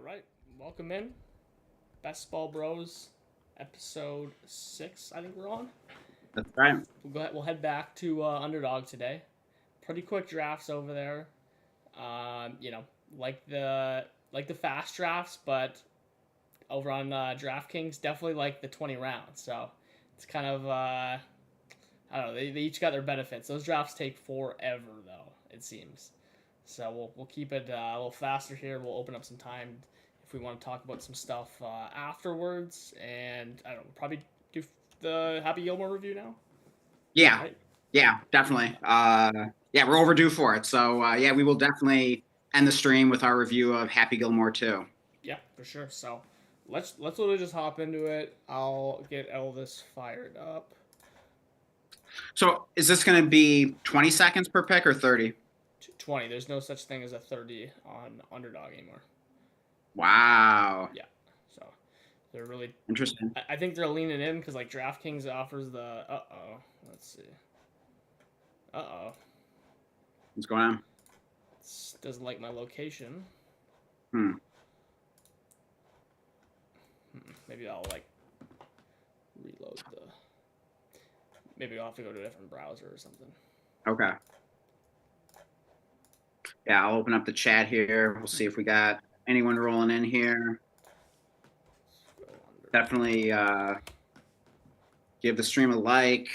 right, welcome in. Best Ball Bros, episode 6. I think we're on. That's right. We'll go ahead. We'll head back to Underdog today. Pretty quick drafts over there. You know, like the fast drafts, but over on DraftKings, definitely like the 20 rounds. So it's kind of I don't know. They each got their benefits. Those drafts take forever though. It seems. So we'll keep it a little faster here. We'll open up some time if we want to talk about some stuff afterwards, and I don't know, probably do the Happy Gilmore review now. Yeah, Right? yeah, definitely. Yeah, we're overdue for it. So yeah, we will definitely end the stream with our review of Happy Gilmore 2. Yeah, for sure. So let's literally just hop into it. I'll get all this fired up. So is this going to be 20 seconds per pick or 30? 20. There's no such thing as a 30 on Underdog anymore. Wow. Yeah. So they're really. Interesting. I think they're leaning in because like DraftKings offers the. Let's see. What's going on? Doesn't like my location. Hmm. Maybe I'll like reload the. Maybe I'll have to go to a different browser or something. Okay. Yeah, I'll open up the chat here. We'll see if we got anyone rolling in here. Definitely give the stream a like.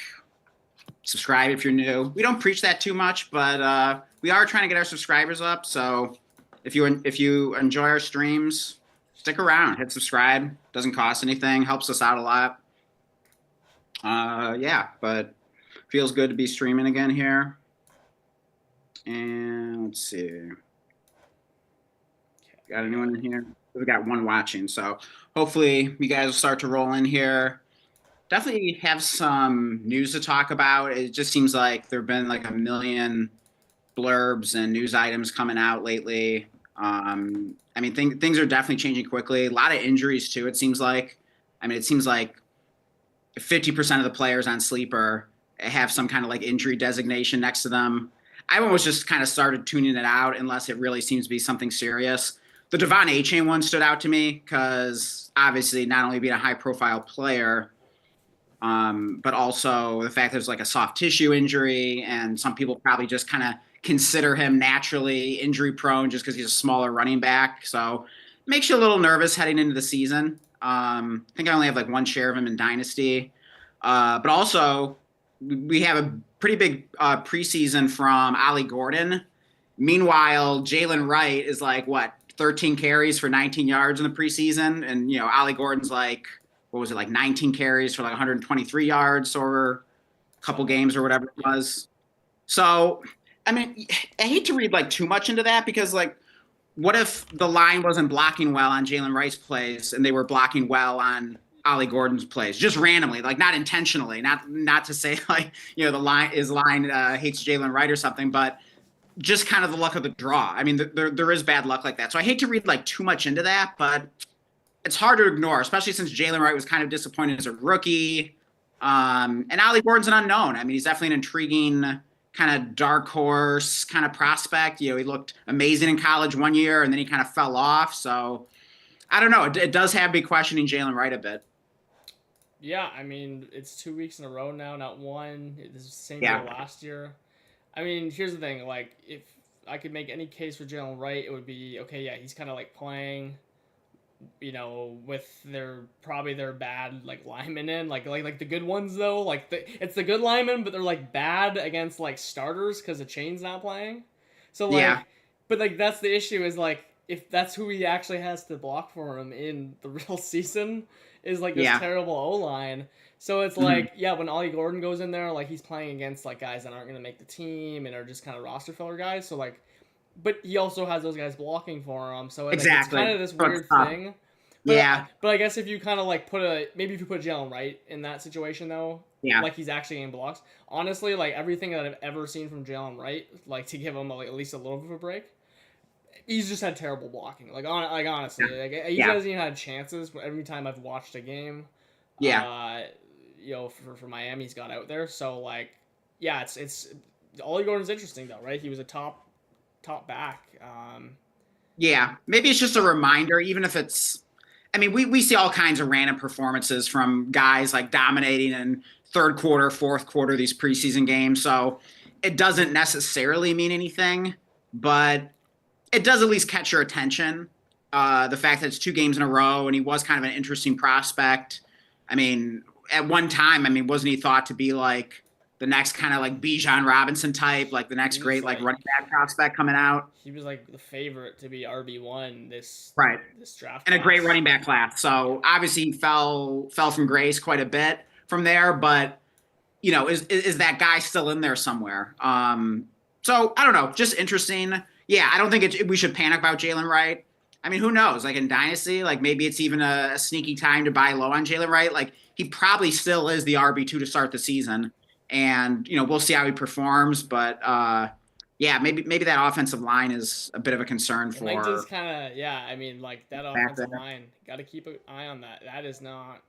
Subscribe if you're new. We don't preach that too much, but we are trying to get our subscribers up. So if you enjoy our streams, stick around, hit subscribe. Doesn't cost anything, helps us out a lot. Yeah, but feels good to be streaming again here. And let's see. Got anyone in here? We got one watching, so hopefully you guys will start to roll in here. Definitely have some news to talk about. It just seems like there have been like a million blurbs and news items coming out lately. I mean, things are definitely changing quickly. A lot of injuries too, it seems like. I mean, it seems like 50% of the players on Sleeper have some kind of like injury designation next to them. I've almost just kind of started tuning it out unless it really seems to be something serious. The Devon A-Chain one stood out to me because obviously not only being a high-profile player, but also the fact there's like a soft tissue injury, and some people probably just kind of consider him naturally injury prone just because he's a smaller running back. So it makes you a little nervous heading into the season. I think I only have like one share of him in Dynasty. But also we have a pretty big preseason from Ollie Gordon. Meanwhile, Jalen Wright is like, 13 carries for 19 yards in the preseason. And, Ollie Gordon's like, what was it, like 19 carries for like 123 yards over a couple games or whatever it was. So, I mean, I hate to read like too much into that because like, what if the line wasn't blocking well on Jalen Wright's plays and they were blocking well on Ollie Gordon's plays, just randomly, like not intentionally, not to say like, the line hates Jalen Wright or something, but just kind of the luck of the draw. I mean, there is bad luck like that. So I hate to read like too much into that, but it's hard to ignore, especially since Jalen Wright was kind of disappointed as a rookie. And Ollie Gordon's an unknown. I mean, he's definitely an intriguing kind of dark horse kind of prospect. He looked amazing in college one year and then he kind of fell off. So I don't know. It does have me questioning Jalen Wright a bit. Yeah, I mean, it's 2 weeks in a row now, not one. This is the same Yeah. deal last year. I mean, here's the thing. Like, if I could make any case for Jalen Wright, it would be, okay, yeah, he's kind of like playing, with probably their bad, like, linemen in. Like the good ones, though. Like, it's the good linemen, but they're, like, bad against, like, starters because the chain's not playing. So, like, Yeah. But, like, that's the issue is, like, if that's who he actually has to block for him in the real season is like this terrible O-line. So it's like, when Ollie Gordon goes in there, like he's playing against like guys that aren't going to make the team and are just kind of roster filler guys. So like, but he also has those guys blocking for him. So it's kind of this weird thing. But, But I guess if you kind of like maybe if you put Jalen Wright in that situation though, like he's actually in blocks. Honestly, like everything that I've ever seen from Jalen Wright, like to give him like, at least a little bit of a break, he's just had terrible blocking. Like honestly, he hasn't even had chances every time I've watched a game. Yeah. For Miami, he's got out there. So like, yeah, it's Ollie Gordon's interesting though, right? He was a top back. Yeah, maybe it's just a reminder, even if it's. I mean, we see all kinds of random performances from guys like dominating in third quarter, fourth quarter, these preseason games. So it doesn't necessarily mean anything, but it does at least catch your attention. The fact that it's 2 games in a row and he was kind of an interesting prospect. I mean, at one time, I mean, wasn't he thought to be like the next kind of like Bijan Robinson type, like the next He was great like like running back prospect coming out? he was like the favorite to be RB1 Right. this draft And a great class. running back class. Yeah. So obviously he fell from grace quite a bit from there, but is that guy still in there somewhere? So I don't know, just interesting. Yeah, I don't think we should panic about Jalen Wright. I mean, who knows? Like in Dynasty, like maybe it's even a sneaky time to buy low on Jalen Wright. Like he probably still is the RB2 to start the season, and we'll see how he performs. But yeah, maybe that offensive line is a bit of a concern It might just for kind of, yeah. I mean, like that back offensive there. line, got to keep an eye on that. That is not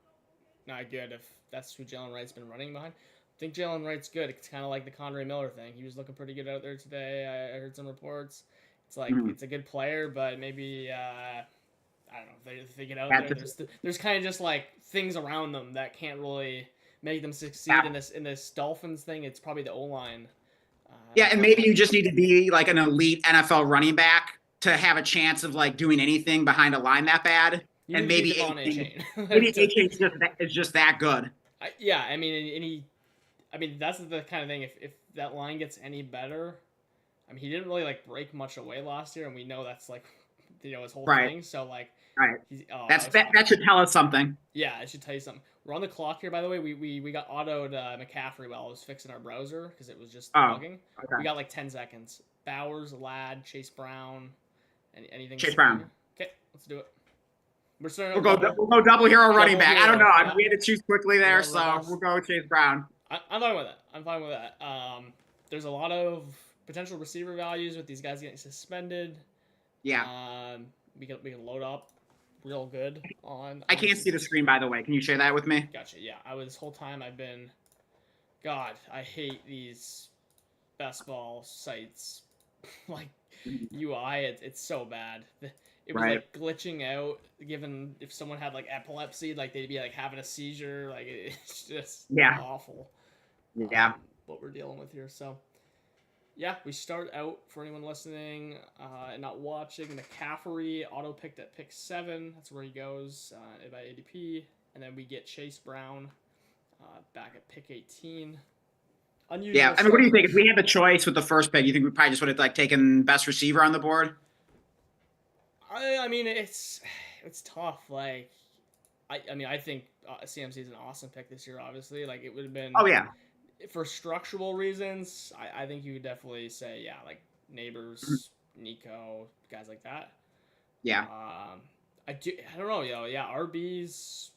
good if that's who Jalen Wright's been running behind. I think Jalen Wright's good. It's kind of like the Conrad Miller thing. He was looking pretty good out there today. I heard some reports. It's like Mhm. it's a good player, but maybe I don't know if they get out At there. the- There's kind of just like things around them that can't really make them succeed yeah. in this Dolphins thing. It's probably the O line. Yeah, and maybe you just need to be like an elite NFL running back to have a chance of like doing anything behind a line that bad. You And need to be maybe Devon A. AJ, Chain. maybe AJ is just that good. Yeah, I mean, I mean that's the kind of thing. If that line gets any better, I mean, he didn't really like break much away last year, and we know that's like, his whole Right. thing. So like, Right. he's That should tell us something. yeah, I should tell you something. We're on the clock here, by the way. We got autoed McCaffrey while I was fixing our browser because it was just bugging. Okay. We got like 10 seconds. Bowers, Ladd, Chase Brown, anything. Chase Brown. Okay, let's do it. We're starting. We'll go double hero running back. I don't know. Yeah. We had to choose quickly there, so reverse. we'll go Chase Brown. I'm fine with that. I'm fine with that. There's a lot of potential receiver values with these guys getting suspended. Yeah. We can load up real good on. I can't see the screen, by the way. Can you share that with me? Gotcha. Yeah, this whole time I've been. God, I hate these best ball sites. Like UI, it's so bad. It was like glitching out. Given if someone had like epilepsy, like they'd be like having a seizure. Like it's just awful. Yeah. What we're dealing with here. So yeah, we start out for anyone listening and not watching. McCaffrey auto picked at pick 7. That's where he goes by ADP, and then we get Chase Brown back at pick 18. Unusual. Yeah, I mean, what do you think? If we had the choice with the first pick, you think we probably just would have like taken best receiver on the board? I mean, it's tough. Like, I mean, I think CMC is an awesome pick this year. Obviously, like it would have been. Oh yeah. For structural reasons, I think you would definitely say like Neighbors, Nico, guys like that. Yeah. I don't know, yeah, RBs.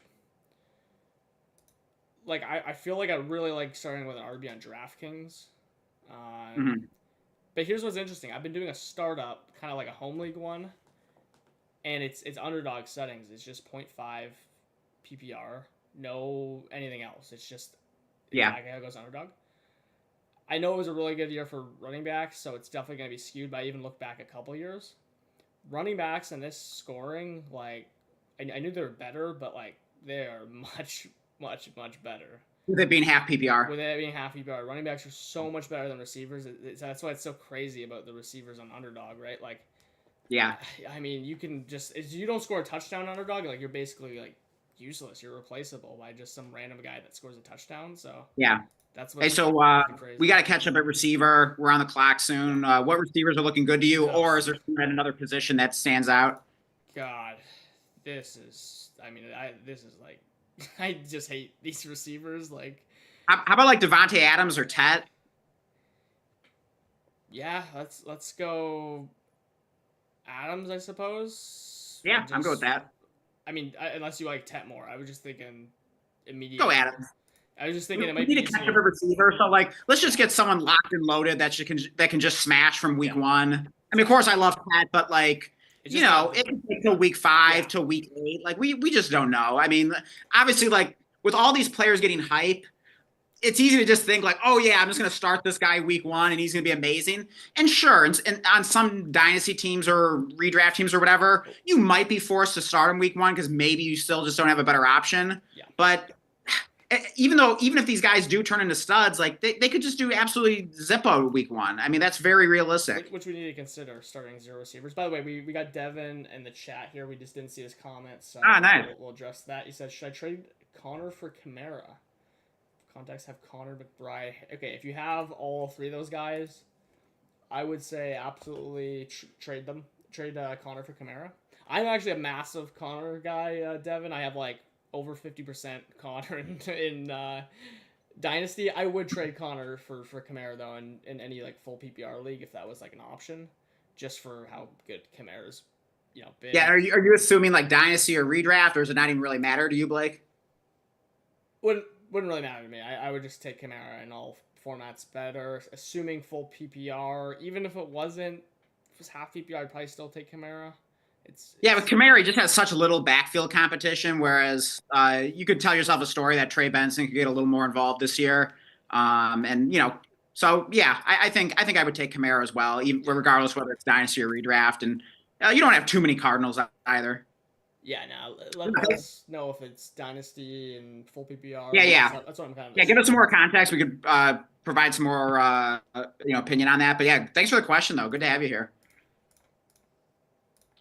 Like I feel like I really like starting with an RB on DraftKings. But here's what's interesting. I've been doing a startup, kind of like a home league one, and it's Underdog settings. It's just 0.5 PPR, no anything else. It's just exactly how it goes Underdog. I know it was a really good year for running backs, so it's definitely going to be skewed. But I even look back a couple years. Running backs and this scoring, like I knew they were better, but like they are much better. With it being half PPR. With it being half PPR, running backs are so much better than receivers. That's why it's so crazy about the receivers on Underdog, right? Like, yeah. I mean, you can just if you don't score a touchdown on Underdog, like you're basically like useless. You're replaceable by just some random guy that scores a touchdown. So yeah, that's what. Hey, so we got to catch up at receiver. We're on the clock soon. What receivers are looking good to you, or is there another position that stands out? God, this is. I mean, this is like. I just hate these receivers. Like, how about like Devontae Adams or Tet? Yeah, let's go. Adams, I suppose. Yeah, I'm good with that. I mean, unless you like Tet more, I was just thinking immediately. Go Adams. I was just thinking it might be. We need to catch up a receiver, so like let's just get someone locked and loaded that can just smash from week 1. I mean, of course, I love Tet, but like. It can take till week 5 till week 8. Like we just don't know. I mean, obviously, like with all these players getting hype, it's easy to just think like, oh yeah, I'm just going to start this guy week 1 and he's going to be amazing. And sure, and on some dynasty teams or redraft teams or whatever, you might be forced to start him week 1 because maybe you still just don't have a better option. Yeah. But even if these guys do turn into studs, like they could just do absolutely Zippo week 1. I mean, that's very realistic. Which we need to consider starting 0 receivers. By the way, we got Devin in the chat here. We just didn't see his comments, so nice. We'll address that. He said, should I trade Connor for Kamara? Contacts have Connor McBride. Okay, if you have all 3 of those guys, I would say absolutely trade them. Trade Connor for Kamara. I'm actually a massive Connor guy, Devin. I have like over 50% Connor in Dynasty. I would trade Connor for Kamara though in any like full PPR league if that was like an option, just for how good Kamara's been. Yeah, are you assuming like Dynasty or redraft, or does it not even really matter to you, Blake? Wouldn't really matter to me. I would just take Kamara in all formats better, assuming full PPR. Even if it wasn't, if it was half PPR, I'd probably still take Kamara. Yeah, with Kamara, he just has such little backfield competition, whereas you could tell yourself a story that Trey Benson could get a little more involved this year. So yeah, I think I would take Kamara as well, even regardless whether it's Dynasty or redraft. And you don't have too many Cardinals either. Yeah, no. Let us know if it's Dynasty and full PPR. Yeah. That's what I'm kind of. Yeah, give us some more context. We could provide some more opinion on that. But yeah, thanks for the question though. Good to have you here.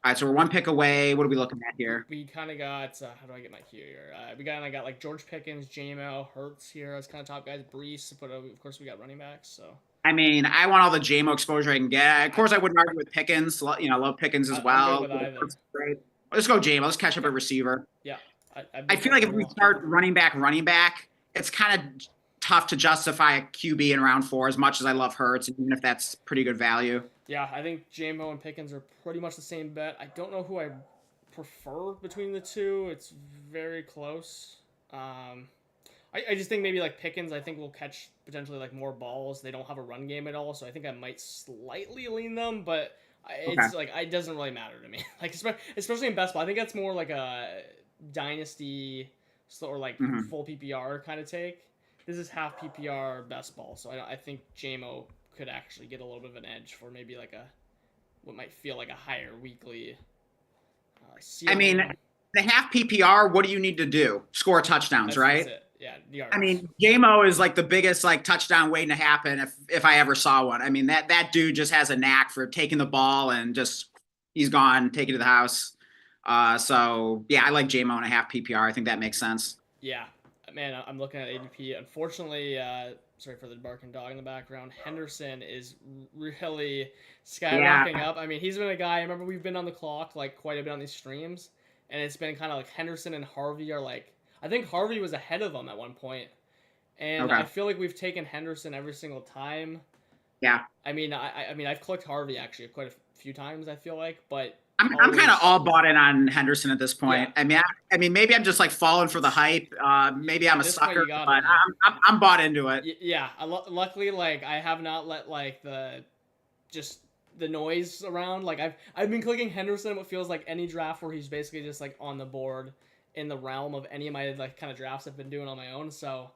All right, so we're 1 pick away. What are we looking at here? We kind of got, how do I get my cue here? We got like George Pickens, JMO, Hurts here as kind of top guys, Brees, but of course we got running backs. So I mean, I want all the JMO exposure I can get. Of course, I wouldn't argue with Pickens. Love Pickens as well. Great. Let's go JMO. Let's catch up at receiver. Yeah. I feel like if we start running back, it's kind of tough to justify a QB in round 4 as much as I love Hurts, even if that's pretty good value. Yeah, I think JMO and Pickens are pretty much the same bet. I don't know who I prefer between the two. It's very close. I just think maybe like Pickens, I think will catch potentially like more balls. They don't have a run game at all, so I think I might slightly lean them, but it's like it doesn't really matter to me. Like especially in best ball, I think that's more like a Dynasty or like full PPR kind of take. This is half PPR best ball, so I think JMO could actually get a little bit of an edge for maybe like what might feel like a higher weekly ceiling. I mean, the half PPR, what do you need to do? Score touchdowns, right? That's it. Yeah, yards. I mean, JMO is like the biggest like touchdown waiting to happen if I ever saw one. I mean, that dude just has a knack for taking the ball and just he's gone, take it to the house. So yeah, I like JMO in a half PPR. I think that makes sense. Yeah, man, I'm looking at ADP. Unfortunately, sorry for the barking dog in the background. Henderson is really skyrocketing up. I mean, he's been a guy. I remember we've been on the clock like quite a bit on these streams, and it's been kind of like Henderson and Harvey are like. I think Harvey was ahead of him at one point, and I feel like we've taken Henderson every single time. Yeah. I mean, I've clicked Harvey actually quite a few times. I feel like, but I'm kind of all bought in on Henderson at this point. Yeah. I mean, maybe I'm just like falling for the hype. Maybe I'm a sucker, but I'm bought into it. Yeah. Luckily, like I have not let like the noise around. Like I've been clicking Henderson. What feels like any draft where he's basically just like on the board in the realm of any of my like kind of drafts I've been doing on my own. So,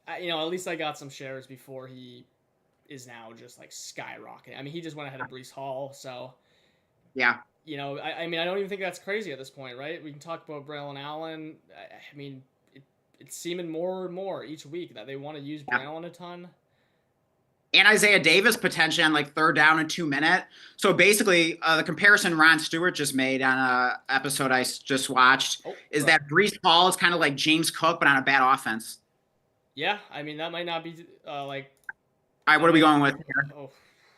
at least I got some shares before he is now just like skyrocketing. I mean, he just went ahead of Brees Hall. So. Yeah. I mean, I don't even think that's crazy at this point, right? We can talk about Braylon Allen. I mean, it's seeming more and more each week that they want to use Braylon a ton. And Isaiah Davis potentially on like 3rd down and 2 minute. So basically, the comparison Ron Stewart just made on an episode I just watched is that Brees Hall is kind of like James Cook, but on a bad offense. Yeah, I mean, that might not be like. All right, what are we going with here?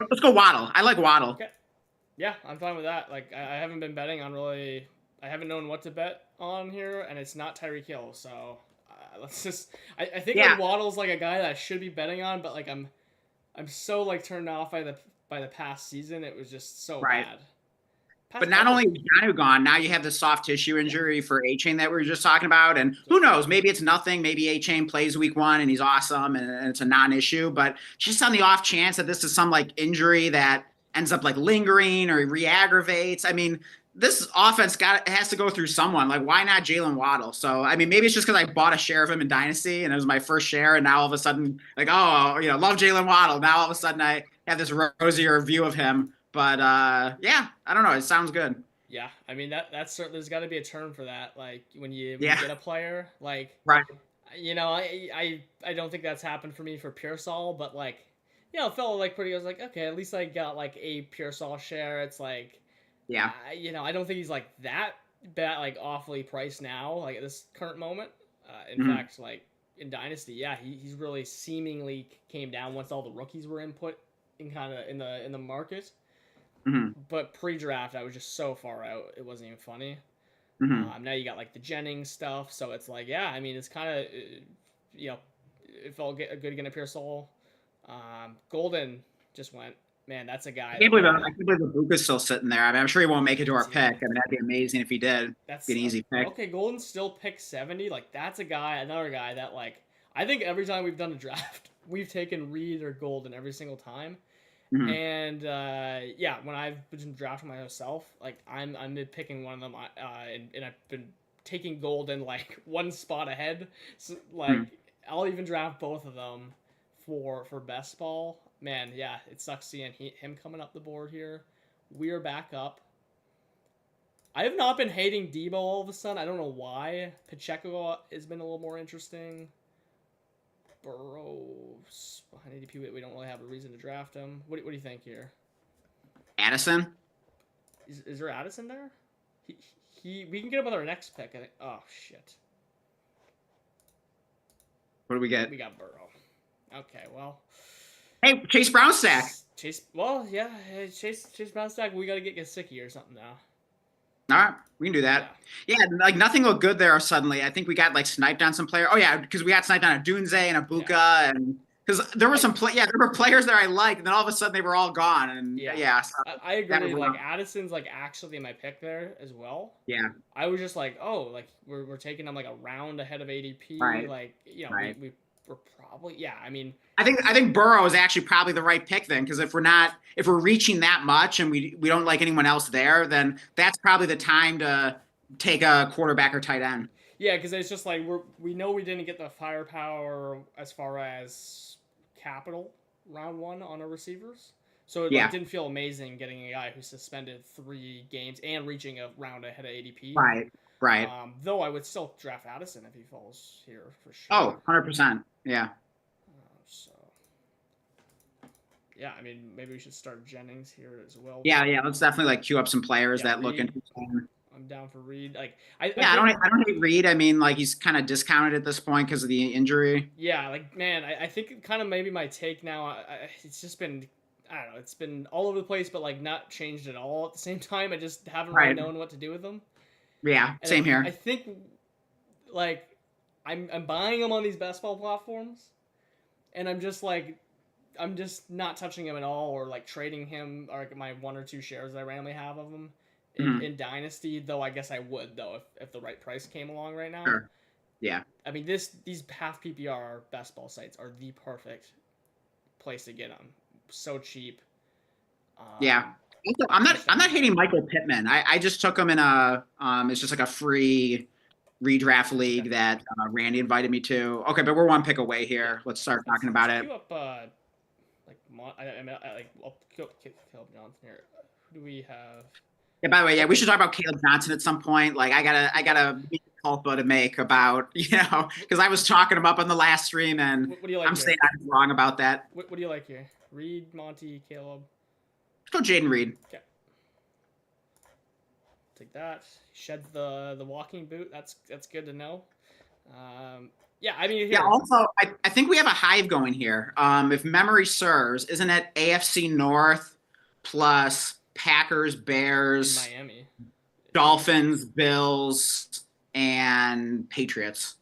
Let's go Waddle. I like Waddle. Okay. Yeah, I'm fine with that. Like, I haven't been betting on really. I haven't known what to bet on here, and it's not Tyreek Hill. So let's just. I think like Waddle's like a guy that I should be betting on, but like I'm so like turned off by the past season. It was just so bad. But not only is Jonnu gone, now you have the soft tissue injury for A-Chain that we were just talking about, and who knows? Maybe it's nothing. Maybe A-Chain plays week 1 and he's awesome, and it's a non-issue. But just on the off chance that this is some like injury that ends up like lingering or re-aggravates. I mean, this offense has to go through someone. Like, why not Jalen Waddle? So, I mean, maybe it's just because I bought a share of him in Dynasty and it was my first share, and now all of a sudden, like, oh, love Jalen Waddle. Now all of a sudden, I have this rosier view of him. But yeah, I don't know. It sounds good. Yeah, I mean that's certain. There's got to be a term for that. Like when you Yeah, get a player, like right. I don't think that's happened for me for Pearsall, but like it felt like pretty. I was like, okay, at least I got like a Pearsall share. It's like, Yeah. I don't think he's like that bad, like awfully priced now, like at this current moment. In Mhm. fact, like in Dynasty, yeah, he's really seemingly came down once all the rookies were input in kind of in the market. Mhm. But pre-draft, I was just so far out, it wasn't even funny. Mhm. Now you got like the Jennings stuff, so it's like, yeah, I mean, it's kind of, it felt good getting a Pearsall. Golden just went, man, that's a guy. I can't believe Ibuka's still sitting there. I mean, I'm sure he won't make it to our pick. I mean, that'd be amazing if he did. That's Be an easy pick. okay. Golden still picked 70. Like that's another guy that like I think every time we've done a draft, we've taken Reed or Golden every single time. Mhm. And yeah, when I've been drafting myself, like I'm picking one of them, and I've been taking Golden like one spot ahead. So like I'll even draft both of them for best ball. Man, yeah, it sucks seeing him coming up the board here. We're back up. I have not been hating Debo all of a sudden. I don't know why. Pacheco has been a little more interesting. Burrow's behind ADP. We don't really have a reason to draft him. What do you think here? Addison? Is there Addison there? We can get him with our next pick. I think. Oh shit. What do we get? We got Burrow. Okay, well. Hey, Chase Brown stack. Chase. Well, yeah. Chase Brown stack. We got to get Gesicki or something now. All right, we can do that. Yeah, like nothing looked good there suddenly. I think we got like sniped on some player. Oh yeah, because we got sniped on a Dunze and a Buka, and because there were there were players that I liked, and then all of a sudden they were all gone. And yeah, so I agree. Like Addison's like actually my pick there as well. Yeah, I was just like, oh, like we're taking them like a round ahead of ADP. Right. Like we're probably I mean. I think Burrow is actually probably the right pick then, because if we're reaching that much and we don't like anyone else there, then that's probably the time to take a quarterback or tight end. Yeah, because it's just like we know we didn't get the firepower as far as capital round one on our receivers, so it didn't feel amazing getting a guy who suspended 3 games and reaching a round ahead of ADP. Right. Though I would still draft Addison if he falls here for sure. Oh, 100%. Yeah. So, yeah, I mean, maybe we should start Jennings here as well. Yeah. Let's definitely like queue up some players that look interesting. I'm down for Reed. Like, I don't hate Reed. I mean, like he's kind of discounted at this point because of the injury. Yeah, like man, I think kind of maybe my take now. It's just been, I don't know, it's been all over the place, but like not changed at all at the same time. I just haven't really known what to do with them. Yeah, same here. I think like I'm buying them on these best ball platforms, and I'm just not touching him at all, or like trading him, or like my 1 or 2 shares that I randomly have of him in Dynasty. Though I guess I would though if the right price came along right now. Sure. Yeah. I mean these half PPR best ball sites are the perfect place to get them. So cheap. Yeah. I'm not hating Michael Pittman. I just took him in it's just like a free redraft league that Randy invited me to. Okay, but we're 1 pick away here. Let's start talking about it. Up, Caleb Johnson here. Who do we have? Yeah. By the way, we should talk about Caleb Johnson at some point. Like, I gotta culpa to make about because I was talking him up on the last stream, and what do you like I'm saying I'm wrong about that. What do you like here? Reed, Monty, Caleb. Let's go Jaden Reed. Okay. Take that. Shed the walking boot. That's good to know. Yeah, I mean. Yeah. Also, I think we have a hive going here. If memory serves, isn't it AFC North plus Packers, Bears, Miami, Dolphins, Bills, and Patriots?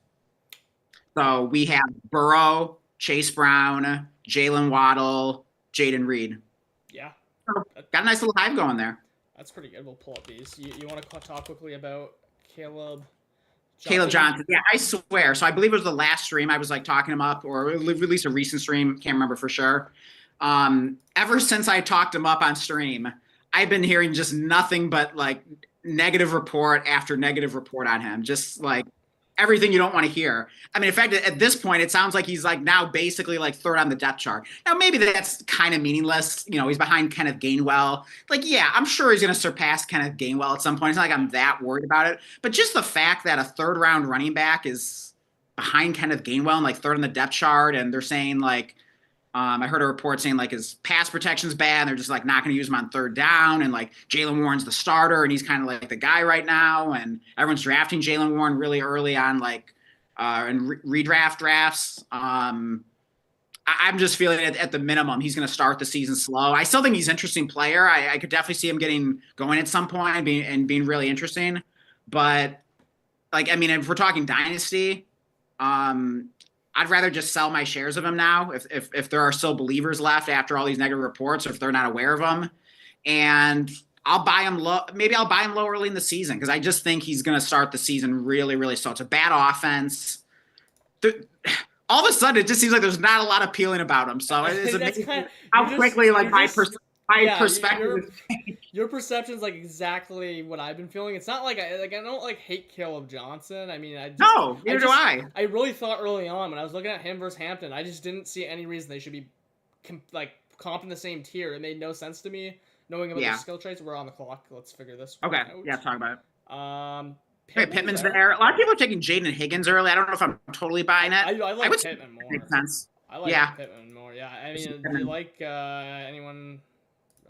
So we have Burrow, Chase Brown, Jalen Waddle, Jaden Reed. Yeah. Got a nice little hive going there. That's pretty good. We'll pull up these. You want to talk quickly about Caleb Johnson? Yeah, I swear. So I believe it was the last stream I was like talking him up, or at least a recent stream. Can't remember for sure. Ever since I talked him up on stream, I've been hearing just nothing but like negative report after negative report on him. Just like everything you don't want to hear. I mean, in fact, at this point, it sounds like he's like now basically like third on the depth chart. Now, maybe that's kind of meaningless. You know, he's behind Kenneth Gainwell. Like, yeah, I'm sure he's going to surpass Kenneth Gainwell at some point. It's not like I'm that worried about it. But just the fact that a third round running back is behind Kenneth Gainwell and like third on the depth chart, and they're saying like, I heard a report saying like his pass protection's bad. And they're just like not going to use him on third down. And like Jaylen Warren's the starter and he's kind of like the guy right now. And everyone's drafting Jaylen Warren really early on, like in redraft drafts. I'm just feeling at the minimum he's going to start the season slow. I still think he's an interesting player. I could definitely see him getting going at some point and being really interesting. But like, I mean, if we're talking Dynasty, I'd rather just sell my shares of him now if there are still believers left after all these negative reports or if they're not aware of them. And I'll buy him low. Maybe I'll buy him low early in the season because I just think he's going to start the season really, really slow. It's a bad offense. All of a sudden, it just seems like there's not a lot appealing about him. So it's amazing how quickly like my perspective. Your perception is like exactly what I've been feeling. It's not like I don't like hate Caleb Johnson. I mean, neither do I. I really thought early on when I was looking at him versus Hampton, I just didn't see any reason they should be comping the same tier. It made no sense to me knowing about their skill traits. We're on the clock. Let's figure this one out. Yeah, talk about it. Pittman's there. A lot of people are taking Jaden Higgins early. I don't know if I'm totally buying it. I like Pittman more. Makes sense. I like Pittman more. Yeah, I mean, do you like anyone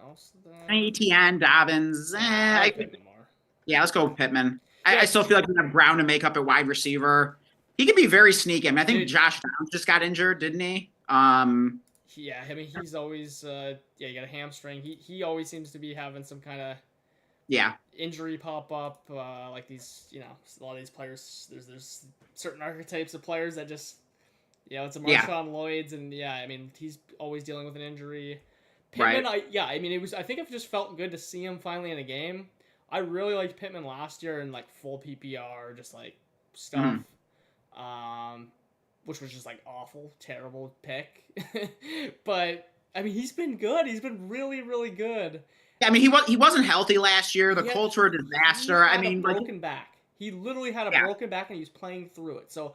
else? ETN, Dobbins. I like Pittman more. Yeah, let's go with Pittman. I still feel like we have Brown to make up at wide receiver. He can be very sneaky. I mean, I think Josh Downs just got injured, didn't he? Yeah, I mean, he's always he got a hamstring. He always seems to be having some kind of injury pop up. Like these, you know, a lot of these players. There's certain archetypes of players that just, you know, it's a Marshawn Lloyd's, and I mean, he's always dealing with an injury. Pittman, I mean, I think it just felt good to see him finally in a game. I really liked Pittman last year in like full PPR, just like stuff. Which was just like awful, terrible pick. But I mean, he's been good. He's been really, really good. Yeah, I mean, he wasn't healthy last year. The Colts were a disaster. I mean, broken back. He literally had a broken back, and he was playing through it. So,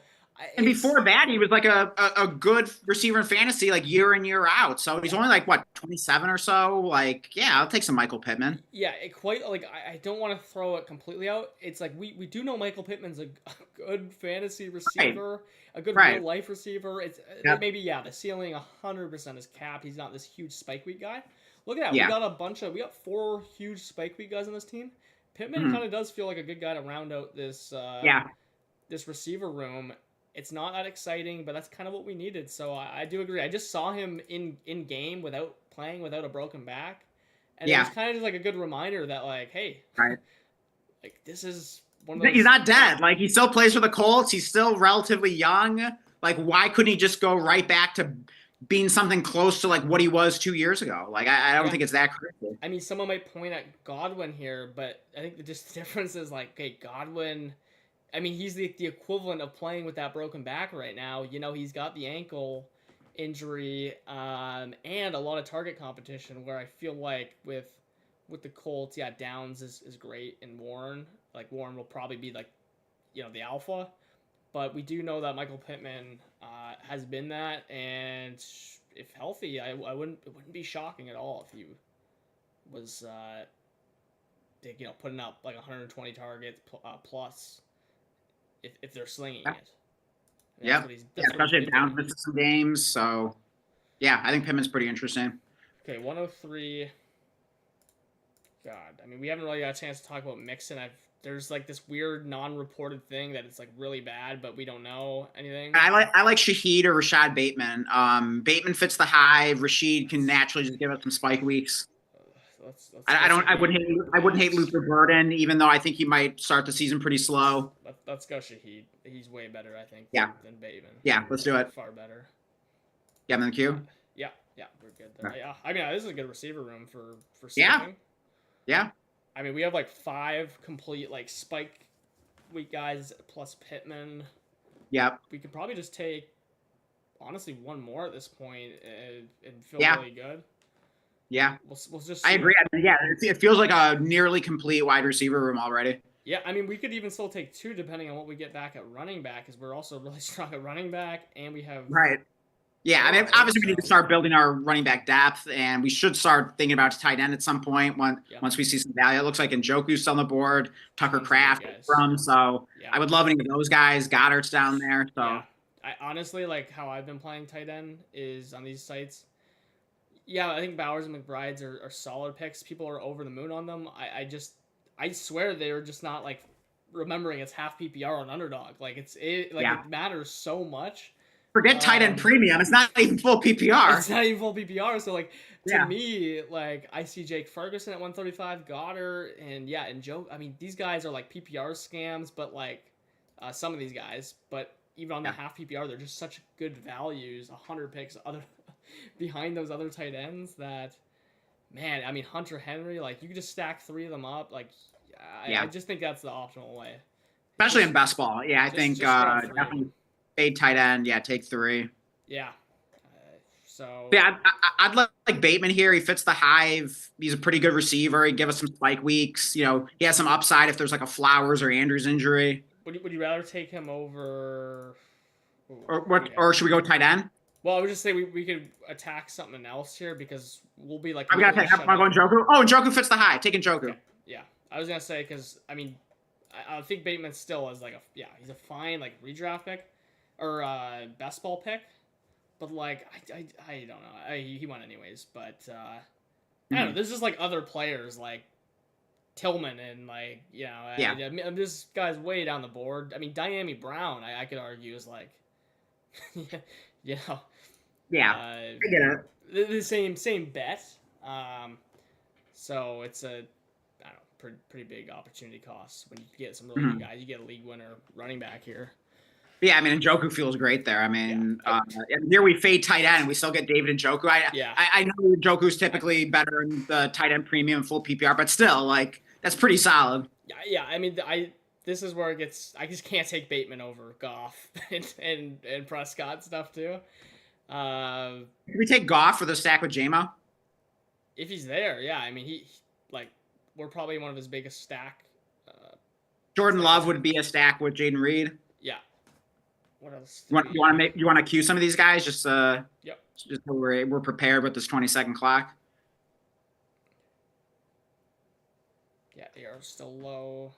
and before that, he was like a good receiver in fantasy, like year in year out. So he's only like what 27 or so. Like, yeah, I'll take some Michael Pittman. Yeah, I don't want to throw it completely out. It's like we do know Michael Pittman's a good fantasy receiver, a good real life receiver. It's maybe the ceiling 100% is capped. He's not this huge spike week guy. Look at that. We got 4 huge spike week guys on this team. Pittman kind of does feel like a good guy to round out this this receiver room. It's not that exciting, but that's kind of what we needed. So I do agree. I just saw him in game without a broken back, and it was kind of just like a good reminder that like, hey, like this is one of those. He's not dead. Like he still plays for the Colts. He's still relatively young. Like why couldn't he just go right back to being something close to like what he was 2 years ago? Like I don't think it's that critical. I mean, someone might point at Godwin here, but I think the difference is like, okay, Godwin. I mean, he's the equivalent of playing with that broken back right now. You know, he's got the ankle injury and a lot of target competition. Where I feel like with the Colts, Downs is great, and Warren will probably be like, you know, the alpha. But we do know that Michael Pittman has been that, and if healthy, it wouldn't be shocking at all if he was, you know, putting up like 120 targets plus if they're slinging it. Yeah, especially if Downs misses some games. So, yeah, I think Pittman's pretty interesting. Okay, 103. God, I mean, we haven't really got a chance to talk about Mixon. There's like this weird non-reported thing that it's like really bad, but we don't know anything. I like Shaheed or Rashad Bateman. Bateman fits the hive. Rashid can naturally just give up some spike weeks. I wouldn't hate Luther Burden, even though I think he might start the season pretty slow. Let's go Shaheed. He's way better, I think. Than Bateman. Yeah, let's do it. Far better. Yeah, I'm in the queue. Yeah, we're good there. Yeah, I mean, this is a good receiver room for sleeping. Yeah. I mean, we have like 5 complete like spike week guys plus Pittman. Yep. We could probably just take honestly one more at this point and feel really good. Yeah, We'll just I see. agree. I mean, yeah, it feels like a nearly complete wide receiver room already. Yeah, I mean, we could even still take two depending on what we get back at running back, because we're also really strong at running back, and we have Right. Yeah, I mean, Burrow. obviously we need to So start building our running back depth, and we should start thinking about tight end at some point yeah, once we see some value. It looks like Njoku's still on the board, Tucker tons of good Kraft guys. from. So Yeah, I would love any of those guys. Goddard's down there. yeah. So I honestly like how I've been playing tight end is on these sites. Yeah, I think Bowers and McBride's are solid picks. People are over the moon on them. I swear they were just not like remembering it's half PPR on Underdog. Like yeah, it matters so much. forget tight end premium. It's not even full PPR. It's not even full PPR. So like to Yeah, me, like I see Jake Ferguson at 135, Goddard, and Joe. I mean, these guys are like PPR scams, but like some of these guys, but even on the yeah, half PPR, they're just such good values. 100 picks other behind those other tight ends that, man. I mean, Hunter Henry, like you could just stack three of them up. Like I yeah. just think that's the optimal way. Especially Just in best ball. Yeah, I think just grab three of definitely them. fade tight end. Yeah, take three. Yeah. So Yeah, I'd like Bateman here. He fits the hive. He's a pretty good receiver. He give us some spike weeks. You know, he has some upside if there's like a Flowers or Andrews injury. would you rather take him over? Ooh, Or who do what? we have? Or should we go tight end? Well, I would just say we could attack something else here because we'll be like I'm gonna completely take. shut I'm up. going Njoku. Oh, Njoku fits the high. Taking Njoku. Okay, yeah. I was gonna say because I mean, I think Bateman still is like he's a fine like redraft pick or best ball pick, but like I don't know. He won anyways, but I don't know. There's just like other players like Tillman and like Yeah, I'm this guy's way down the board. I mean, Diami Brown, I could argue is like, you know, yeah. I get it. the same bet. So it's a I don't know pretty big opportunity cost when you get some really good guys. You get a league winner running back here. Yeah, I mean, Njoku feels great there. I Yeah. mean, and here we fade tight end. We still get David Njoku. Yeah. I know Njoku's typically better in the tight end premium full PPR, but still, like, that's pretty solid. Yeah. I mean, this is where it gets. I just can't take Bateman over Goff and Prescott stuff too. Can we take Goff for the stack with JMO? If he's there, yeah. I mean, he like we're probably one of his biggest stack. Jordan Love would be a stack with Jaden Reed. Yeah. What else? You want to cue some of these guys just Yep. just so we're prepared with this 20-second clock. Yeah, they are still low.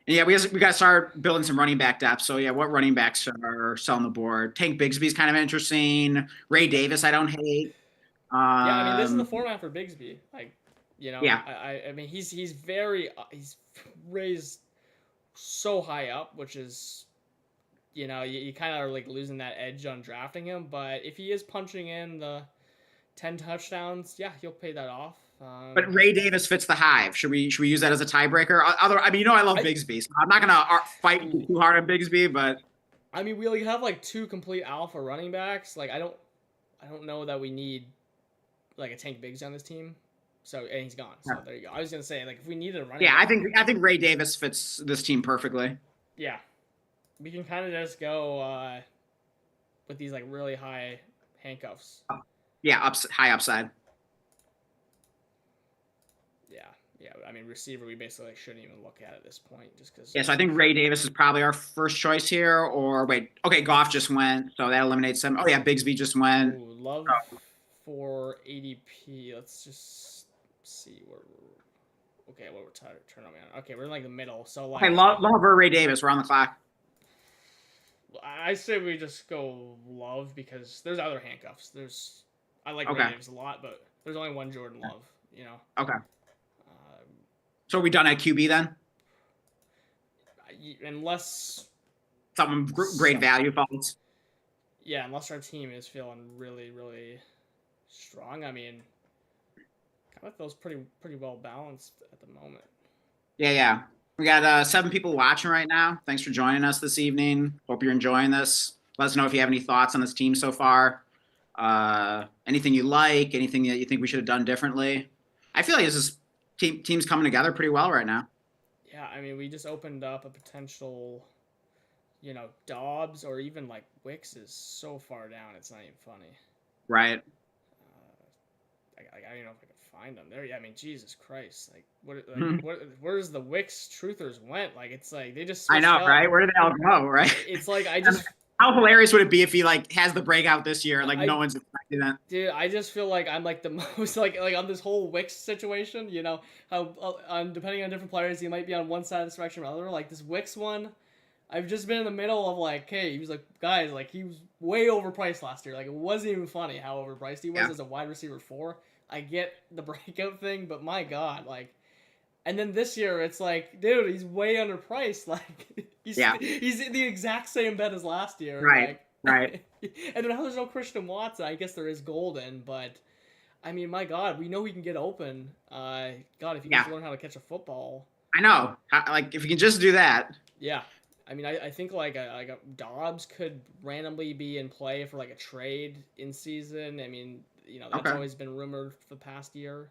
And yeah, we got to start building some running back depth. So yeah, what running backs are selling the board? Tank Bigsby's kind of interesting. Ray Davis, I don't hate. Yeah, I mean, this is the format for Bigsby. Like, Yeah. I mean, he's he's raised so high up, which is, you kind of are like losing that edge on drafting him. But if he is punching in the 10 touchdowns, yeah, he'll pay that off. But Ray Davis fits the hive. Should we use that as a tiebreaker? I mean, I love Bigsby, so I'm not gonna fight too hard on Bigsby, but I mean, we like have like two complete alpha running backs. Like, I don't know that we need like a Tank Biggs on this team. So and he's gone. So there you go. I was gonna say like if we needed a running yeah, back, I think Ray Davis fits this team perfectly. yeah, we can kind of just go with these like really high handcuffs. Yeah, high upside. Yeah. I mean, receiver, we basically shouldn't even look at this point, just because. Yeah, so I think Ray Davis is probably our first choice here. Or wait, okay, Goff just went, so that eliminates him. Oh yeah, Bigsby just went. Ooh, Love for ADP. Let's just see where. Okay, what we're turning on. Okay, we're in like the middle. So like. Okay, Love or Ray Davis. We're on the clock. I say we just go Love because there's other handcuffs. I like Okay. Ray Davis a lot, but there's only one Jordan Love. Okay. So are we done at QB then? Unless Something great value falls. yeah, unless our team is feeling really, really strong. I mean, kind of feels pretty well balanced at the moment. Yeah. We got 7 people watching right now. Thanks for joining us this evening. Hope you're enjoying this. Let us know if you have any thoughts on this team so far. Anything you like, anything that you think we should have done differently. I feel like this is team's coming together pretty well right now. Yeah, I mean, we just opened up a potential Dobbs or even like Wicks is so far down. It's not even funny. Right. I don't even know if I can find them there. Yeah, I mean, Jesus Christ, Hmm. where's the Wicks truthers went? Like, it's like they just I switched know, up. right? Where did they all go, right? It's like I And just how hilarious would it be if he like has the breakout this year? Like no I one's expecting that. dude, I just feel like I'm like the most like on this whole Wicks situation. How on depending on different players, he might be on one side of the spectrum or the other. Like this Wicks one, I've just been in the middle of like, hey, he was like, guys, like he was way overpriced last year. Like it wasn't even funny how overpriced he was Yeah. as a wide receiver 4. I get the breakout thing, but my God, like, and then this year it's like, dude, he's way underpriced. Like he's in the exact same bet as last year. Right. Right. And then how there's no Christian Watson? I guess there is Golden, but I mean, my God, we know he can get open. God, if he can learn how to catch a football. I know. Like if you can just do that. Yeah. I mean, I think like a Dobbs could randomly be in play for like a trade in season. I mean, that's always been rumored for the past year.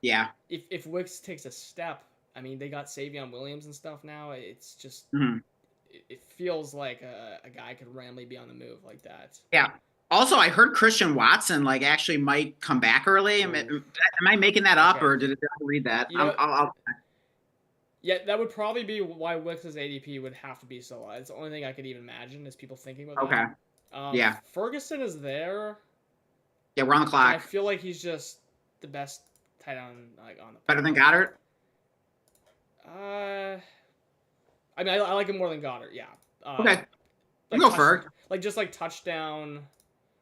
Yeah. If Wicks takes a step, I mean, they got Savion Williams and stuff now. It's just it feels like a guy could randomly be on the move like that. Yeah. Also, I heard Christian Watson like actually might come back early. Am I making that up, or did I read that? Yeah, that would probably be why Wicks' ADP would have to be so low. It's the only thing I could even imagine is people thinking about that. Yeah. Ferguson is there. Yeah, we're on the clock. I feel like he's just the best tight end like on the better than Goddard. I mean, I like him more than Goddard. Yeah. Okay. Like go for like just like touchdown.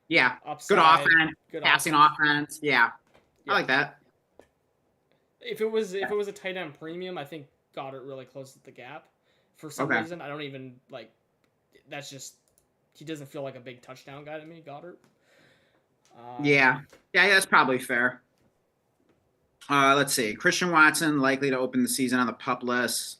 Yeah. Upside, good offense. Good passing offense. Yeah. I like that. If it was a tight end premium, I think Goddard really closes the gap. For some reason, I don't even like. That's just he doesn't feel like a big touchdown guy to me, Goddard. Yeah, that's probably fair. Let's see. Christian Watson likely to open the season on the PUP list.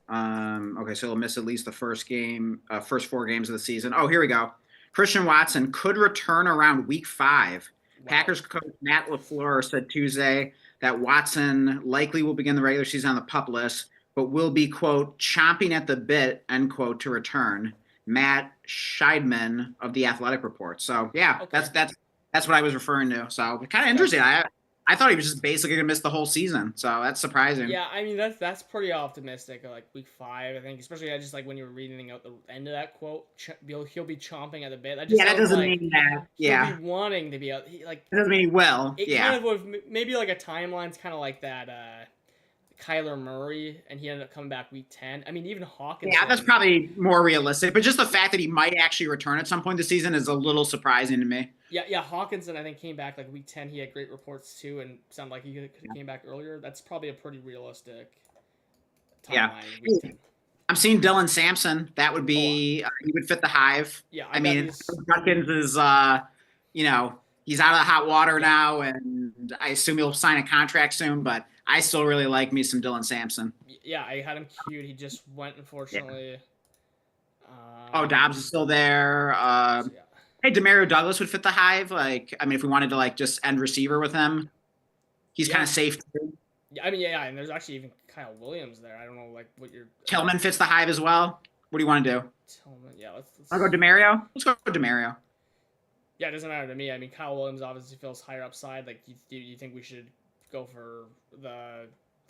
Okay, so he'll miss at least the first 4 games of the season. Oh, here we go. Christian Watson could return around week 5. Wow. Packers coach Matt LaFleur said Tuesday that Watson likely will begin the regular season on the PUP list, but will be, quote, chomping at the bit, end quote, to return. Matt Scheidman of The Athletic report. So, yeah, that's what I was referring to. So, kind of interesting. I thought he was just basically going to miss the whole season. So, that's surprising. Yeah, I mean, that's pretty optimistic. Like, week 5, I think. Especially, just like when you were reading out the end of that quote, he'll be chomping at the bit. That doesn't mean that. He'll be wanting to be out. That doesn't mean he will. Kind of was maybe like a timeline's kind of like that Kyler Murray, and he ended up coming back week 10. I mean, even Hawkins. Yeah, that's probably more realistic. But just the fact that he might actually return at some point this season is a little surprising to me. Yeah. Hawkinson, I think, came back like week 10. He had great reports too, and sounded like he came back earlier. That's probably a pretty realistic timeline. Yeah. I'm seeing Dylan Sampson. That would be he would fit the hive. Yeah, I mean, Judkins is he's out of the hot water now, and I assume he'll sign a contract soon. But I still really like me some Dylan Sampson. Yeah, I had him queued. He just went, unfortunately. Dobbs is still there. Hey, Demario Douglas would fit the hive. Like, I mean, if we wanted to like just end receiver with him, he's kind of safe too. Yeah, I mean, and there's actually even Kyle Williams there. I don't know, like what you're. Tillman fits the hive as well. What do you want to do? Tillman, yeah. I'll go Demario. Let's go Demario. Yeah, it doesn't matter to me. I mean, Kyle Williams obviously feels higher upside. Like, you think we should go for the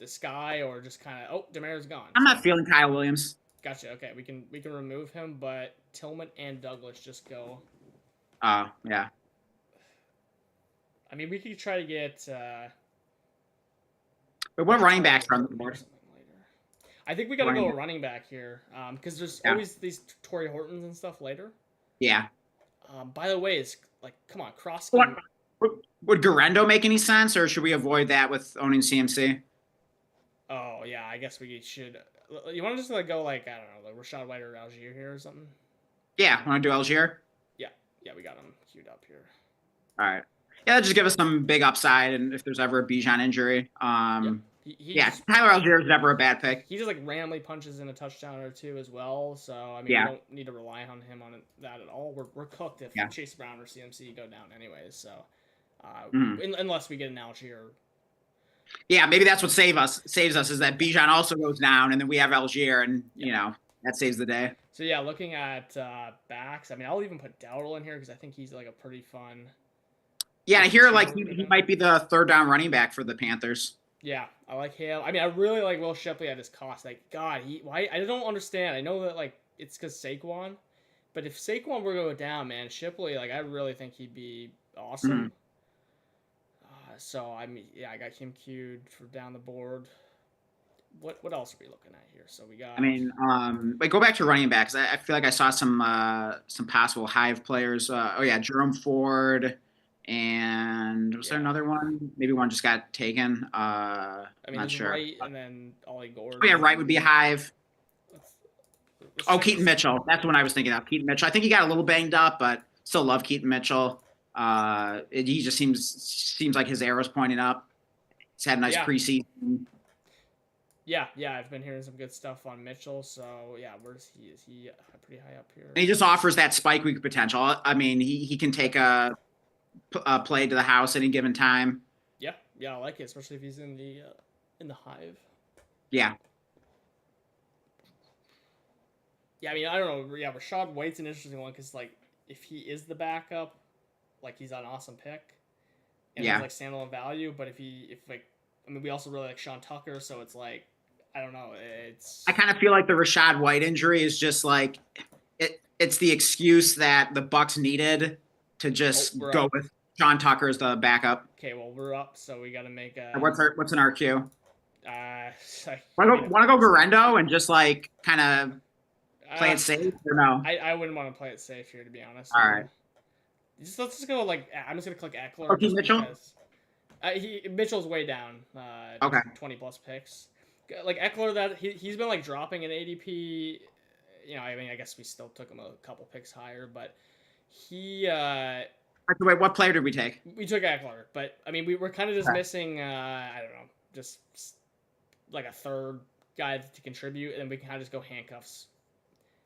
sky or just kind of Demario's gone. I'm not feeling Kyle Williams. Gotcha. Okay, we can remove him, but Tillman and Douglas just go. Yeah. I mean, we could try to get. But what running backs are on the board? I think we got to go a running back here, because there's always these Torrey Hortons and stuff later. Yeah. By the way, it's like, come on, cross. Would Garendo make any sense, or should we avoid that with owning CMC? Oh yeah, I guess we should. You want to just like go like, I don't know, like Rashad White or Algier here or something? Yeah, want to do Algier? Yeah, we got him queued up here. All right. Yeah, that'll just give us some big upside, and if there's ever a Bijan injury, Tyler Algier is never a bad pick. He just like randomly punches in a touchdown or two as well, so I mean, we don't need to rely on him on that at all. We're cooked if Chase Brown or CMC go down anyways. So unless we get an Algier. Yeah, maybe that's what saves us is that Bijan also goes down, and then we have Algier, and that saves the day. So yeah, looking at backs, I mean, I'll even put Dowdle in here because I think he's like a pretty fun Yeah, I hear like receiver. he might be the third down running back for the Panthers. Yeah, I like him. I mean, I really like Will Shipley at his cost. Like, God, why? I don't understand. I know that like it's because Saquon, but if Saquon were to go down, man, Shipley, like I really think he'd be Mm-hmm. awesome. So I mean, yeah, I got him queued for down the board. What else are we looking at here? So we I got mean, wait, go back to running backs. I feel like I saw some possible Hive players. Oh yeah, Jerome Ford, and was there yeah. another one? Maybe one just got taken. I mean, Not there's sure. Wright and then Ollie Oh yeah, Gordon. right would be a Hive. Let's Oh, check Keaton this. Mitchell. That's the one I was thinking of. Keaton Mitchell. I think he got a little banged up, but still love Keaton Mitchell. He just seems like his arrow's pointing up. He's had a nice Yeah, preseason. yeah. I've been hearing some good stuff on Mitchell. So yeah, where's he? Is he pretty high up here? And he just offers that spike week potential. I mean, he can take a play to the house any given time. Yeah, yeah, I like it, especially if he's in the hive. Yeah. Yeah, I mean, I don't know. Yeah, Rashad White's an interesting one because like if he is the backup, like he's an awesome pick, and he's Yeah. like standalone value. But if like, I mean, we also really like Sean Tucker, so it's like I don't know. It's I kind of feel like the Rashad White injury is just like it's the excuse that the Bucks needed to just we're go up. with Sean Tucker as the backup. Okay, well we're up, so we got to make a. What's in our queue? Uh, Want to go Garendo and just like kind of play it safe or no? I wouldn't want to play it safe here, to be honest. All right. Let's just go like I'm just gonna click Eckler. Okay, Mitchell. Because, Mitchell's way down. Okay. 20 plus picks. Like Eckler, that he's been like dropping in ADP. You know, I mean, I guess we still took him a couple picks higher, but he. Wait, what player did we take? We took Eckler, but I mean, we're kind of just missing. I don't know, just like a third guy to contribute, and then we can kind of just go handcuffs.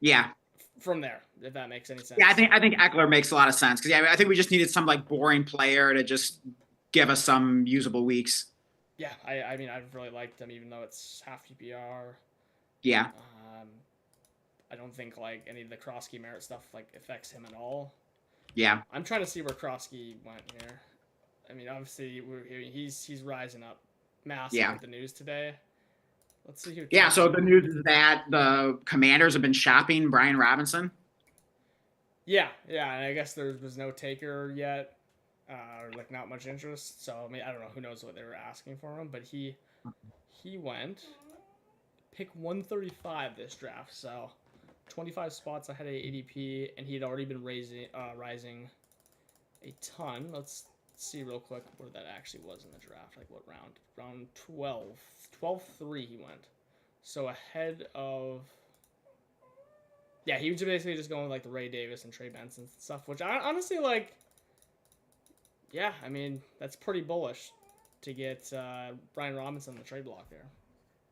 Yeah. From there, if that makes any sense. Yeah, I think Eckler makes a lot of sense because I think we just needed some like boring player to just give us some usable weeks. Yeah, I mean, I've really liked him, even though it's half PPR. Yeah. I don't think like any of the Krosky merit stuff like affects him at all. Yeah. I'm trying to see where Krosky went here. I mean, obviously he's rising up massive with the news today. Let's see who. Yeah, so the news is that the Commanders have been shopping Brian Robinson. Yeah, and I guess there was no taker yet, or like not much interest. So I mean, I don't know. Who knows what they were asking for him? But he went pick 135 this draft. So 25 spots ahead of ADP, and he had already been rising a ton. Let's see real quick where that actually was in the draft. Like what round? Round 12. 12-3 he went. So ahead of... Yeah, he was basically just going with like the Ray Davis and Trey Benson stuff, which I honestly like... Yeah, I mean, that's pretty bullish to get Brian Robinson on the trade block there.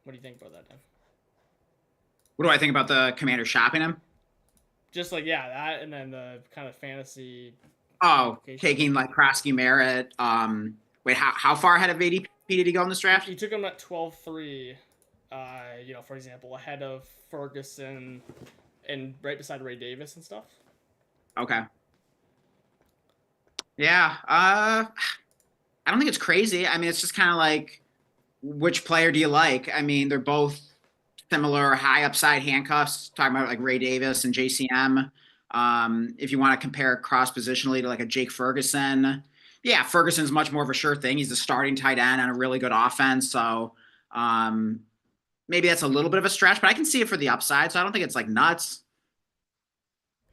What do you think about that, Dan? What do I think about the Commanders shopping him? Just like, yeah, that and then the kind of fantasy... Oh, taking like Krosky Merritt. Wait, how far ahead of ADP did he go in this draft? He took him at 12-3, you know, for example, ahead of Ferguson and right beside Ray Davis and stuff. Okay. Yeah. I don't think it's crazy. I mean, it's just kind of like, which player do you like? I mean, they're both similar high upside handcuffs, talking about like Ray Davis and JCM. If you want to compare cross positionally to like a Jake Ferguson, yeah, Ferguson's much more of a sure thing. He's the starting tight end on a really good offense. So maybe that's a little bit of a stretch, but I can see it for the upside. So I don't think it's like nuts.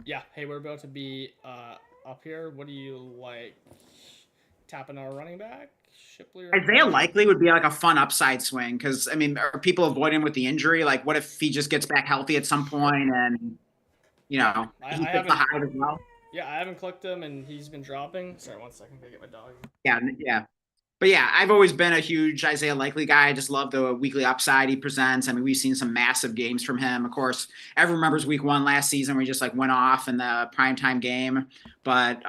Yeah. Hey, we're about to be up here. What do you like? Tapping our running back? Shipley? Isaiah Likely would be like a fun upside swing because, I mean, are people avoiding him with the injury? Like, what if he just gets back healthy at some point and, you know, he hits the high as well? Yeah, I haven't clicked him, and he's been dropping. Sorry, 1 second. Gotta get my dog. Yeah. But yeah, I've always been a huge Isaiah Likely guy. I just love the weekly upside he presents. I mean, we've seen some massive games from him. Of course, everyone remembers week 1 last season where he just like went off in the primetime game. But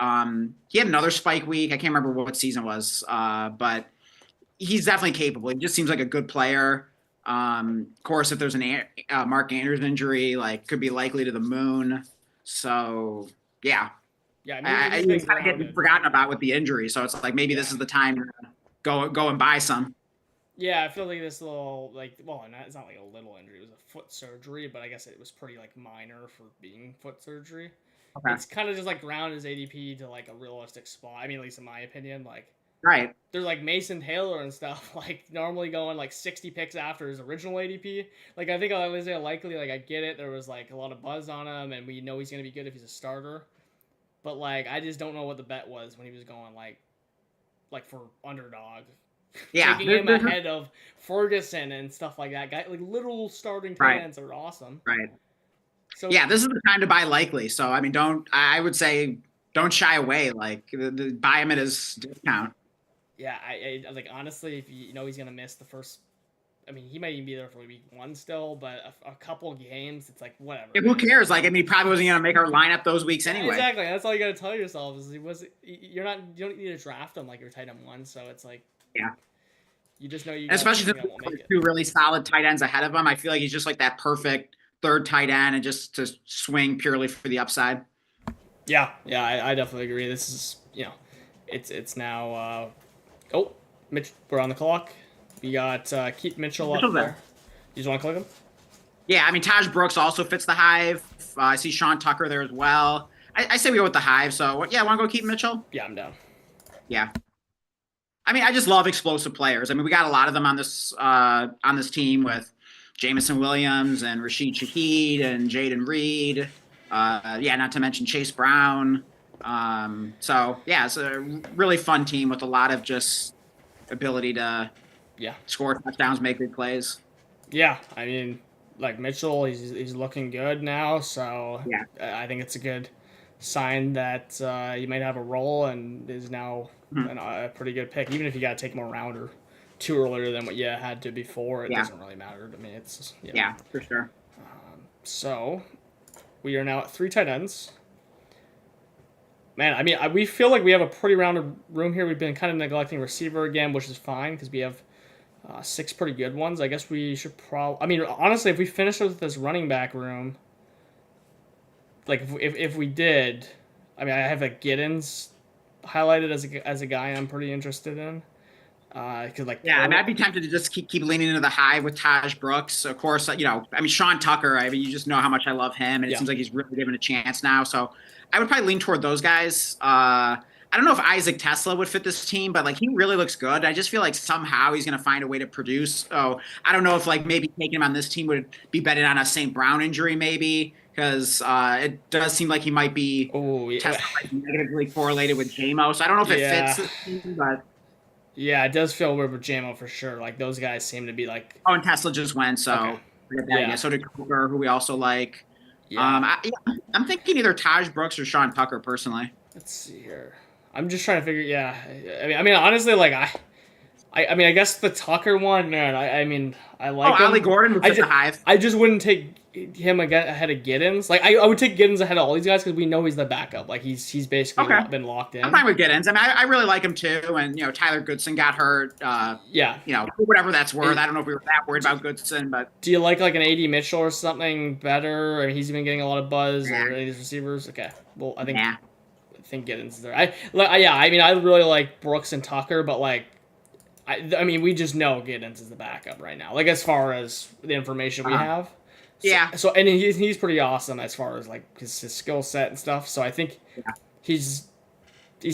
he had another spike week. I can't remember what season it was, but he's definitely capable. He just seems like a good player. Of course, if there's an Mark Andrews injury, like could be likely to the moon. So yeah, Yeah, I mean he's been he's kind of getting grounded. forgotten about with the injury. So it's like maybe Yeah. this is the time to go and buy some. Yeah, I feel like this little it's not like a little injury. It was a foot surgery, but I guess it was pretty like minor for being foot surgery. Okay. It's kind of just like ground his ADP to like a realistic spot. I mean, at least in my opinion, like Right. there's like Mason Taylor and stuff like normally going like 60 picks after his original ADP. Like I think I was likely like I get it. There was like a lot of buzz on him, and we know he's gonna be good if he's a starter. But like I just don't know what the bet was when he was going like for underdog. Yeah. Taking him ahead of Ferguson and stuff like that. Guy like literal starting tight ends are awesome. Right. So yeah, this is the time to buy likely. So I mean, I would say don't shy away. Like buy him at his discount. Yeah, I like honestly, if you know he's gonna miss the first. I mean, he might even be there for week 1 still, but a couple games, it's like whatever. Yeah, who cares? Like, I mean, he probably wasn't gonna make our lineup those weeks anyway. Exactly. That's all you gotta tell yourself is you don't need to draft him like your tight end 1. So it's like yeah. You just know you. Especially since two really solid tight ends ahead of him, I feel like he's just like that perfect third tight end, and just to swing purely for the upside. Yeah, I definitely agree. This is it's now. Mitch, we're on the clock. We got Keith Mitchell up there. You just want to click him? Yeah, I mean Taj Brooks also fits the hive. I see Sean Tucker there as well. I say we go with the hive. So yeah, want to go Keith Mitchell? Yeah, I'm down. Yeah. I mean, I just love explosive players. I mean, we got a lot of them on this team with Jamison Williams and Rashid Shaheed and Jaden Reed. Not to mention Chase Brown. So yeah, it's a really fun team with a lot of just ability to score touchdowns, make big plays. Yeah, I mean, like Mitchell, he's looking good now. So yeah, I think it's a good sign that he might have a role and is now a pretty good pick. Even if you got to take him a round or 2 earlier than what you had to before, it doesn't really matter to me. It's for sure. So we are now at 3 tight ends. Man, I mean, we feel like we have a pretty rounded room here. We've been kind of neglecting receiver again, which is fine because we have 6 pretty good ones. I guess we should probably. I mean, honestly, if we finish with this running back room, like if we did, I mean, I have like Giddens highlighted as a guy I'm pretty interested in. I mean, I'd be tempted to just keep leaning into the hive with Taj Brooks. Of course, I mean, Sean Tucker. I mean, you just know how much I love him, and it seems like he's really given a chance now. So I would probably lean toward those guys. I don't know if Isaac Tesla would fit this team, but like he really looks good. I just feel like somehow he's going to find a way to produce. So I don't know if like maybe taking him on this team would be betting on a St. Brown injury maybe, because it does seem like he might be Tesla negatively correlated with JMO. So I don't know if it fits this team, but. Yeah, it does feel weird with JMO for sure. Like those guys seem to be like. Oh, and Tesla just went, so so did Cooper, who we also like. Yeah. I'm thinking either Taj Brooks or Sean Tucker personally. Let's see here. I'm just trying to figure. Yeah, I mean, honestly, like I mean, I guess the Tucker one, man. I mean, I like him. Ollie Gordon would fit the hive. I just wouldn't take him ahead of Giddens. Like I would take Giddens ahead of all these guys because we know he's the backup. Like he's basically been locked in. I'm fine with Giddens. I mean, I really like him too. And Tyler Goodson got hurt. Whatever that's worth. I don't know if we were that worried about Goodson, but do you like an AD Mitchell or something better? I mean, he's been getting a lot of buzz. Or any of these receivers. Okay, well I think Giddens is there. I mean, I really like Brooks and Tucker, but like. I mean, we just know Giddens is the backup right now. Like as far as the information we have. So and he's pretty awesome as far as like his skill set and stuff. So I think he's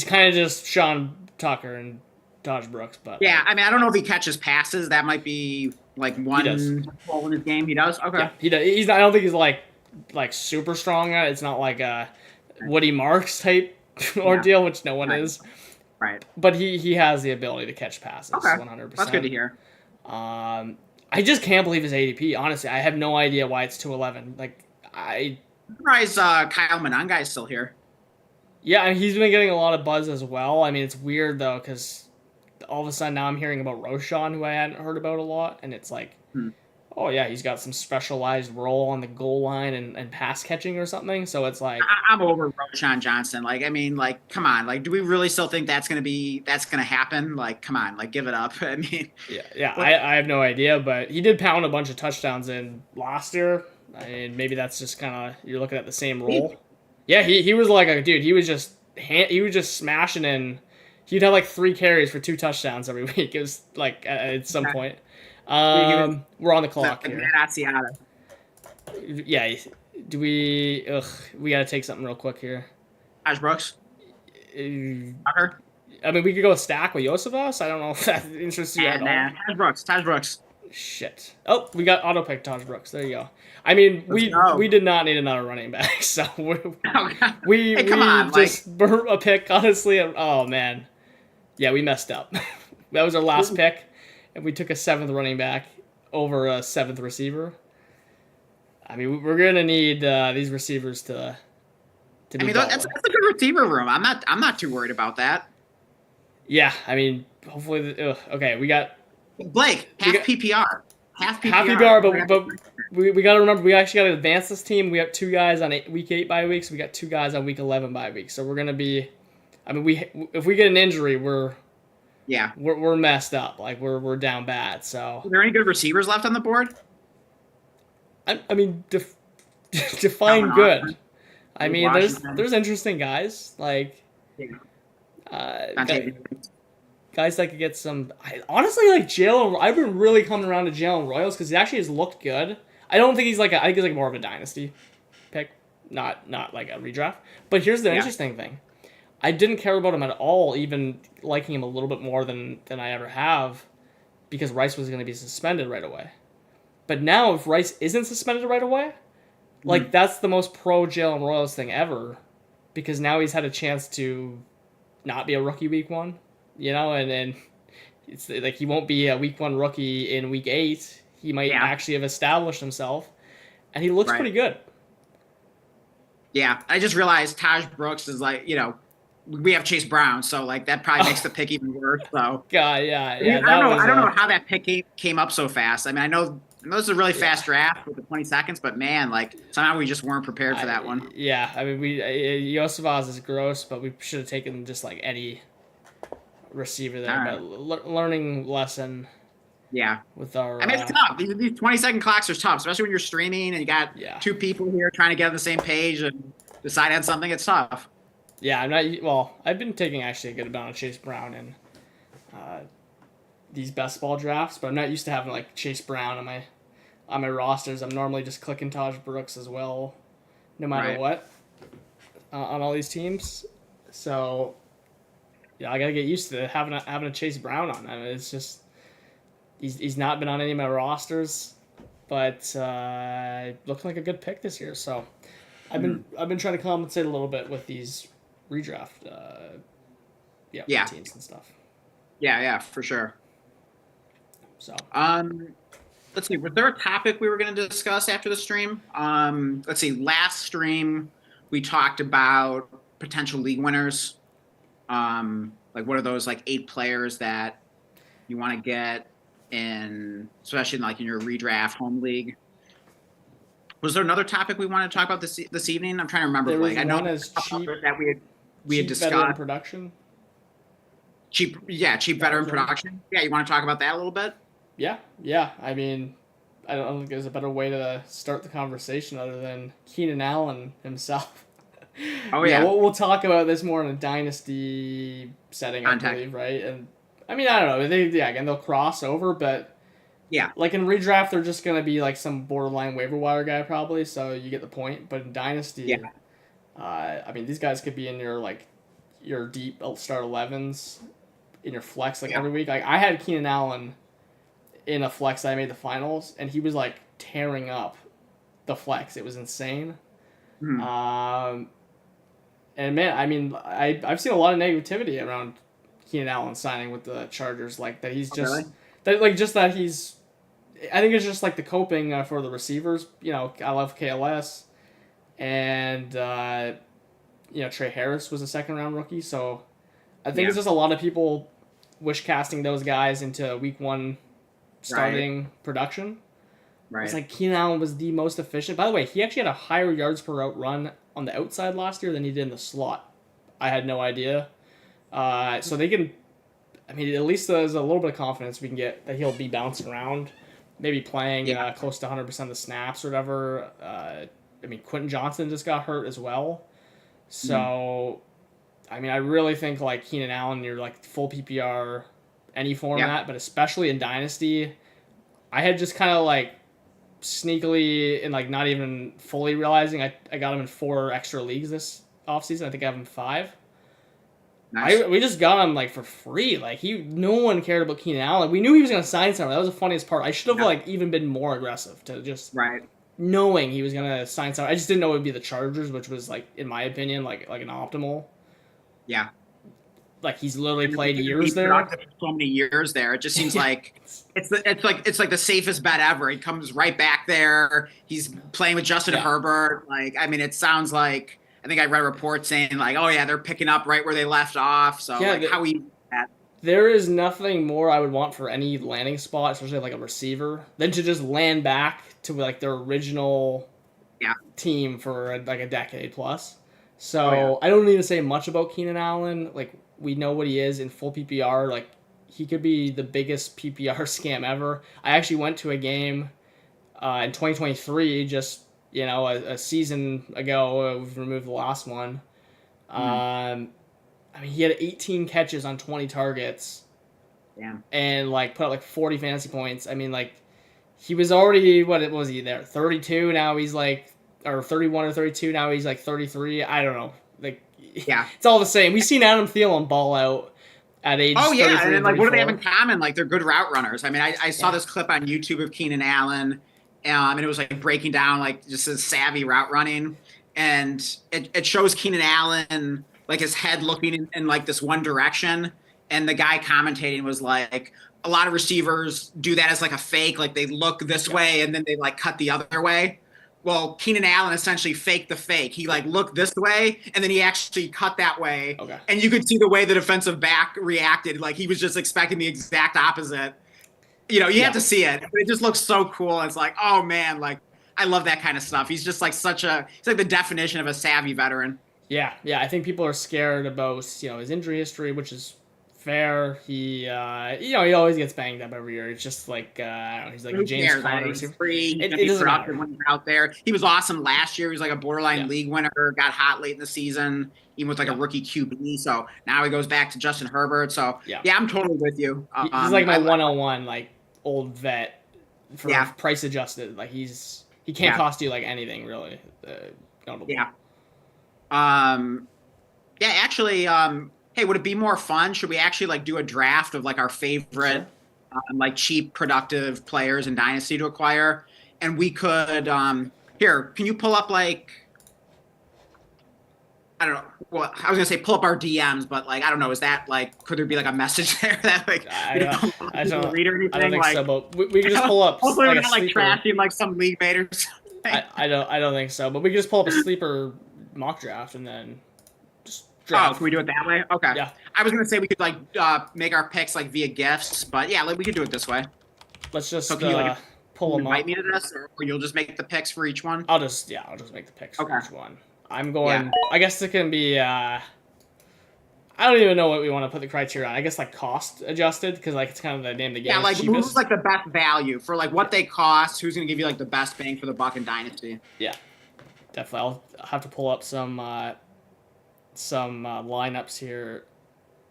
kind of just Sean Tucker and Taj Brooks, but I mean I don't know if he catches passes. That might be like one hole in his game. He does. Okay. Yeah, he does. I don't think he's like super strong at it. It's not like a Woody Marks type ordeal, which no one is. Right. But he has the ability to catch passes. Okay. 100%. That's good to hear. I just can't believe his ADP. Honestly, I have no idea why it's 211. Like I'm surprised Kyle Monangai is still here. Yeah, and he's been getting a lot of buzz as well. I mean, it's weird though because all of a sudden now I'm hearing about Roshan, who I hadn't heard about a lot, and it's like, Oh yeah, he's got some specialized role on the goal line and pass catching or something. So it's like I'm over Roshan Johnson. Like, I mean, like, come on. Like, do we really still think that's gonna happen? Like, come on. Like, give it up. I mean, yeah, what? I have no idea, but he did pound a bunch of touchdowns in last year. I mean, maybe that's just kind of you're looking at the same role. Yeah, he was like a dude. He was just smashing in. He'd have like 3 carries for 2 touchdowns every week. It was like at some point. He was We're on the the clock here. Graziata. Yeah, do we? Ugh, we gotta take something real quick here. Josh Brooks. Tucker. I mean, we could go stack with Yosivas. I don't know if that interests you at all. And Taj Brooks. Taj Brooks. Shit. Oh, we got auto pick Taj Brooks. There you go. I mean, Let's go. we did not need another running back, so Oh, God. we Hey, come on, just burnt a pick. Honestly, oh man, yeah, we messed up. That was our last pick, and we took a 7th running back over a 7th receiver. I mean, we're gonna need these receivers to be. I mean, that's a good receiver room. I'm not too worried about that. Yeah, I mean, hopefully. Okay, we got Blake, half PPR. Half PPR. Half PPR, but we got to remember, we actually got to advance this team. We got 2 guys on week 8 bye weeks. We got 2 guys on week 11 bye weeks. So we're gonna be, I mean, if we get an injury, we're messed up. Like we're down bad. So are there any good receivers left on the board? I mean, define good. I mean, there's interesting guys like. Guys that could get some. Honestly, like Jalen. I've been really coming around to Jalen Royals because he actually has looked good. I don't think he's like. I think he's like more of a dynasty pick, not like a redraft. But here's the interesting thing. I didn't care about him at all, even liking him a little bit more than I ever have, because Rice was going to be suspended right away. But now, if Rice isn't suspended right away, like that's the most pro Jalen Royals thing ever, because now he's had a chance to not be a rookie week 1. You know, and then it's like he won't be a week 1 rookie in week 8. He might actually have established himself, and he looks pretty good. Yeah, I just realized Taj Brooks is like, we have Chase Brown, so like that probably makes the pick even worse. So God, yeah. I don't know how that pick came up so fast. I mean, I know this is a really fast draft with the 20 seconds, but man, like somehow we just weren't prepared for that one. Yeah, I mean, Yosivaz is gross, but we should have taken just like any receiver there. Right. But learning lesson. Yeah. With our. I mean, it's tough. These 20-second clocks are tough, especially when you're streaming and you got 2 people here trying to get on the same page and decide on something. It's tough. Yeah, I'm not. Well, I've been taking actually a good amount of Chase Brown in these best ball drafts, but I'm not used to having like Chase Brown on my rosters. I'm normally just clicking Taj Brooks as well, no matter what, on all these teams. So. Yeah, I gotta get used to having a Chase Brown on. I mean, it's just he's not been on any of my rosters, but looking like a good pick this year. So I've been trying to compensate a little bit with these redraft teams and stuff. Yeah, for sure. So let's see. Was there a topic we were going to discuss after the stream? Let's see. Last stream we talked about potential league winners. Like what are those like 8 players that you want to get in, especially like in your redraft home league? Was there another topic we wanted to talk about this evening? I'm trying to remember. There I know cheap that we had discussed veteran production. Cheap veteran production. Yeah, you want to talk about that a little bit? Yeah. I mean, I don't think there's a better way to start the conversation other than Keenan Allen himself. Oh yeah, we'll talk about this more in a dynasty setting, I believe, right? And I mean, I don't know. Again, they'll cross over, but like in redraft, they're just gonna be like some borderline waiver wire guy probably. So you get the point. But in dynasty, I mean, these guys could be in your deep start 11s in your flex every week. Like I had Keenan Allen in a flex that I made the finals, and he was like tearing up the flex. It was insane. And man, I mean, I've seen a lot of negativity around Keenan Allen signing with the Chargers, like that he's just that he's. I think it's just like the coping for the receivers. I love KLS, and Trey Harris was a 2nd-round rookie, so I think it's just a lot of people wish casting those guys into week 1 starting production. was Right. like Keenan Allen was the most efficient. By the way, he actually had a higher yards per route run on the outside last year than he did in the slot. I had no idea. So they can, I mean, at least there's a little bit of confidence we can get that he'll be bouncing around, maybe playing Yeah. close to 100% of the snaps or whatever. I mean, Quentin Johnson just got hurt as well. So, I mean, I really think like Keenan Allen, you're like full PPR, any format, but especially in Dynasty, I had just kind of like sneakily and like not even fully realizing I got him in 4 extra leagues this offseason. I think I have him 5. Nice. We just got him like for free. Like no one cared about Keenan Allen. We knew he was gonna sign somewhere. That was the funniest part. I should have like even been more aggressive to just Right. knowing he was gonna sign somewhere. I just didn't know it would be the Chargers, which was like in my opinion like an optimal. Yeah. Like he's literally played He's years there. productive for so many years there. It just seems like it's like the safest bet ever. He comes right back there. He's playing with Justin Herbert. Like, I mean, it sounds like, I think I read a report saying like, oh yeah, they're picking up right where they left off. So like how he that. There is nothing more I would want for any landing spot, especially like a receiver, than to just land back to like their original team for like a decade plus. So I don't need to say much about Keenan Allen. Like we know what he is in full PPR. Like he could be the biggest PPR scam ever. I actually went to a game in 2023, just a season ago. We've removed the last one. I mean, he had 18 catches on 20 targets. Damn. And like put up like 40 fantasy points. I mean, like he was already what was he there? 32. Now he's like, or 31 or 32. Now he's like 33. I don't know. Like it's all the same. We've seen Adam Thielen ball out at age. Oh yeah, and then like what do they have in 34. common? Like they're good route runners. I mean, I saw this clip on YouTube of Keenan Allen, and it was like breaking down like just his savvy route running, and it shows Keenan Allen like his head looking in like this one direction, and the guy commentating was like, a lot of receivers do that as like a fake, like they look this way and then they like cut the other way. Well, Keenan Allen essentially faked the fake. He like looked this way and then he actually cut that way. Okay. And you could see the way the defensive back reacted. Like he was just expecting the exact opposite. You have to see it. It just looks so cool. It's like, oh man, like I love that kind of stuff. He's just like he's like the definition of a savvy veteran. Yeah. I think people are scared about his injury history, which is fair. He he always gets banged up every year. It's just like he's like a James Conner. He's free. It doesn't matter when he's out there. He was awesome last year. He was like a borderline league winner. Got hot late in the season, even with like a rookie QB. So now he goes back to Justin Herbert. So yeah, I'm totally with you. He's like my 101 like old vet for price adjusted. Like he can't cost you like anything really. Notable. Yeah. Actually. Hey, would it be more fun? Should we actually like do a draft of like our favorite, like cheap, productive players in Dynasty to acquire? And we could, here, can you pull up like, I don't know. Well, I was gonna say pull up our DMs, but like I don't know. Is that like could there be like a message there that like I don't read or anything? I don't think like, so. But we can just pull up. Hopefully like we're not like trashing like some league mate or something. I don't think so. But we can just pull up a sleeper mock draft and then just draft. Oh, can we do it that way? Okay. Yeah. I was gonna say we could like make our picks like via gifts, but yeah, like, we could do it this way. Let's just so can you, like, pull them up. Invite me to this, or you'll just make the picks for each one. I'll just make the picks for each one. I'm going. I guess it can be. I don't even know what we want to put the criteria on. I guess like cost adjusted because like it's kind of the name of the game. Yeah, like cheapest. who's like the best value for like what they cost? Who's gonna give you like the best bang for the buck in Dynasty? Yeah, definitely. I'll have to pull up some lineups here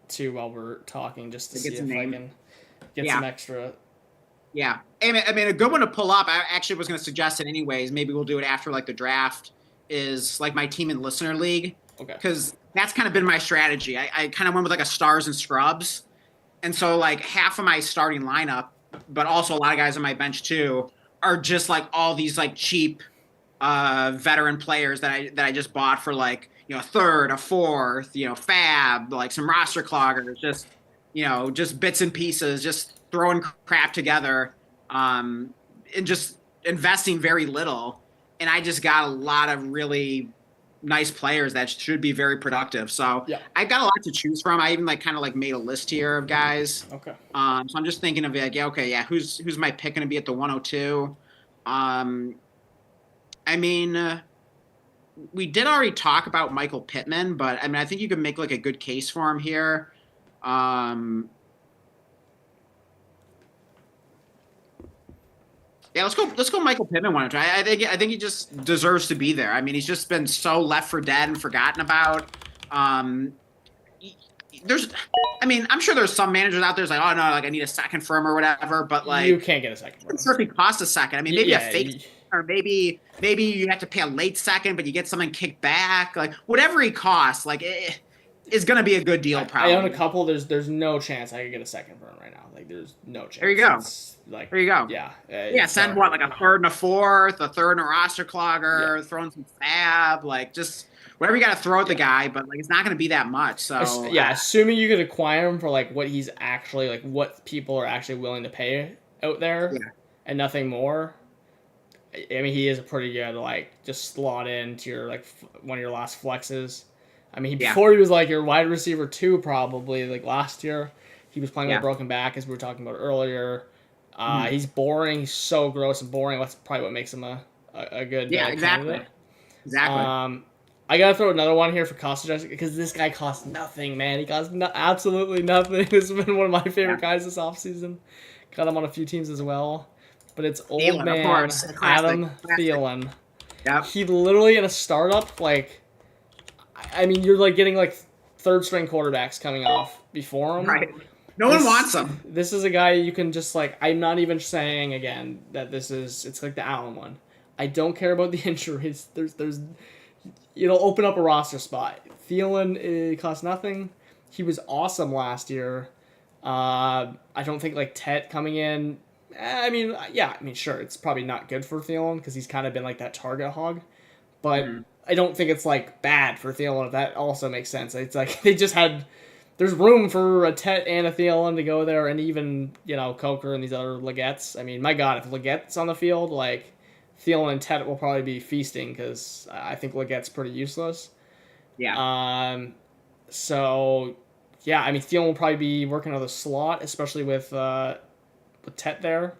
too while we're talking just to see if I can get some extra. Yeah, I mean a good one to pull up. I actually was gonna suggest it anyways. Maybe we'll do it after like the draft. Is like my team in listener league. Okay. Because that's kind of been my strategy. I kind of went with like a stars and scrubs. And so like half of my starting lineup, but also a lot of guys on my bench too, are just like all these like cheap veteran players that I just bought for like, a third, a fourth, fab, like some roster cloggers, just bits and pieces, just throwing crap together, and just investing very little. And I just got a lot of really nice players that should be very productive. So I've got a lot to choose from. I even like kind of like made a list here of guys. Okay. So I'm just thinking of like, who's my pick going to be at the 102? Um, I mean, we did already talk about Michael Pittman, but I mean, I think you could make like a good case for him here. Um, yeah, let's go Michael Pittman one time. I think he just deserves to be there. I mean, he's just been so left for dead and forgotten about. Um, there's, I mean, I'm sure there's some managers out there like, oh no, like I need a second for him or whatever, but You like, can't get a second for I'm him. sure if he costs a second, I mean, maybe a Yeah, fake, or maybe you have to pay a late second, but you get something kicked back, like whatever he costs, like it is going to be a good deal, I own a probably. couple. There's no chance I could get a second for him right now. Like there's no chance. There you go. It's like There you go. yeah, Yeah, it's send what, like a third and a fourth, a third and a roster yeah. clogger, throwing some fab, like just whatever you got to throw at the guy, but like it's not going to be that much. So Yeah, assuming you could acquire him for like what he's actually like, what people are actually willing to pay out there, yeah, and nothing more. I mean, he is a pretty good like just slot into your like one of your last flexes. I mean, yeah, before he was like your wide receiver two probably like last year. He was playing with a yeah, broken back as we were talking about earlier. mhm. He's boring. He's so gross and boring. That's probably what makes him a good Yeah, exactly, candidate. exactly. I gotta throw another one here for cost adjustment because this guy costs nothing, man. He costs absolutely nothing. This has been one of my Yeah, favorite guys this offseason. Got him on a few teams as well. But it's old Thielen, of man course, classic, Adam classic. Thielen. Yep, He literally in a startup, like, I mean, you're like getting like third string quarterbacks coming off before him. right. No one wants him. This is a guy you can just like. I'm not even saying again that it's like the Allen one. I don't care about the injuries. There's open up a roster spot. Thielen, it costs nothing. He was awesome last year. I don't think like Tet coming in. I mean, yeah, I mean, sure, it's probably not good for Thielen because he's kind of been like that target hog, but Mhm. I don't think it's like bad for Thielen if that also makes sense. It's like they just had there's room for a Tet and a Thielen to go there, and even Coker and these other Legettes. I mean, my God, if Legette's on the field, like Thielen and Tet will probably be feasting because I think Legette's pretty useless. Yeah, Um, so yeah, I mean Thielen will probably be working on the slot, especially with Tet there,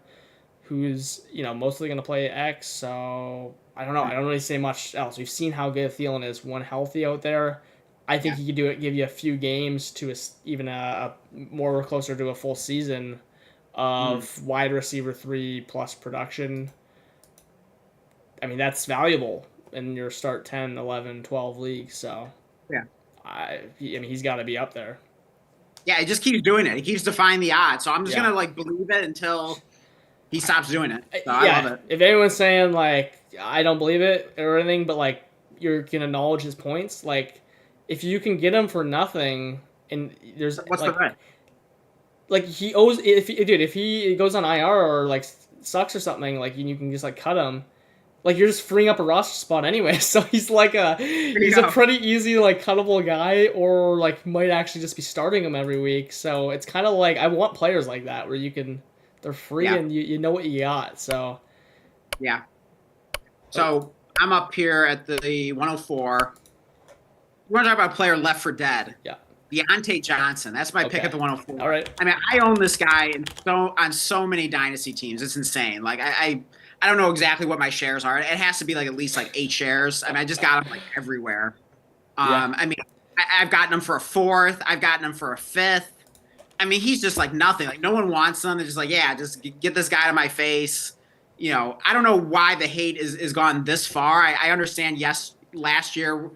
who's mostly going to play X. So I don't know. I don't really say much else. We've seen how good Thielen is when healthy out there. I think yeah, he could give you a few games to even a more closer to a full season mhm. of wide receiver 3+ production. I mean, that's valuable in your start 10, 11, 12 leagues. So Yeah. I mean, he's got to be up there. Yeah, he just keeps doing it. He keeps defying the odds. So I'm just Yeah. gonna like believe it until he stops doing it. So I love Yeah. it. If anyone's saying like I don't believe it or anything, but like you're gonna acknowledge his points, like if you can get him for nothing, and there's What's the bet? like he owes if he goes on IR or like sucks or something, like you can just like cut him. Like you're just freeing up a roster spot anyway, so There you he's a go. pretty easy like cuttable guy, or like might actually just be starting him every week. So it's kind of like I want players like that where they're free Yeah, and you know what you got. So yeah. oh, So I'm up here at the 104. We're gonna talk about a player left for dead. yeah, Deontay Johnson. That's my pick okay, at the all 104. right, I mean, I own this guy on so many dynasty teams. It's insane. Like I don't know exactly what my shares are. It has to be like at least like 8 shares. I mean, I just got them like everywhere. yeah. I mean, I've gotten him for a fourth. I've gotten him for a fifth. I mean, he's just like nothing. Like no one wants him. They're just like, yeah, just get this guy to my face. I don't know why the hate is gone this far. I understand. Yes, last year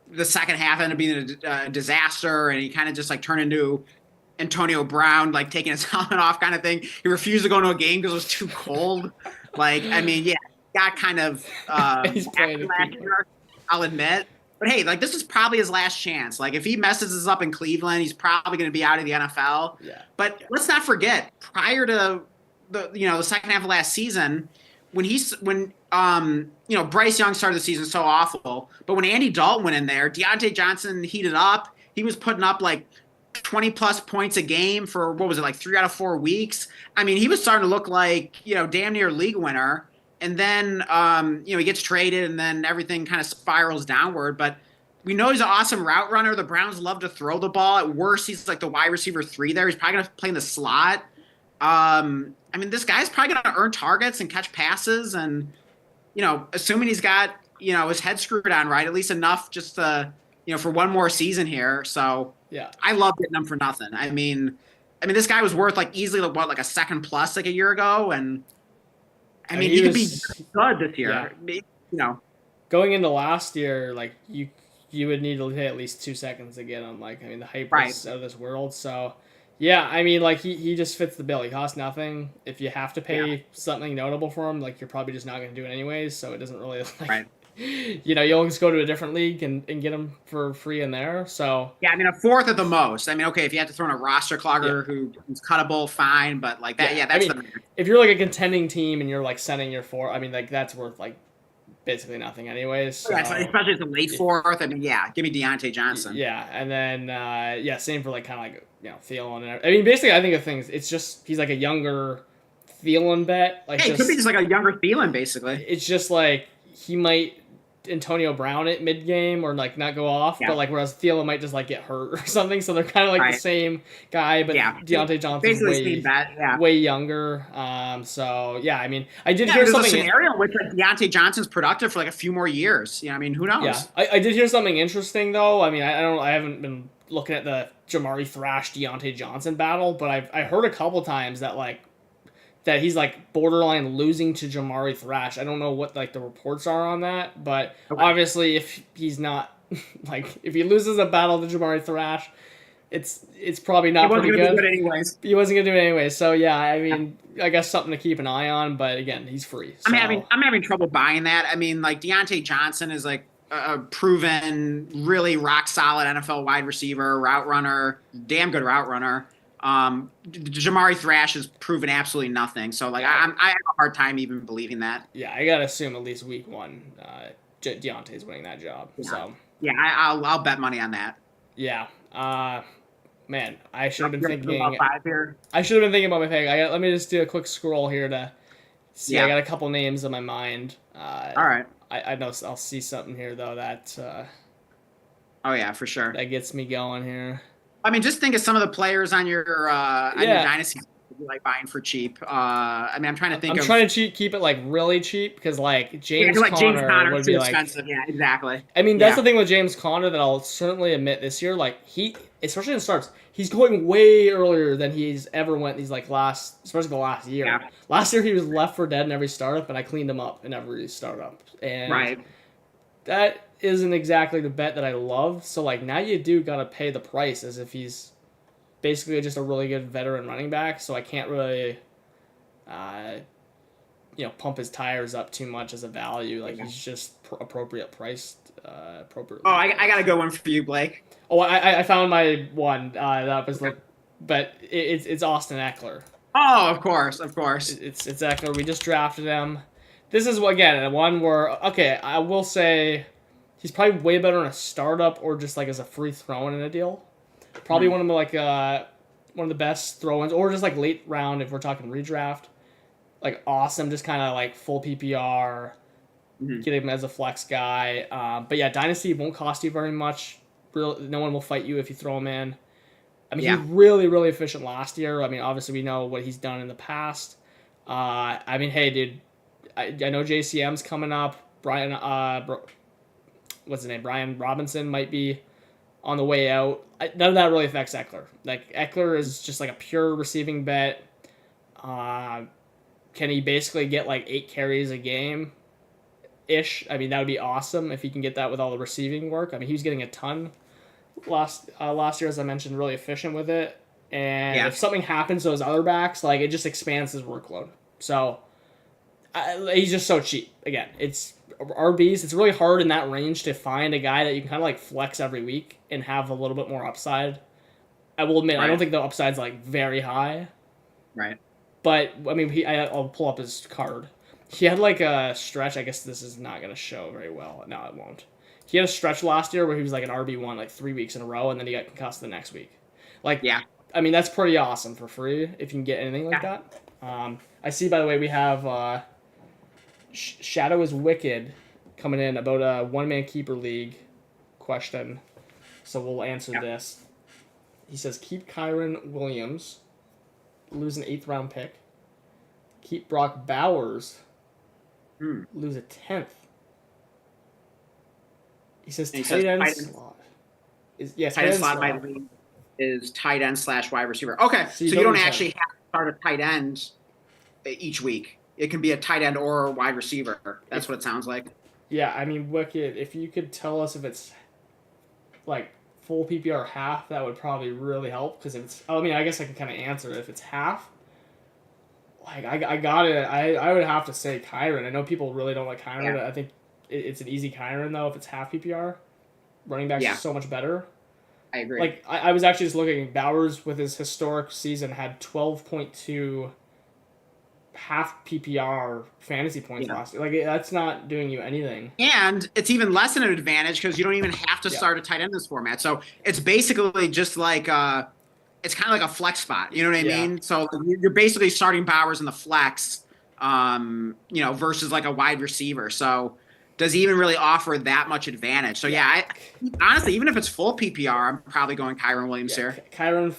the second half ended up being a disaster, and he kind of just like turned into Antonio Brown, like taking his helmet off, kind of thing. He refused to go to a game because it was too cold. Like, I mean, yeah, got kind of He's playing in last Cleveland. year, I'll admit. But hey, like this is probably his last chance. Like if he messes this up in Cleveland, he's probably going to be out of the NFL. Yeah, But let's not forget, prior to the second half of last season, when Bryce Young started the season so awful, but when Andy Dalton went in there, Deontay Johnson heated up. He was putting up like 20 plus points a game for what was it, like 3 out of 4 weeks. I mean, he was starting to look like damn near league winner. And then he gets traded, and then everything kind of spirals downward. But we know he's an awesome route runner. The Browns love to throw the ball. At worst, he's like the wide receiver 3 there. He's probably going to play in the slot. I mean, this guy's probably going to earn targets and catch passes, and assuming he's got his head screwed on right, at least enough just to for one more season here. So Yeah. I love getting him for nothing. I mean, this guy was worth like easily like a second plus like a year ago, and I mean He he could be was, good this yeah. year. Going into last year, like you would need to hit at least 2 seconds to get him. Like, I mean, the hype Right, was out of this world. So, yeah, I mean, like he just fits the bill. He costs nothing. If you have to yeah, pay something notable for him, like you're probably just not going to do it anyways. So it doesn't really like, right. you'll just go to a different league and get him for free in there. So Yeah, I mean a fourth at the most. I mean, okay, if you had to throw in a roster yeah, clogger who's cuttable, fine, but like that, yeah. yeah, I that's mean, the if you're like a contending team and you're like sending your four, I mean, like that's worth like basically nothing anyways. yeah, so So. especially as a late fourth. I mean, yeah, give me Deontay Johnson. Yeah, and then yeah, same for like kind of like Thielen and I mean basically I think of things. It's just he's like a younger Thielen bet. Like Hey, it could be just just like a younger Thielen, basically. it's just like he might Antonio Brown it mid game or like not go off, Yeah, but like whereas Thielen might just like get hurt or something. So they're kind of like the right. same guy, but Yeah, Deontay Johnson's basically same bet. Yeah, way younger. So yeah, I mean I did yeah. hear There's a something. scenario in which like Deontay Johnson's productive for like a few more years. I mean, who Yeah, knows? I did hear something interesting though. I mean, I don't, I haven't been looking at the Jamari Thrash Deontay Johnson battle, but I heard a couple times that like that he's like borderline losing to Jamari Thrash. I don't know what like the reports are on that, but Okay. obviously if he's not like if he loses a battle to Jamari Thrash, it's probably He not wasn't pretty going to be good. good anyways. He wasn't gonna do it anyway, so yeah, I mean, I guess something to keep an eye on. But again, he's free, I'm so having I'm having trouble buying that. I mean, like Deontay Johnson is like a proven, really rock solid NFL wide receiver, route runner, damn good route runner. Jamari Thrash has proven absolutely nothing. So like yeah, I have a hard time even believing that. yeah, I gotta assume at least week one, Deontay's winning that job. Yeah, So yeah, I'll bet money on that. yeah, man, I should have been You're about thinking. five here. I should have been thinking about my pick. Let me just do a quick scroll here to see. I Yeah. got a couple names in my mind. All right. I know I'll see something here though that Oh yeah, for sure. that gets me going here. I mean, just think of some of the players on your Yeah, dynasty that you like buying for cheap. I mean, I'm trying to think I'm of trying to keep it like really cheap because like yeah, James 'cause, like James Conner Conner would too be like. expensive. Yeah, exactly. I mean, that's Yeah, the thing with James Conner that I'll certainly admit this year. Like especially in starts, he's going way earlier than he's ever went. These like especially the last year. yeah, Last year he was left for dead in every startup, and I cleaned him up in every startup. And right. that isn't exactly the bet that I love. So like now you do gotta pay the price as if he's basically just a really good veteran running back. So I can't really, uh, pump his tires up too much as a value. Like Yeah. he's just appropriate priced, appropriately. Oh, I got a good one for you, Blake. Oh, I found my one. That was like, but it's Austin Eckler. Oh, of course, of course. It's Eckler. We just drafted him. This is again one where okay, I will say he's probably way better in a startup or just like as a free throw in a deal. Probably one of the like one of the best throw-ins or just like late round if we're talking redraft. Like awesome, just kind of like full PPR. Mhm. Get him as a flex guy. But yeah, Dynasty won't cost you very much. No one will fight you if you throw him in. I mean, Yeah, he was really, really efficient last year. I mean, obviously we know what he's done in the past. I mean, hey, dude, I know JCM's coming up. What's his name? Brian Robinson might be on the way out. None of that really affects Eckler. Like Eckler is just like a pure receiving bet. Can he basically get like 8 carries a game? Ish. I mean, that would be awesome if he can get that with all the receiving work. I mean, he was getting a ton last year, as I mentioned, really efficient with it. And yeah, if something happens to his other backs, like it just expands his workload. So he's just so cheap. Again, it's RBs. It's really hard in that range to find a guy that you can kind of like flex every week and have a little bit more upside. I will admit, I don't right, think the upside's like very high, right. but I mean, I'll pull up his card. He had like a stretch. I guess this is not going to show very well. No, it won't. He had a stretch last year where he was like an RB1 like 3 weeks in a row, and then he got concussed the next week. Like, Yeah, I mean, that's pretty awesome for free if you can get anything like yeah. that. I see, by the way, we have Shadow is Wicked coming in about a one-man keeper league question. So we'll answer Yeah. this. He says, keep Kyron Williams, lose an 8th round pick. Keep Brock Bowers. Lose a 10th. He says tight end slot. Tight end slot by the league is tight end / wide receiver. Okay, so you don't actually have to start a tight end each week. It can be a tight end or a wide receiver. That's what it sounds like. Yeah, I mean, Wicked, if you could tell us if it's like full PPR or half, that would probably really help. Because if it's, I mean, I guess I can kind of answer it. If it's half, like I would have to say Kyron. I know people really don't like Kyron. I think it's an easy Kyron though. If it's half PPR, running back's so much better. I agree. Like I was actually just looking. Bowers with his historic season had 12.2 half PPR fantasy points last year. Like that's not doing you anything. And it's even less than an advantage because you don't even have to start a tight end in this format. So it's basically just like it's kind of like a flex spot. You know what I mean? So you're basically starting Bowers in the flex, versus like a wide receiver. So does he even really offer that much advantage? So honestly, even if it's full PPR, I'm probably going Kyron Williams here. Kyron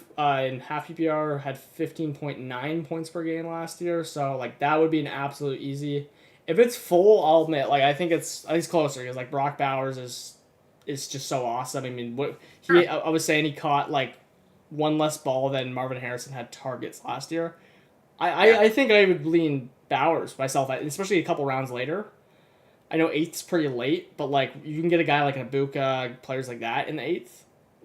in half PPR had 15.9 points per game last year, so like that would be an absolute easy. If it's full, I'll admit, like I think it's closer because like Brock Bowers is just so awesome. I mean, I was saying he caught like one less ball than Marvin Harrison had targets last year. I think I would lean Bowers myself, especially a couple rounds later. I know 8th's pretty late, but like you can get a guy like an Ibuka, players like that in the 8th.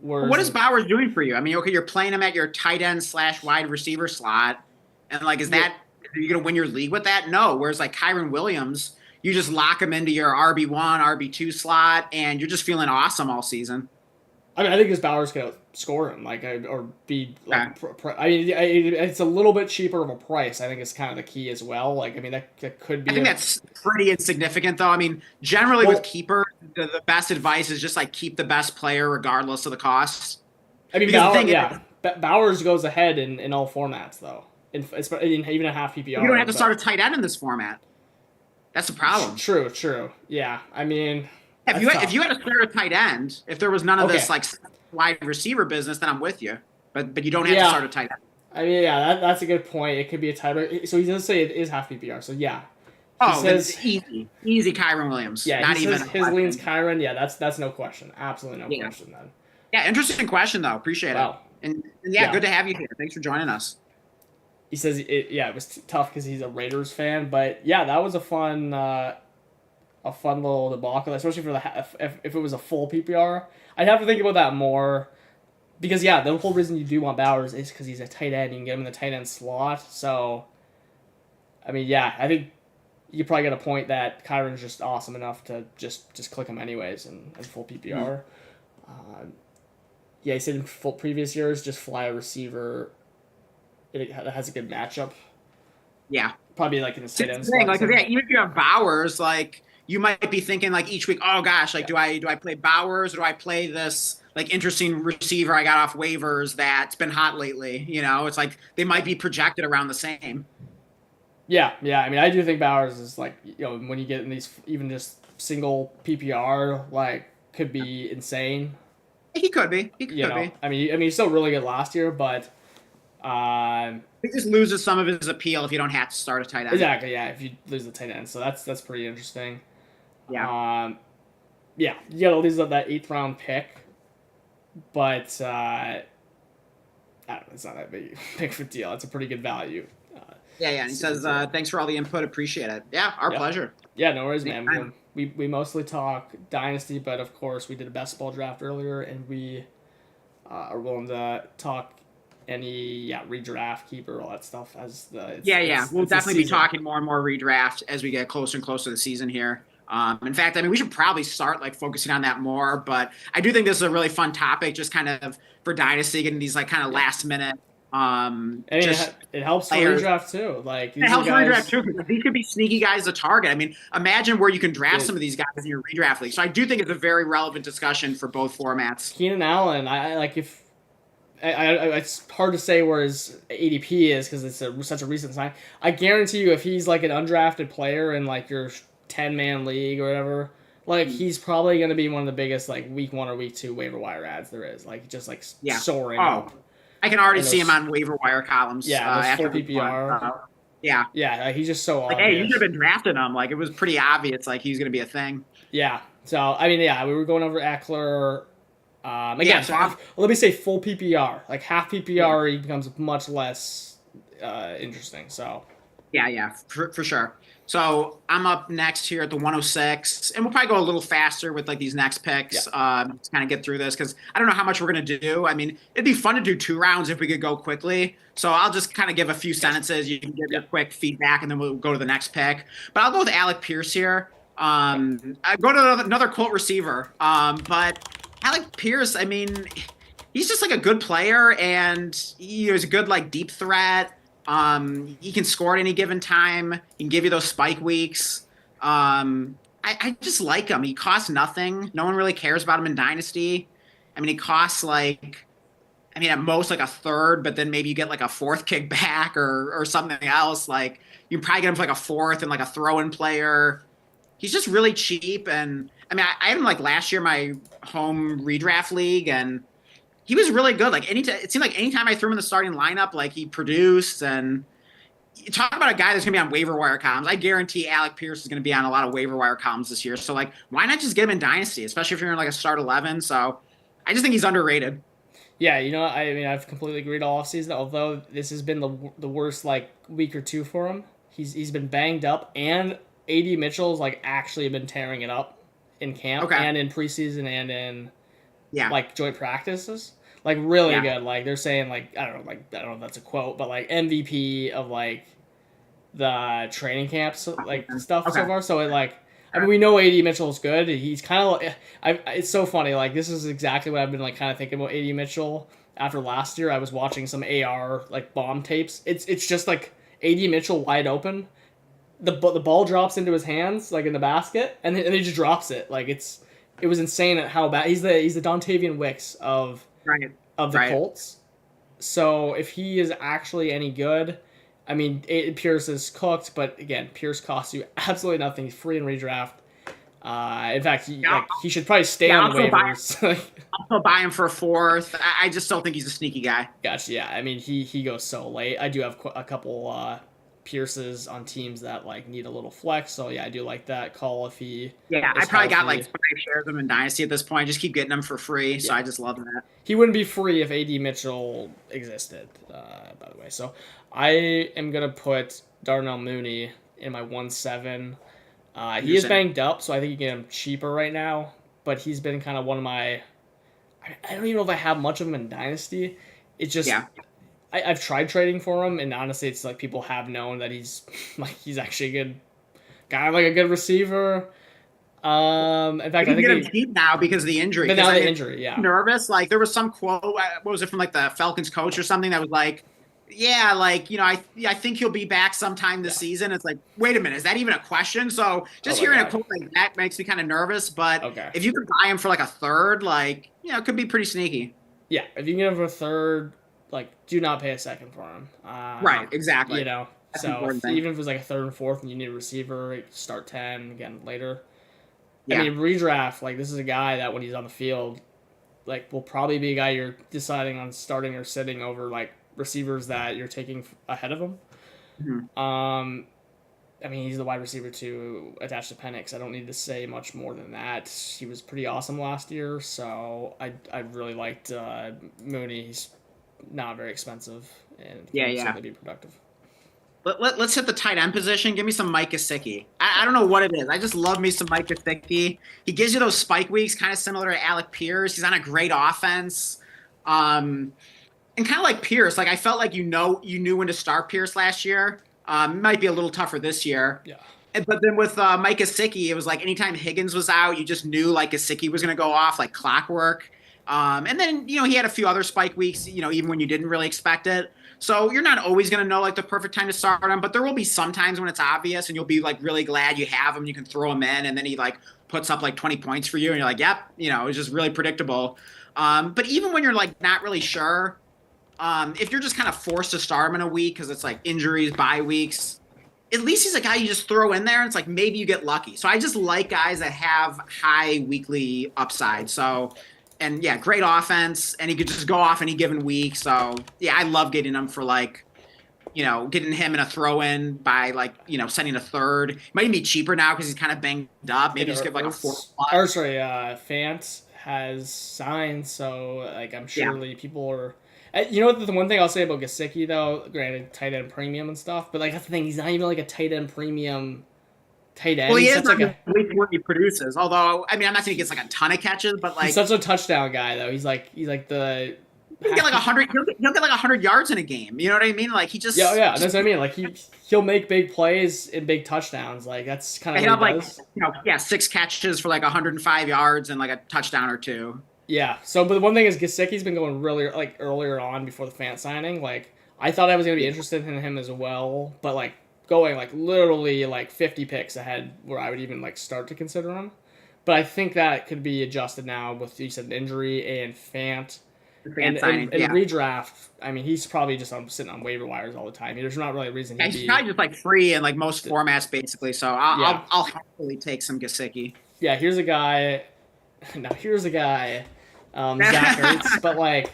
What is Bowers doing for you? I mean, okay, you're playing him at your tight end / wide receiver slot, and like, are you gonna win your league with that? No. Whereas like Kyron Williams, you just lock him into your RB1, RB2 slot, and you're just feeling awesome all season. I mean, I think this Bowers could score him, or be like. I mean, it's a little bit cheaper of a price. I think it's kind of the key as well. Like, I mean, that could be. I think that's pretty insignificant, though. I mean, generally with keeper, the best advice is just like keep the best player regardless of the cost. I mean, Bowers goes ahead in all formats, though. In even a half PPR. You don't have to start a tight end in this format. That's the problem. True. Yeah, I mean. If you had to start a tight end, if there was none of this like wide receiver business, then I'm with you. But you don't have to start a tight end. I mean, that's a good point. It could be a tight end. So he does say it is half PPR. So yeah. It's easy Kyron Williams. Yeah, not even his leans Kyron. Yeah, that's no question. Absolutely no question then. Yeah, interesting question though. Appreciate it. And good to have you here. Thanks for joining us. He says it was tough because he's a Raiders fan, but yeah, that was a fun little debacle, especially for if it was a full PPR. I'd have to think about that more because the whole reason you do want Bowers is because he's a tight end. You can get him in the tight end slot. So, I mean, I think you probably get a point that Kyron's just awesome enough to just click him anyways in full PPR. He said in full previous years, just fly a receiver. It has a good matchup. Yeah, probably like in the tight end slot. Even if you have Bowers, like. You might be thinking like each week, oh gosh, like do I play Bowers or do I play this like interesting receiver I got off waivers that's been hot lately? It's like they might be projected around the same. Yeah. I mean, I do think Bowers is like when you get in these even just single PPR like could be insane. He could be. I mean, he's still really good last year, but. He just loses some of his appeal if you don't have to start a tight end. Exactly, yeah. If you lose the tight end, so that's pretty interesting. Yeah. You gotta lose that 8th round pick, but it's not that big of a deal. It's a pretty good value. And he says, "Thanks for all the input. Appreciate it." Yeah, our pleasure. Yeah, no worries, man. We mostly talk Dynasty, but of course we did a best ball draft earlier, and we are willing to talk any redraft, keeper, all that stuff as we'll definitely be talking more and more redraft as we get closer and closer to the season here. In fact, I mean, we should probably start like focusing on that more, but I do think this is a really fun topic, just kind of for Dynasty, getting these like kind of last minute. It helps for redraft too. Like it helps for redraft too, because these could be sneaky guys to target. I mean, imagine where you can draft some of these guys in your redraft league. So I do think it's a very relevant discussion for both formats. Keenan Allen, it's hard to say where his ADP is because it's such a recent sign. I guarantee you, if he's like an undrafted player in like your 10-man league or whatever, like he's probably going to be one of the biggest like week 1 or week 2 waiver wire ads there is. Like just like soaring up. I can already And see him on waiver wire columns those full after week one. PPR. Yeah. Yeah, he's just so Like, hey, you obvious. should have been drafting him. Like, it was pretty obvious, like, he's going to be a thing. Yeah. So I mean, yeah, we were going over Eckler. Yeah, Again, so I'm, let me say full PPR. Like half yeah, PPR, he becomes much less interesting. So yeah, for sure. So I'm up next here at the 106, and we'll probably go a little faster with like these next yeah, picks to kind of get through this because I don't know how much we're going to do. I mean, it'd be fun to do 2 rounds if we could go quickly. So I'll just kind of give a few sentences. You can give yeah. your quick feedback, and then we'll go to the next pick. But I'll go with Alec Pierce here. Okay. I go to another Colt receiver, but Alec Pierce, I mean, he's just like a good player, and he's a good like deep threat. He can score at any given time. He can give you those spike weeks. I just like him. He costs nothing. No one really cares about him in Dynasty. I mean, he costs like, I mean, at most like a third, but then maybe you get like a fourth kickback or something else. Like you can probably get him for like a fourth and like a throw-in player. He's just really cheap. And I mean, I had him like last year in my home redraft league, and he was really good. Like it seemed like anytime I threw him in the starting lineup, like he produced. And you talk about a guy that's gonna be on waiver wire columns. I guarantee Alec Pierce is gonna be on a lot of waiver wire columns this year. So like, why not just get him in Dynasty, especially if you're in like a start 11? So I just think he's underrated. Yeah, I mean, I've completely agreed all offseason. Although this has been the worst like week or two for him. He's been banged up, and AD Mitchell's like actually been tearing it up in camp Okay. and in preseason and in Yeah. like joint practices. Like really Yeah. good. Like they're saying like I don't know if that's a quote, but like MVP of like the training camps like stuff Okay. so far. So it like I mean we know AD Mitchell's good. He's kind of it's so funny. Like this is exactly what I've been like kind of thinking about AD Mitchell after last year. I was watching some AR like bomb tapes. It's just like AD Mitchell wide open. The ball drops into his hands like in the basket, and then he just drops it. Like it was insane at how bad he's the Dontavian Wicks of Right. the Right. Colts. So if he is actually any good, I mean, Pierce is cooked, but again, Pierce costs you absolutely nothing. He's free in redraft. In fact, he should probably stay Yeah, on the waivers. I'll buy him for a fourth. I just don't think he's a sneaky guy. Gotcha. Yeah, I mean, he goes so late. I do have a couple Pierces on teams that like need a little flex. So yeah, I do like that call if he. Yeah, I is probably got healthy. like 5 shares of him in Dynasty at this point. Just keep getting them for free. So Yeah. I just love that. He wouldn't be free if AD Mitchell existed, by the way. So I am going to put Darnell Mooney in my 1-7. He is banged up, so I think you can get him cheaper right now. But he's been kind of one of my... I don't even know if I have much of him in Dynasty. It's just... Yeah. I've tried trading for him, and honestly, it's like people have known that he's actually a good guy, like a good receiver. In fact, I think get him cheap now because of the injury. But now the injury, yeah. Nervous. Like there was some quote. What was it from like the Falcons coach or something that was like, "Yeah, like I think he'll be back sometime this season." It's like, wait a minute, is that even a question? So just hearing a quote like that makes me kind of nervous. But if you could buy him for like a third, like it could be pretty sneaky. Yeah, if you can get him for a third, like do not pay a second for him. Right. Exactly. That's so even if it was like a third and fourth, and you need a receiver, start 10 again later. Yeah. I mean, redraft, like, this is a guy that when he's on the field, like, will probably be a guy you're deciding on starting or sitting over, like, receivers that you're taking ahead of him. Mm-hmm. I mean, he's the wide receiver to attach to Penix. I don't need to say much more than that. He was pretty awesome last year, so I really liked Mooney. He's not very expensive and can certainly be productive. Let's hit the tight end position. Give me some Mike Gesicki. I don't know what it is. I just love me some Mike Gesicki. He gives you those spike weeks, kind of similar to Alec Pierce. He's on a great offense. And kind of like Pierce, like I felt like you knew when to start Pierce last year. Might be a little tougher this year. Yeah. But then with Mike Gesicki, it was like anytime Higgins was out, you just knew like Gesicki was going to go off like clockwork. And then, he had a few other spike weeks, even when you didn't really expect it. So you're not always going to know like the perfect time to start him, but there will be some times when it's obvious and you'll be like really glad you have him. You can throw him in and then he like puts up like 20 points for you and you're like, yep, it's just really predictable. But even when you're like not really sure, if you're just kind of forced to start him in a week because it's like injuries, bye weeks, at least he's a guy you just throw in there and it's like maybe you get lucky. So I just like guys that have high weekly upside. So and yeah, great offense, and he could just go off any given week. So yeah, I love getting him for like, getting him in a throw-in by like, sending a third. Might even be cheaper now because he's kind of banged up. Maybe just give like a 4 plus. Or sorry, Fant has signed, so like I'm Yeah. surely people are. You know what? The one thing I'll say about Gesicki though, granted, tight end premium and stuff, but like that's the thing, he's not even like a tight end premium tight end. Well, he He's is such like on a the week where he produces. Although, I mean, I'm not saying he gets like a ton of catches, but he's like such a touchdown guy though. He's like the he'll get like 100. He'll get like 100 yards in a game. You know what I mean? Like he yeah, just, yeah, that's what I mean. Like he'll make big plays and big touchdowns. Like that's kind of he'll what have he like, does. yeah, 6 catches for like 105 yards and like a touchdown or two. Yeah. So, but the one thing is Gesicki's been going really like earlier on before the Fant signing. Like I thought I was gonna be interested in him as well, but like going like literally like 50 picks ahead where I would even like start to consider him. But I think that could be adjusted now with you said injury and Fant. The And, fan signing, and yeah. redraft, I mean, he's probably just sitting on waiver wires all the time. There's not really a reason Yeah, he'd he's be. probably just like free in like most formats basically. So Yeah. I'll happily take some Gesicki. Yeah, here's a guy. Now, here's a guy, Zach Ertz. But, like,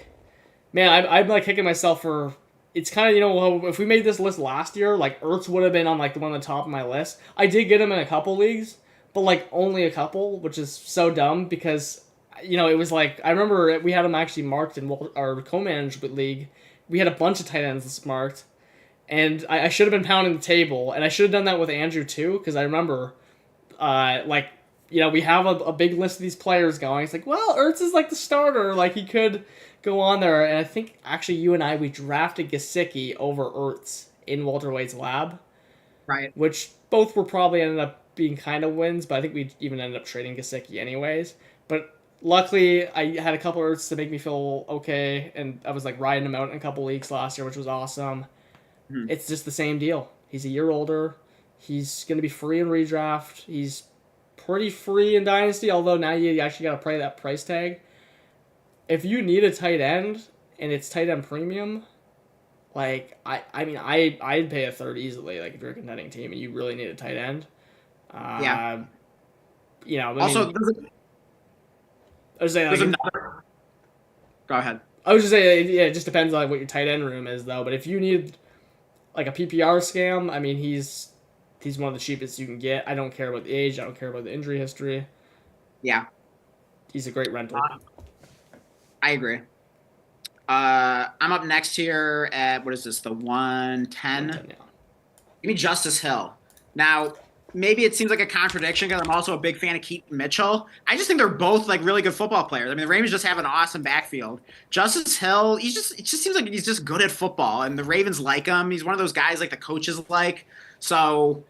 man, I'm like kicking myself for. It's kind of, if we made this list last year, like, Ertz would have been on, like, the one on the top of my list. I did get him in a couple leagues, but, like, only a couple, which is so dumb because, it was like, I remember we had him actually marked in our co-management league. We had a bunch of tight ends marked, and I should have been pounding the table, and I should have done that with Andrew, too, because I remember, we have a big list of these players going. It's like, well, Ertz is like the starter. Like, he could go on there. And I think, actually, you and I, we drafted Gesicki over Ertz in Walter Wade's lab. Right. Which both were probably ended up being kind of wins, but I think we even ended up trading Gesicki anyways. But luckily, I had a couple Ertz to make me feel okay, and I was, like, riding him out in a couple leagues last year, which was awesome. Mm-hmm. It's just the same deal. He's a year older. He's going to be free in redraft. He's pretty free in Dynasty, although now you actually got to pay that price tag. If you need a tight end and it's tight end premium, like I'd pay a third easily. Like if you're a contending team and you really need a tight end, yeah. Also, I was saying, like, another. Go ahead. I was just saying, yeah, it just depends on what your tight end room is, though. But if you need like a PPR scam, I mean, he's one of the cheapest you can get. I don't care about the age. I don't care about the injury history. Yeah. He's a great rental. I agree. I'm up next here at, what is this, the 110? Yeah. Give me Justice Hill. Now, maybe it seems like a contradiction because I'm also a big fan of Keaton Mitchell. I just think they're both like really good football players. I mean, the Ravens just have an awesome backfield. Justice Hill, it just seems like he's just good at football, and the Ravens like him. He's one of those guys like the coaches like. So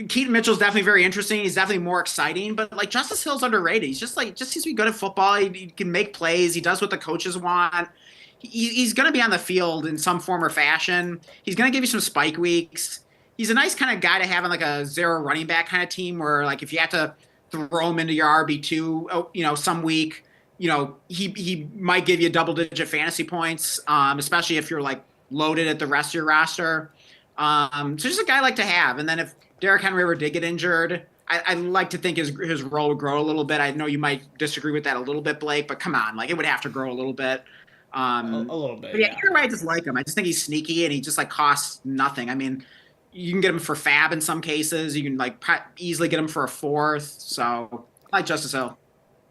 Keaton Mitchell's definitely very interesting. He's definitely more exciting, but like Justice Hill's underrated. He's just seems to be good at football. He can make plays. He does what the coaches want. He's going to be on the field in some form or fashion. He's going to give you some spike weeks. He's a nice kind of guy to have on like a zero running back kind of team where like if you have to throw him into your RB2, some week, he might give you double-digit fantasy points, especially if you're like loaded at the rest of your roster. So just a guy I like to have. And then if Derrick Henry ever did get injured, I like to think his role would grow a little bit. I know you might disagree with that a little bit, Blake, but come on, like it would have to grow a little bit. A little bit. Yeah, either way, I just like him. I just think he's sneaky and he just like costs nothing. I mean, you can get him for fab in some cases. You can like easily get him for a fourth. So I like Justice Hill.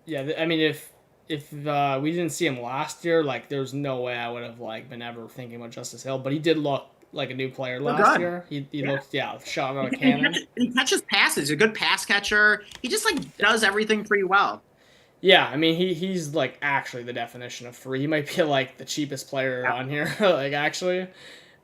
Yeah, I mean, if we didn't see him last year, like there's no way I would have like been ever thinking about Justice Hill. But he did look like a new player last year. He looked shot out of a cannon. He catches passes. He's a good pass catcher. He just like does everything pretty well. Yeah, I mean he's like actually the definition of free. He might be like the cheapest player on here. Like actually.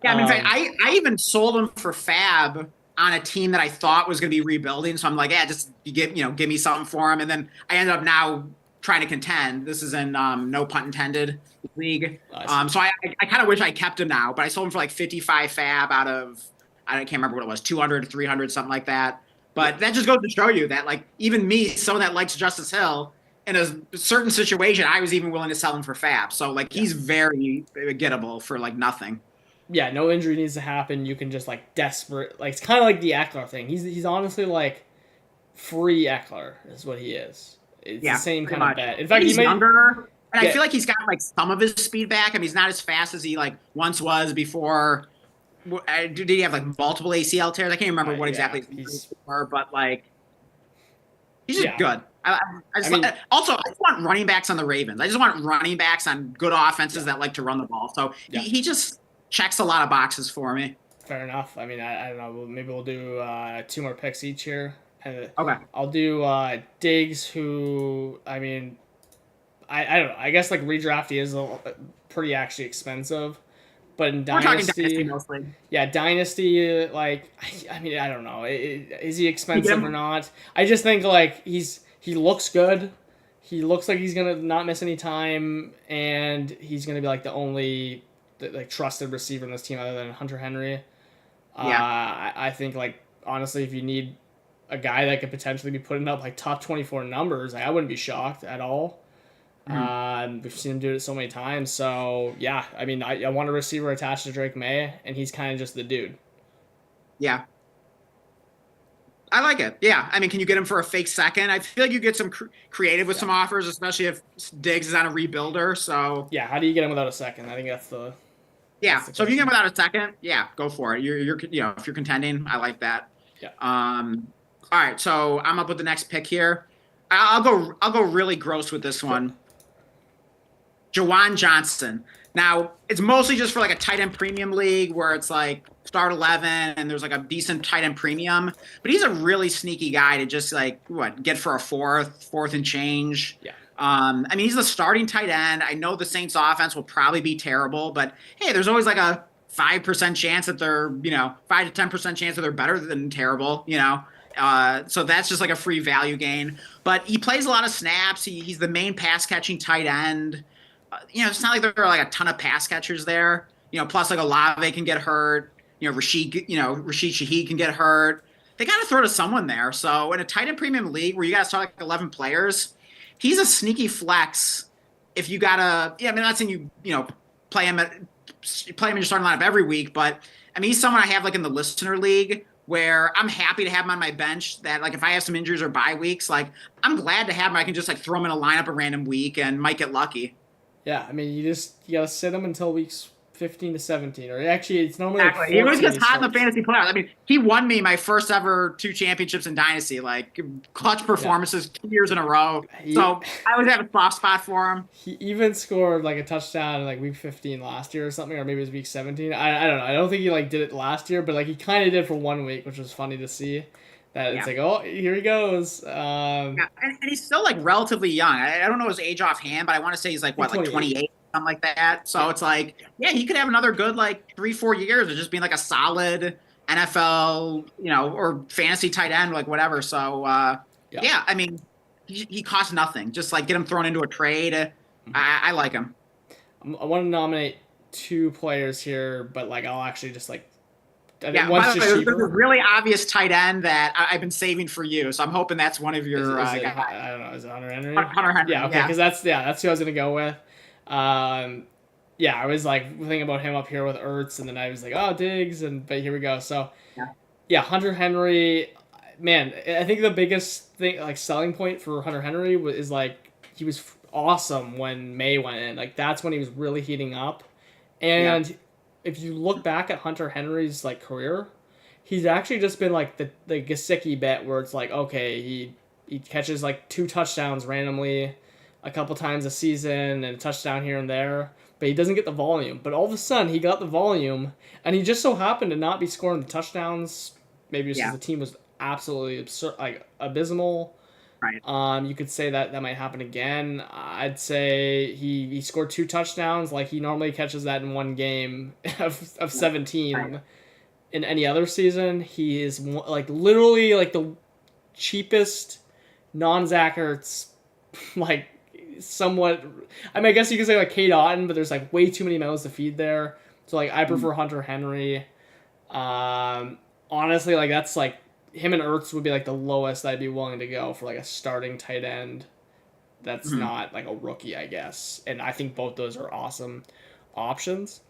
Yeah, I mean, in fact, I even sold him for fab on a team that I thought was going to be rebuilding. So I'm like, yeah, just give me something for him. And then I ended up now trying to contend. This is in no pun intended league. So I kind of wish I kept him now, but I sold him for like 55 fab out of, I can't remember what it was, 200, 300, something like that. But that just goes to show you that like even me, someone that likes Justice Hill, in a certain situation, I was even willing to sell him for fab. So like he's very gettable for like nothing. Yeah, no injury needs to happen. You can just like desperate, like it's kind of like the Eckler thing. He's honestly like free Eckler is what he is. it's the Yeah, same pretty kind of much. bet. In And fact, he he's might. younger, and I Yeah, feel like he's got like some of his speed back. I mean, he's not as fast as he like once was before. Did he have like multiple ACL tears? I can't remember what yeah, exactly his injuries he's were, but like he's just yeah. good. I I just mean, also I just want running backs on the Ravens. I just want running backs on good offenses yeah, that like to run the ball. So yeah. he just checks a lot of boxes for me. Fair enough. I mean, I don't know. Maybe we'll do 2 more picks each here. And Okay. I'll do Diggs, who I mean, I don't know. I guess like redraft is pretty actually expensive, but in We're talking dynasty Dynasty, mostly. yeah, Dynasty, like I mean, I don't know. Is he You get expensive or him. not? I just think like he looks good. He looks like he's gonna not miss any time, and he's gonna be like the only like trusted receiver in this team other than Hunter Henry. Yeah. I think like honestly, if you need a guy that could potentially be putting up like top 24 numbers, like, I wouldn't be shocked at all. Mhm. We've seen him do it so many times. So yeah, I mean, I want a receiver attached to Drake May, and he's kind of just the dude. Yeah. I like it. Yeah. I mean, can you get him for a fake second? I feel like you get some creative with Yeah, some offers, especially if Diggs is on a rebuilder. So yeah. How do you get him without a second? I think that's yeah. the So if you get him question. without a second, yeah, go for it. You're if you're contending, I like that. Yeah, All right. So I'm up with the next pick here. I'll go really gross with this sure. one. Jawan Johnson. Now, it's mostly just for like a tight end premium league where it's like start 11 and there's like a decent tight end premium. But he's a really sneaky guy to just like, get for a fourth and change. Yeah, I mean, he's the starting tight end. I know the Saints offense will probably be terrible, but hey, there's always like a 5% chance that they're, 5 to 10% chance that they're better than terrible. So that's just like a free value gain. But he plays a lot of snaps. He's the main pass catching tight end. It's not like there are like a ton of pass catchers there. Plus like Olave can get hurt. Rashid Shaheed can get hurt. They got to throw to someone there. So in a tight end premium league where you got to start like 11 players, he's a sneaky flex. If you gotta, yeah, I mean, I'm not saying play him in your starting lineup every week, but I mean, he's someone I have like in the listener league where I'm happy to have him on my bench. That like if I have some injuries or bye weeks, like I'm glad to have him. I can just like throw him in a lineup a random week and might get lucky. yeah. I mean, you gotta sit him until weeks 15 to 17, or actually, it's normally like Exactly. He always 14 gets he hot in the starts. fantasy playoffs. I mean, he won me my first ever 2 championships in Dynasty, like clutch Yeah, performances 2 years in a row. he So I always have a soft spot for him. he even scored like a touchdown in like week 15 last year or something, or maybe it was week 17. I don't know. I don't think he like did it last year, but like he kind of did for 1 week, which was funny to see. That it's Yeah. like, oh, here he goes. Yeah, and he's still like relatively young. I don't know his age offhand, but I want to say he's like I think what, like 28. 28, something like that. So Yeah, it's like, yeah, he could have another good like 3-4 years of just being like a solid NFL, or fantasy tight end, like whatever. So yeah. yeah, I mean, he costs nothing. Just like get him thrown into a trade. I like him. I want to nominate 2 players here, but like I'll actually just like I think Yeah. By one's the just way, there's a cheaper. really obvious tight end that I've been saving for you. So I'm hoping that's one of your Is it guys. I don't know, is it Hunter Henry? Hunter Yeah, Henry. okay, Yeah. because that's who I was gonna go with. Um, yeah, I was like thinking about him up here with Ertz, and then I was like, oh, Diggs, but here we go. So Yeah. yeah, Hunter Henry, man, I think the biggest thing like selling point for Hunter Henry is like he was awesome when May went in. Like that's when he was really heating up, Yeah. and if you look back at Hunter Henry's like career, he's actually just been like the Gesicki bet where it's like okay he catches like 2 touchdowns randomly a couple times a season and a touchdown here and there, but he doesn't get the volume. But all of a sudden he got the volume, and he just so happened to not be scoring the touchdowns. Maybe just because Yeah. the team was absolutely absurd, like abysmal. Right. You could say that might happen again. I'd say he scored 2 touchdowns, like he normally catches that in one game of Yeah. Right. 17. In any other season, he is like literally like the cheapest non-Zach Ertz, like somewhat. I mean, I guess you could say like Kate Otten, but there's like way too many mouths to feed there. So like I Mm. prefer Hunter Henry. Um, Honestly, like that's like him and Ertz would be like the lowest I'd be willing to go for like a starting tight end. That's Mhm. not like a rookie, I guess. And I think both those are awesome options.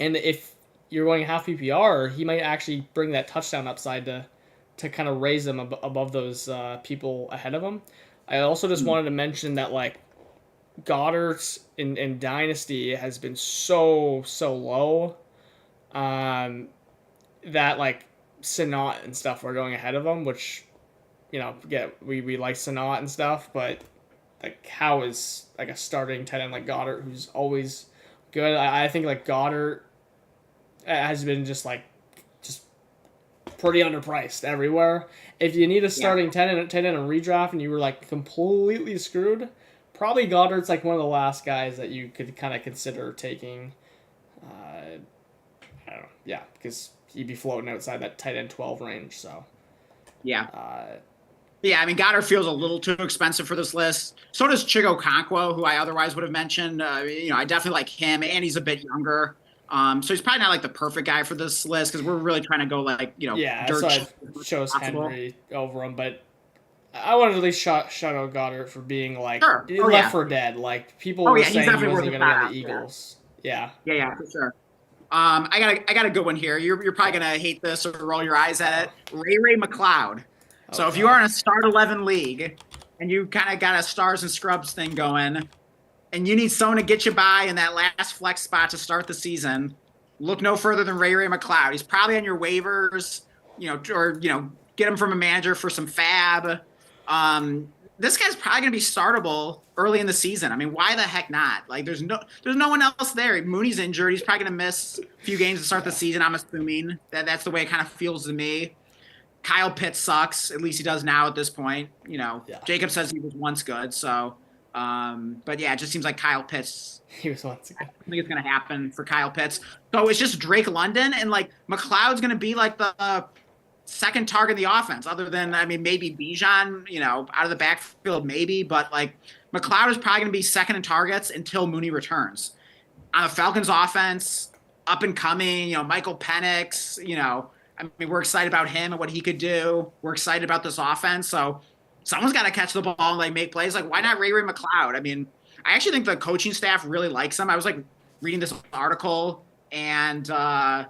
And if you're going half PPR, he might actually bring that touchdown upside to kind of raise him above those people ahead of him. I also just wanted to mention that like Goddard in Dynasty has been so low, that like Sanat and stuff are going ahead of him, which we like Sanat and stuff, but like how is like a starting tight end like Goddard who's always good? I think like Goddard has been just pretty underpriced everywhere. If you need a starting tight end and redraft and you were like completely screwed, probably Goddard's like one of the last guys that you could kind of consider taking. I don't know, yeah, because he'd be floating outside that tight end 12 range. So yeah, I mean, Goddard feels a little too expensive for this list. So does Chigo Okonkwo, who I otherwise would have mentioned. I definitely like him, and he's a bit younger. So he's probably not like the perfect guy for this list because we're really trying to go like, dirt. So I chose Henry over him, but I wanted to at least shout out Goddard for being like left for dead. Like people were saying he wasn't going to get the Eagles. Yeah, for sure. I got a good one here. You're probably gonna hate this or roll your eyes at it. Ray McLeod. So if you are in a start 11 league and you kind of got a stars and scrubs thing going, and you need someone to get you by in that last flex spot to start the season, look no further than Ray McLeod. He's probably on your waivers, or get him from a manager for some fab. This guy's probably gonna be startable early in the season. I mean, why the heck not? Like, there's no one else there. Mooney's injured. He's probably gonna miss a few games to start the season. I'm assuming that's the way it kind of feels to me. Kyle Pitts sucks. At least he does now at this point. Jacob says he was once good. So, but yeah, it just seems like Kyle Pitts. He was once good. I think it's going to happen for Kyle Pitts. So it's just Drake London, and like McLeod's going to be like the second target in the offense, other than maybe Bijan, out of the backfield maybe, but like McLeod is probably going to be second in targets until Mooney returns. On the Falcons offense, up and coming, Michael Penix, we're excited about him and what he could do. We're excited about this offense. So someone's got to catch the ball and like make plays. Like, why not Ray McLeod? I mean, I actually think the coaching staff really likes him. I was like reading this article, and the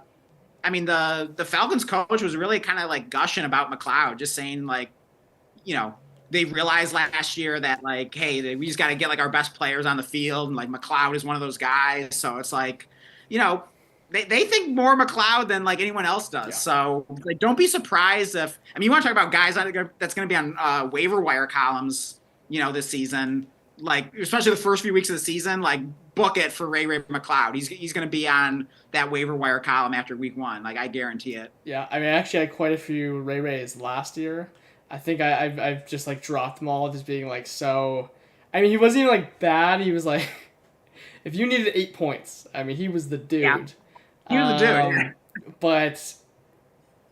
Falcons coach was really kind of like gushing about McLeod, just saying like, they realized last year that like, hey, we just got to get like our best players on the field, and like McLeod is one of those guys. So it's like, They think more McLeod than like anyone else does. Yeah. So like, don't be surprised if you want to talk about guys that's going to be on waiver wire columns, this season. Like, especially the first few weeks of the season, like book it for Ray McLeod. He's going to be on that waiver wire column after week 1. Like, I guarantee it. Yeah, I actually had quite a few Rays last year. I think I've just like dropped them all, just being like so. He wasn't even like bad. He was like, if you needed 8 points, he was the dude. Yeah. He was a dude. But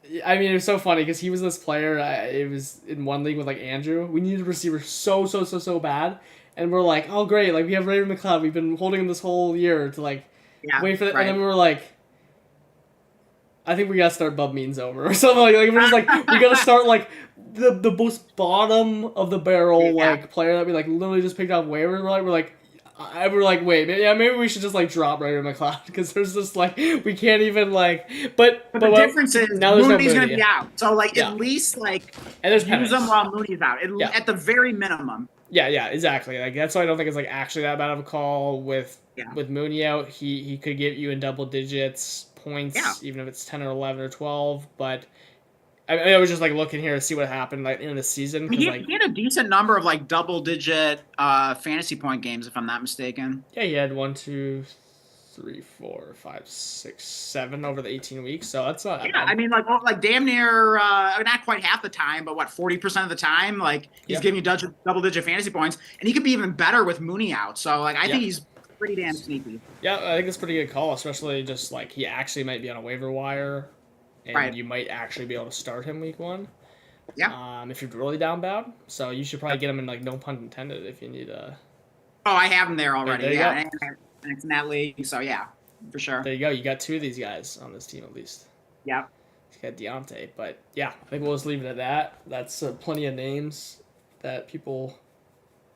it was so funny because he was this player. It was in one league with like Andrew. We needed a receiver so bad, and we're like, oh great, like we have Ray McLeod. We've been holding him this whole year to like wait for that, and then we were like, I think we gotta start Bub Means over or something like we're just like we gotta start like the most bottom of the barrel like player that we like literally just picked off waivers. We're like, wait, maybe we should just like drop Ray McLeod because there's just like we can't even like. But the difference is now Mooney's going to be out, so like at least like and there's use them while Mooney's out at the very minimum. Yeah, exactly. Like that's why I don't think it's like actually that bad of a call with Mooney out. He could get you in double digits points, even if it's 10 or 11 or 12, but. I was just like looking here to see what happened like in the season. He had a decent number of like double-digit fantasy point games, if I'm not mistaken. Yeah, he had 1, 2, 3, 4, 5, 6, 7 over the 18 weeks. So that's not. Yeah, like damn near not quite half the time, but 40% of the time, like he's giving you double-digit fantasy points, and he could be even better with Mooney out. So like I think he's pretty damn sneaky. Yeah, I think it's a pretty good call, especially just like he actually might be on a waiver wire. And you might actually be able to start him week 1. Yeah. If you're really down bad. So you should probably get him in like no pun intended if you need a. Oh, I have him there already. And it's in that league. So yeah, for sure. There you go. You got 2 of these guys on this team at least. Yeah. You got Deontay, but yeah, I think we'll just leave it at that. That's plenty of names that people.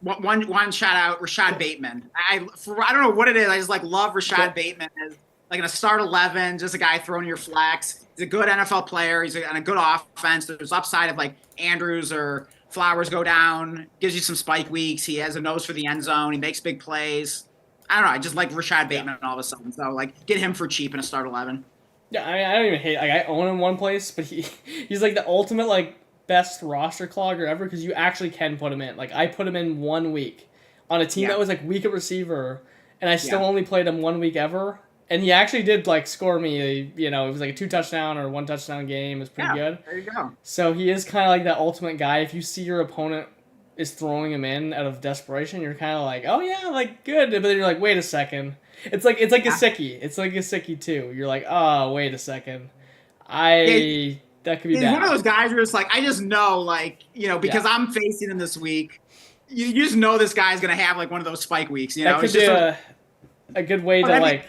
One shout out, Rashad Bateman. I don't know what it is. I just like love Rashad Bateman as like in a start 11, just a guy throwing your flex. He's a good NFL player. He's on a good offense. There's upside of like Andrews or Flowers go down, gives you some spike weeks. He has a nose for the end zone. He makes big plays. I don't know. I just like Rashad Bateman all of a sudden. So like, get him for cheap in a start 11. Yeah, I mean, I don't even hate. Like, I own him one place, but he's like the ultimate like best roster clogger ever because you actually can put him in. Like, I put him in 1 week on a team that was like weak at receiver, and I still only played him 1 week ever. And he actually did like score me. It was like a 2 touchdown or 1 touchdown game. It was pretty good. There you go. So he is kind of like that ultimate guy. If you see your opponent is throwing him in out of desperation, you're kind of like, oh yeah, like good. But then you're like, wait a second. It's like Gesicki. It's like Gesicki too. You're like, oh wait a second. That could be bad. He's one of those guys where it's like, I just know, like, because I'm facing him this week. You just know this guy's gonna have like one of those spike weeks. That could be a good way to like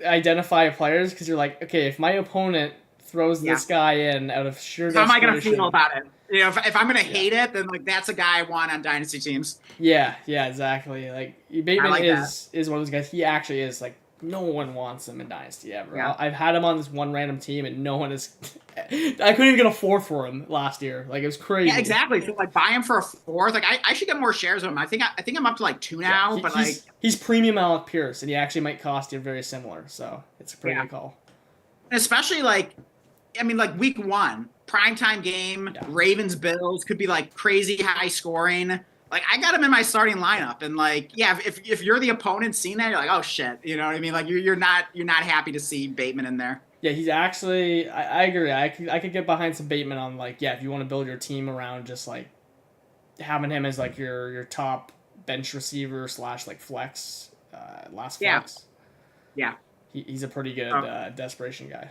identify players because you're like, okay, if my opponent throws this guy in out of sheer how am I going to feel about it? If I'm going to hate it, then like that's a guy I want on dynasty teams. Yeah, exactly. Like Bateman is one of those guys. He actually is like no one wants him in dynasty ever. Yeah. I've had him on this one random team and no one is. I couldn't even get a 4th for him last year. Like it was crazy. Yeah, exactly. So like buy him for a 4th. Like I should get more shares of him. I think I'm up to like 2 now. But he's premium Alec Pierce and he actually might cost you very similar. So it's a pretty good call. And especially like week 1, primetime game, Ravens Bills could be like crazy high scoring. Like I got him in my starting lineup, and like if you're the opponent seeing that, you're like, oh shit, you know what I mean? Like you're not happy to see Bateman in there. Yeah, he's actually. I agree. I could get behind some Bateman on like if you want to build your team around just like having him as like your top bench receiver / like flex last flex. Yeah. He's a pretty good desperation guy.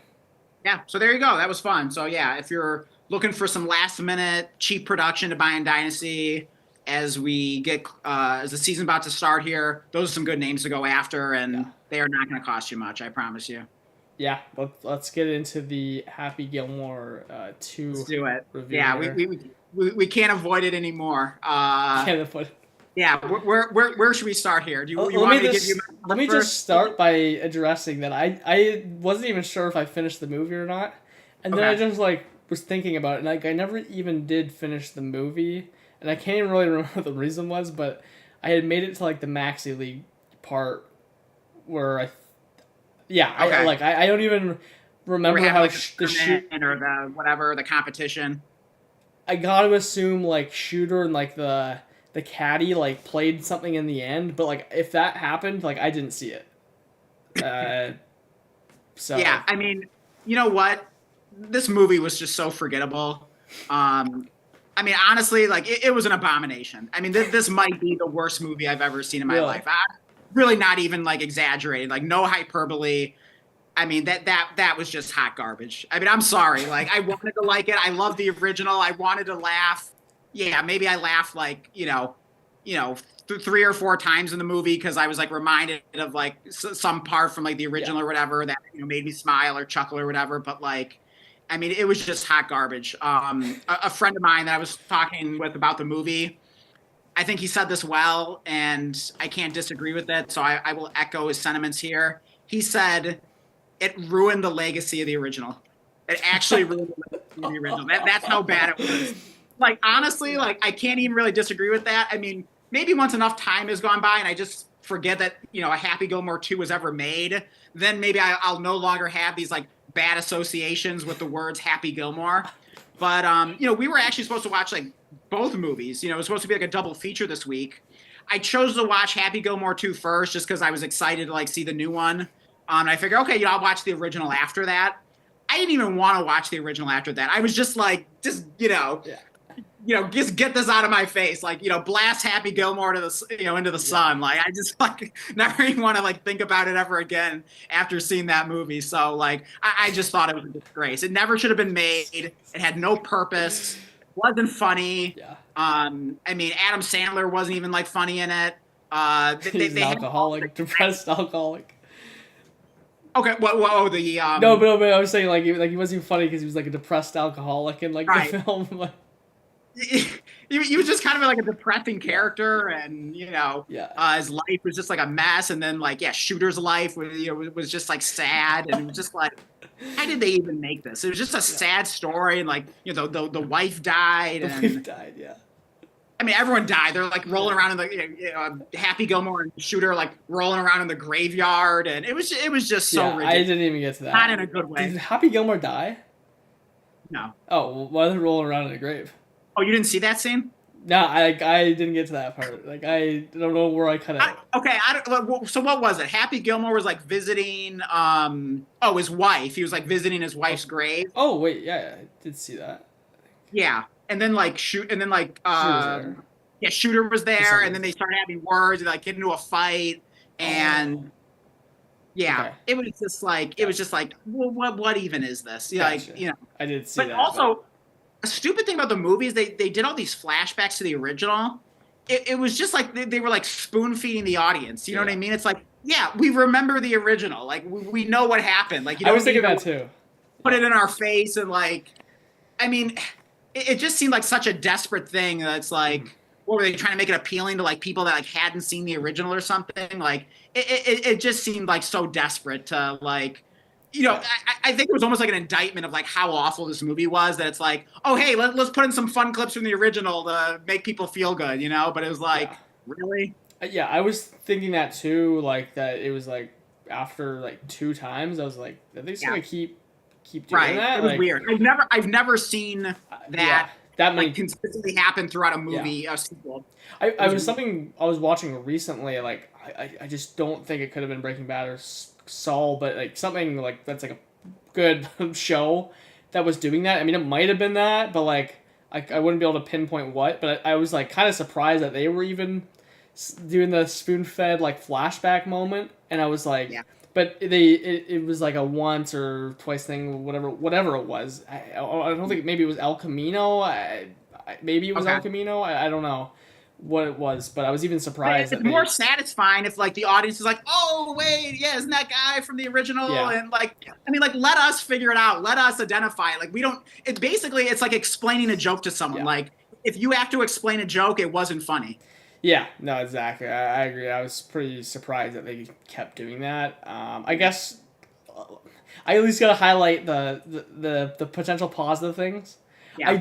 Yeah, so there you go. That was fun. So yeah, if you're looking for some last minute cheap production to buy in Dynasty as we get as the season's about to start here, those are some good names to go after, and they are not going to cost you much. I promise you. Yeah, let's get into the Happy Gilmore 2. Let's do it. Review. Yeah, we can't avoid it anymore. Can't avoid it. Yeah, where should we start here? Do you want me to give you? Let me just start by addressing that I wasn't even sure if I finished the movie or not, and then I just like was thinking about it, and like I never even did finish the movie, and I can't even really remember what the reason was, but I had made it to like the Maxi League part where I don't even remember how the shoot or the competition. I gotta assume like Shooter and like the caddy like played something in the end, but like if that happened, like I didn't see it. So yeah, I mean, you know what? This movie was just so forgettable. I mean, honestly, like it was an abomination. I mean, this might be the worst movie I've ever seen in my life. Really not even like exaggerated, like no hyperbole. I mean, that was just hot garbage. I mean, I'm sorry. Like I wanted to like it. I love the original. I wanted to laugh. Yeah, maybe I laughed like, 3 or 4 times in the movie because I was like reminded of like some part from like the original or whatever that made me smile or chuckle or whatever. But like, I mean, it was just hot garbage. A friend of mine that I was talking with about the movie, I think he said this well, and I can't disagree with it. So I will echo his sentiments here. He said it ruined the legacy of the original. It actually ruined the legacy of the original. That's how bad it was. Like, honestly, like, I can't even really disagree with that. I mean, maybe once enough time has gone by and I just forget that, a Happy Gilmore 2 was ever made, then maybe I'll no longer have these, like, bad associations with the words Happy Gilmore. But, we were actually supposed to watch, like, both movies. It was supposed to be, like, a double feature this week. I chose to watch Happy Gilmore 2 first just because I was excited to, like, see the new one. I figured, okay, I'll watch the original after that. I didn't even want to watch the original after that. I was just like, just get this out of my face. Like, blast Happy Gilmore to the, into the sun. Like, I just like never even want to like think about it ever again after seeing that movie. So like, I just thought it was a disgrace. It never should have been made. It had no purpose. Wasn't funny. Yeah. I mean, Adam Sandler wasn't even like funny in it. He's an alcoholic, depressed alcoholic. Okay, the No, but I was saying like he wasn't even funny because he was like a depressed alcoholic in like the film. Like, he was just kind of like a depressing character, and his life was just like a mess. And then like Shooter's life was just like sad, and it was just like, how did they even make this? It was just a sad story, and like the wife died. The wife died, yeah. I mean, everyone died. They're like rolling around in the Happy Gilmore and Shooter like rolling around in the graveyard, and it was just so ridiculous. I didn't even get to that. Not in a good way. Did Happy Gilmore die? No. Oh, well, why are they rolling around in a grave? Oh, you didn't see that scene? No, I didn't get to that part. Like I don't know where I cut out. Okay, so what was it? Happy Gilmore was like visiting his wife. He was like visiting his wife's grave. Oh wait, yeah, I did see that. Yeah, and then like Shooter was there, and then they started having words and like get into a fight, and it was just like well, what even is this? Like I did see that. But also, a stupid thing about the movies, they did all these flashbacks to the original. It was just like they were like spoon feeding the audience. You know what I mean? It's like, yeah, we remember the original. Like we know what happened. Like I was thinking that too. Put it in our face and like, I mean, it just seemed like such a desperate thing. That's like, what were they trying to make it appealing to like people that like hadn't seen the original or something? Like it just seemed like so desperate to like. I think it was almost like an indictment of like how awful this movie was, that it's like, oh, hey, let's put in some fun clips from the original to make people feel good, But it was like, really? Yeah, I was thinking that too, like that it was like after like 2 times, I was like, are they just gonna keep doing that? It was weird. I've never seen that like consistently happen throughout a movie, a sequel. I was watching recently, like I just don't think it could have been Breaking Bad or Saul, but like something like that's like a good show that was doing that. I mean, it might have been that, but like I wouldn't be able to pinpoint what. But I was like kind of surprised that they were even doing the spoon-fed like flashback moment, and I was like, but it was like a once or twice thing, whatever it was. I don't think maybe it was El Camino. Maybe it was El Camino. I don't know what it was, but I was even surprised. It's more satisfying if like the audience is like, oh wait, yeah, isn't that guy from the original? And like, I mean, like, let us figure it out, let us identify it. Like, we don't. It's like explaining a joke to someone. Like, if you have to explain a joke, it wasn't funny. Yeah, no, exactly. I agree. I was pretty surprised that they kept doing that. I guess I at least gotta highlight the potential positive things. Yeah.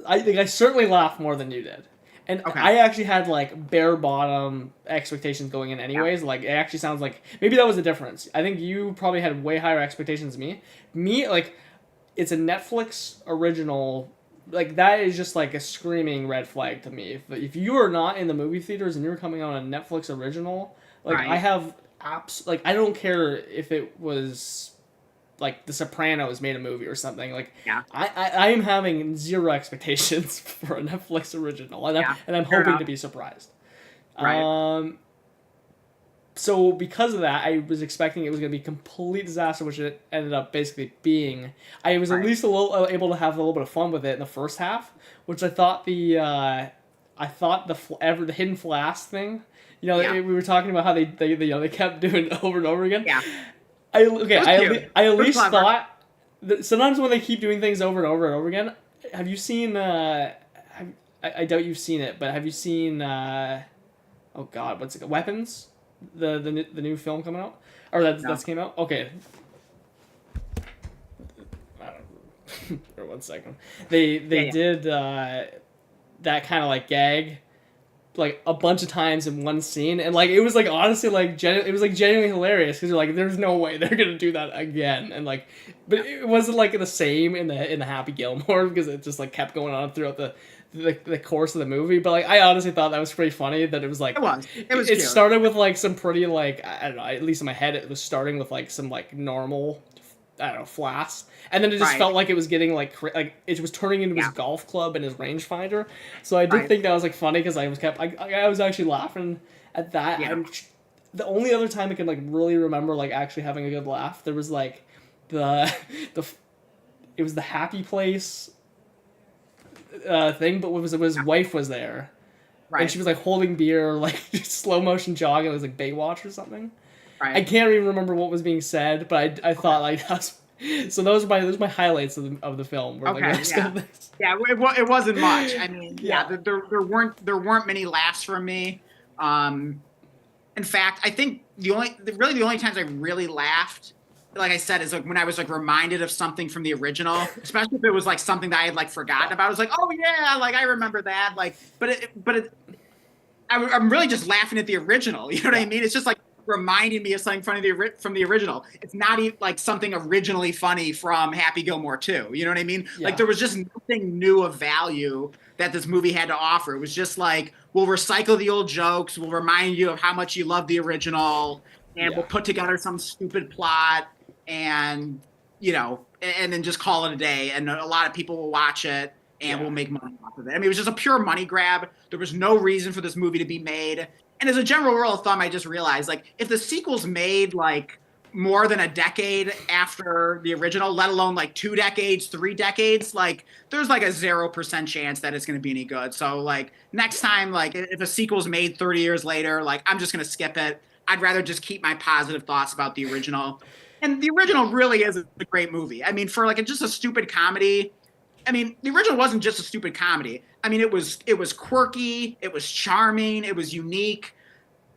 I think I certainly laughed more than you did. And I actually had like bare bottom expectations going in anyways. Yeah. Like it actually sounds like maybe that was the difference. I think you probably had way higher expectations than me. Me, like, it's a Netflix original. Like that is just like a screaming red flag to me. If you are not in the movie theaters and you're coming on a Netflix original, like I have apps. Like I don't care if it was like The Sopranos made a movie or something. Like I am having zero expectations for a Netflix original, and I'm hoping to be surprised. Right. So because of that, I was expecting it was going to be a complete disaster, which it ended up basically being. I was at least able to have a little bit of fun with it in the first half, which I thought the hidden flask thing. We were talking about how they kept doing it over and over again. Yeah. I at least thought that sometimes when they keep doing things over and over and over again. Have you seen? I doubt you've seen it, but have you seen? Oh God, what's it? Weapons, the new film coming out, or that's came out. Okay. I don't know. For 1 second, they did that kind of like gag. Like a bunch of times in one scene, and like it was like honestly like it was like genuinely hilarious because you're like, there's no way they're gonna do that again, and like, but it wasn't like the same in the Happy Gilmore because it just like kept going on throughout the course of the movie. But like I honestly thought that was pretty funny that it was like it started with like some pretty like I don't know, at least in my head it was starting with like some like normal, I don't know, flasks. And then it just felt like it was getting like it was turning into his golf club and his rangefinder. So I did think that was like funny because I was actually laughing at that. Yeah. The only other time I can like really remember like actually having a good laugh, there was like it was the Happy Place thing, but his wife was there. Right. And she was like holding beer, like slow motion jogging. It was like Baywatch or something. Right. I can't even remember what was being said, but I thought like that was. So those are my highlights of the film. Where, it wasn't much. I mean, there weren't many laughs from me. In fact, I think the only times I really laughed like I said, is like when I was like reminded of something from the original, especially if it was like something that I had like forgotten about. I was like, oh yeah, like I remember that. Like, I'm really just laughing at the original. You know what I mean? It's just like reminding me of something from the original. It's not even like something originally funny from Happy Gilmore 2. You know what I mean? Yeah. Like there was just nothing new of value that this movie had to offer. It was just like, we'll recycle the old jokes, we'll remind you of how much you love the original, and we'll put together some stupid plot, and and then just call it a day. And a lot of people will watch it, and we'll make money off of it. I mean, it was just a pure money grab. There was no reason for this movie to be made. And as a general rule of thumb, I just realized, like, if the sequel's made like more than a decade after the original, let alone like 2 decades, 3 decades, like there's like a 0% chance that it's going to be any good. So like next time, like if a sequel's made 30 years later, like I'm just going to skip it. I'd rather just keep my positive thoughts about the original. And the original really is a great movie. I mean, for like just a stupid comedy, I mean, the original wasn't just a stupid comedy. I mean, it was quirky, it was charming, it was unique.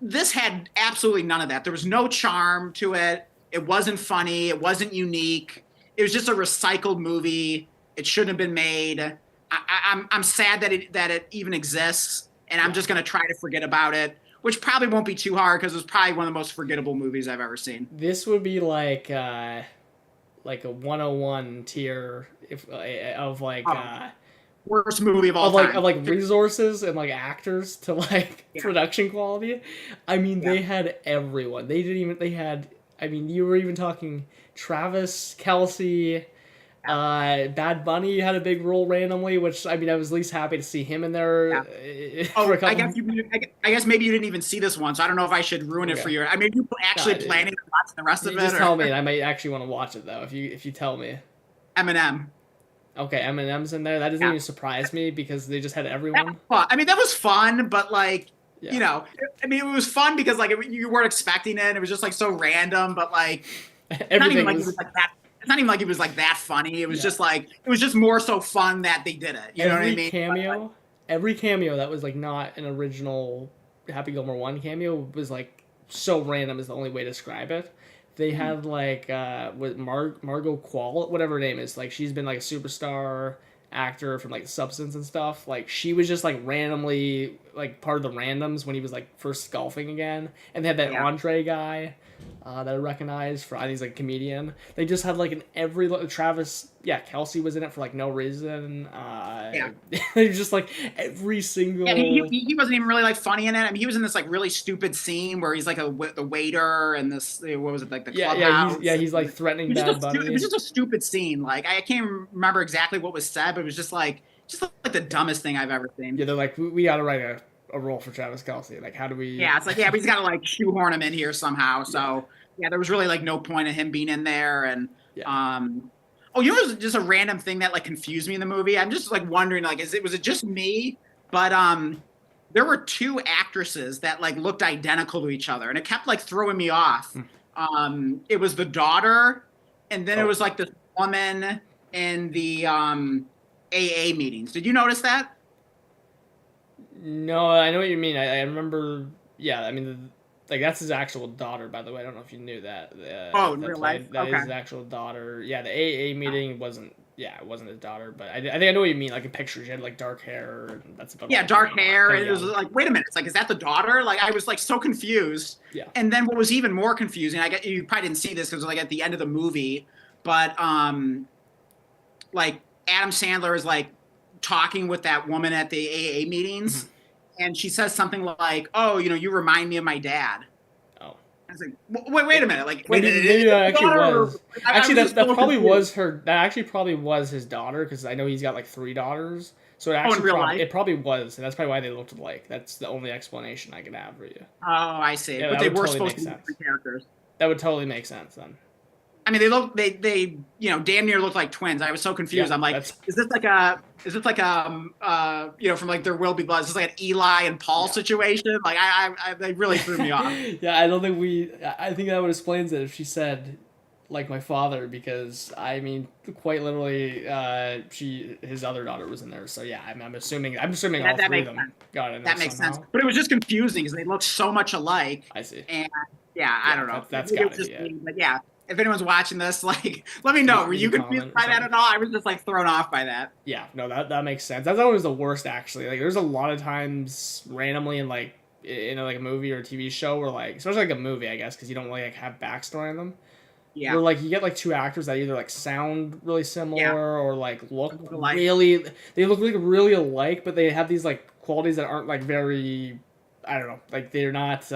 This had absolutely none of that. There was no charm to it. It wasn't funny. It wasn't unique. It was just a recycled movie. It shouldn't have been made. I'm sad that it even exists, and I'm just gonna try to forget about it, which probably won't be too hard because it's probably one of the most forgettable movies I've ever seen. This would be like a 101 tier of like. Worst movie of all time. Of like resources and like actors to like production quality. I mean, they had everyone. They had. I mean, you were even talking Travis Kelce, Bad Bunny had a big role randomly, which I mean, I was at least happy to see him in there. I guess maybe you didn't even see this one, so I don't know if I should ruin it for you. I mean, you actually planning to watch the rest of it? Just tell me, and I might actually want to watch it though. If you tell me. Eminem. Okay, Eminem's in there. That doesn't even surprise me because they just had everyone. I mean, that was fun, but like, I mean, it was fun because like you weren't expecting it. It was just like so random, but like, it's not even like it was like that. It's not even like it was like that funny. It was just like it was just more so fun that they did it. You know what I mean? Every cameo that was like not an original Happy Gilmore 1 cameo was like so random is the only way to describe it. They had like with Margot Quall, whatever her name is, like she's been like a superstar actor from like Substance and stuff. Like she was just like randomly like part of the randoms when he was like first golfing again. And they had that Andre guy that I recognized for, I think he's like a comedian. They just had like Travis, Kelce was in it for like no reason. They just like every single. He wasn't even really like funny in it. I mean, he was in this like really stupid scene where he's like the waiter and this, what was it, like the clubhouse? He's like threatening Bad Bunny. It was just a stupid scene. Like I can't remember exactly what was said, but it was just like the dumbest thing I've ever seen. Yeah, they're like, we got to write a role for Travis Kelce. Like, how do we? Yeah, it's like but he's got to like shoehorn him in here somehow. So there was really like no point of him being in there. And it was just a random thing that like confused me in the movie. I'm just like wondering, like, was it just me? But there were 2 actresses that like looked identical to each other, and it kept like throwing me off. It was the daughter, and then it was like this woman in the AA meetings. Did you notice that? No, I know what you mean. I remember. Yeah, I mean, like that's his actual daughter, by the way. I don't know if you knew that. In real life, that is his actual daughter. Yeah, the AA meeting wasn't. Yeah, it wasn't his daughter, but I think I know what you mean. Like in pictures, she had like dark hair, and that's about. Yeah, dark hair, and it was like, wait a minute, it's like, is that the daughter? Like, I was like so confused. Yeah. And then what was even more confusing, you probably didn't see this because like at the end of the movie, but like Adam Sandler is like talking with that woman at the AA meetings, and she says something like, "Oh, you remind me of my dad." Oh, I was like, wait a minute, like maybe that actually was. Actually, that probably was her. That actually probably was his daughter because I know he's got like 3 daughters. So it actually it probably was, and that's probably why they looked alike. That's the only explanation I can have for you. Oh, I see. Yeah, but they were supposed to be 3 characters. That would totally make sense then. I mean, they damn near look like twins. I was so confused. I'm like, is this like from like There Will Be Blood? Is this like an Eli and Paul situation? Like, they really threw me off. Yeah, I don't think I think that would explains it if she said, like my father, because I mean, quite literally, his other daughter was in there. So yeah, I'm assuming all 3 of them got in there. That makes sense. But it was just confusing because they look so much alike. I see. And I don't know. That's gotta be it. But yeah. if anyone's watching this, like, let me know. Were you confused by that at all? I was just like thrown off by that. Yeah, no, that makes sense. I thought it was the worst actually. Like, there's a lot of times randomly in like like a movie or a TV show where like, especially like a movie, I guess, because you don't really like have backstory on them. Yeah. Where like you get like two actors that either like sound really similar or like look Alike. really, they look like really alike, but they have these like qualities that aren't like very, I don't know, like they're not.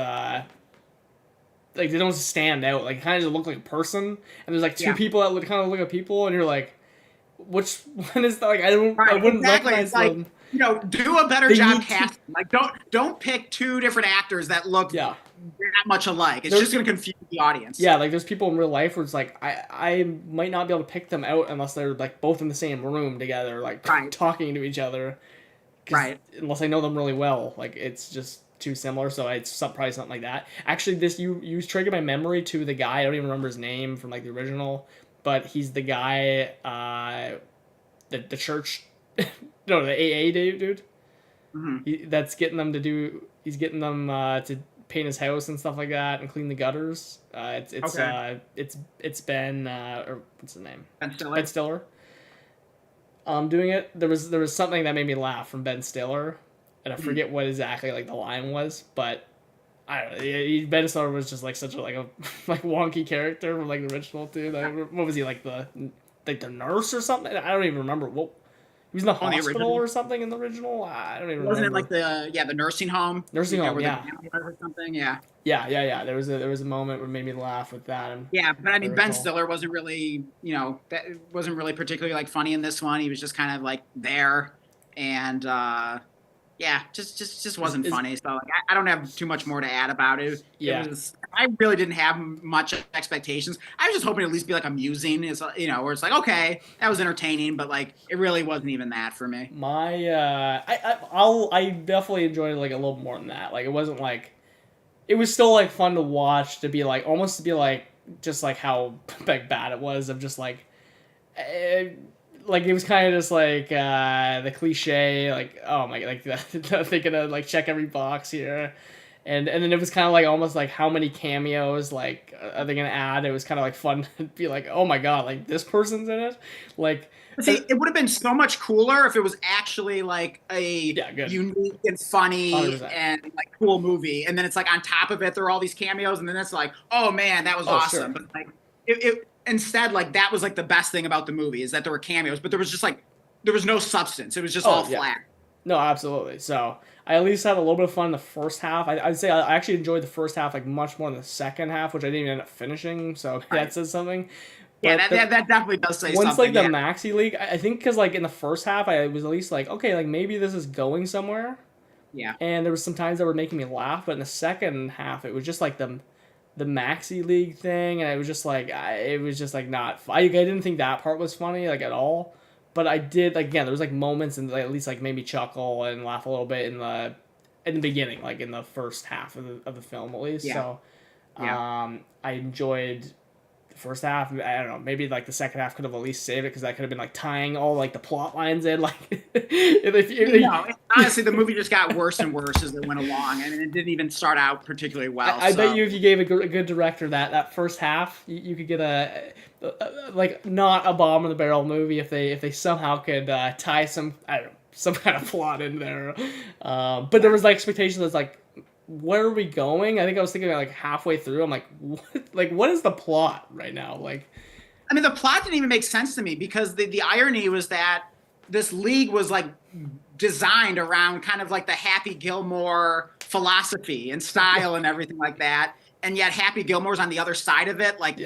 Like they don't stand out. Like kind of just look like a person, and there's like two people that would kind of look at people, and you're like, which one is that? Like I wouldn't recognize them. Like, do a better job casting. Like don't pick two different actors that look that much alike. It's just gonna confuse the audience. Yeah, like there's people in real life where it's like I might not be able to pick them out unless they're like both in the same room together, like talking to each other. Right. Unless I know them really well, like it's just too similar, so it's probably something like that. Actually, this you triggered my memory to the guy. I don't even remember his name from like the original, but he's the guy, the church, no, the AA dude. Mm-hmm. That's getting them to do. He's getting them to paint his house and stuff like that and clean the gutters. It's Ben or what's his name? Ben Stiller. Doing it. There was something that made me laugh from Ben Stiller. And I forget what exactly like the line was, but I don't know. Ben Stiller was just like such a like wonky character from like the original too. Like, what was he like the nurse or something? I don't even remember. What he was in the hospital or something in the original. I don't even. Wasn't remember. it like the nursing home? Nursing home, yeah. Or something, yeah. Yeah. There was a moment where it made me laugh with that. Yeah, but I mean, Ben Stiller wasn't really that wasn't really particularly like funny in this one. He was just kind of like there, and. Yeah, just wasn't funny. So like, I don't have too much more to add about it. Yeah. I really didn't have much expectations. I was just hoping to at least be like amusing. It's where it's like, okay, that was entertaining, but like it really wasn't even that for me. I definitely enjoyed it like a little more than that. Like it wasn't like, it was still like fun to watch, to be like almost to be like just like how like bad it was, of just like. Like it was kind of just like the cliche, like oh my, like thinking of like check every box here, and then it was kind of like almost like how many cameos like are they gonna add? It was kind of like fun to be like, oh my god, like this person's in it, like. See, it would have been so much cooler if it was actually like a unique and funny 100%. And like cool movie, and then it's like on top of it there are all these cameos, and then it's like, oh man, that was awesome. Sure. But like it instead, like that was like the best thing about the movie, is that there were cameos, but there was no substance. It was just all flat. No, absolutely. So I at least had a little bit of fun in the first half. I'd say I actually enjoyed the first half like much more than the second half, which I didn't even end up finishing. So that says something. Yeah, that definitely does say something. Once like the Maxi League, I think because like in the first half, I was at least like, okay, like maybe this is going somewhere. Yeah. And there was some times that were making me laugh, but in the second half, it was just like the Maxi League thing, and it was just like not. I didn't think that part was funny like at all, but I did. Like, again, there was like moments and like, at least like made me chuckle and laugh a little bit in the beginning, like in the first half of the film at least. Yeah. So, I enjoyed the first half. I don't know, maybe like the second half could have at least saved it, because that could have been like tying all like the plot lines in. Like, honestly, the movie just got worse and worse as it went along, and it didn't even start out particularly well. I bet you if you gave a good director that first half, you could get a like not a bomb in the barrel movie if they somehow could tie some kind of plot in there. But there was like expectations that's like, where are we going? I think I was thinking like halfway through, I'm like, what is the plot right now? Like, I mean, the plot didn't even make sense to me, because the irony was that this league was like designed around kind of like the Happy Gilmore philosophy and style and everything like that. And yet Happy Gilmore's on the other side of it, like,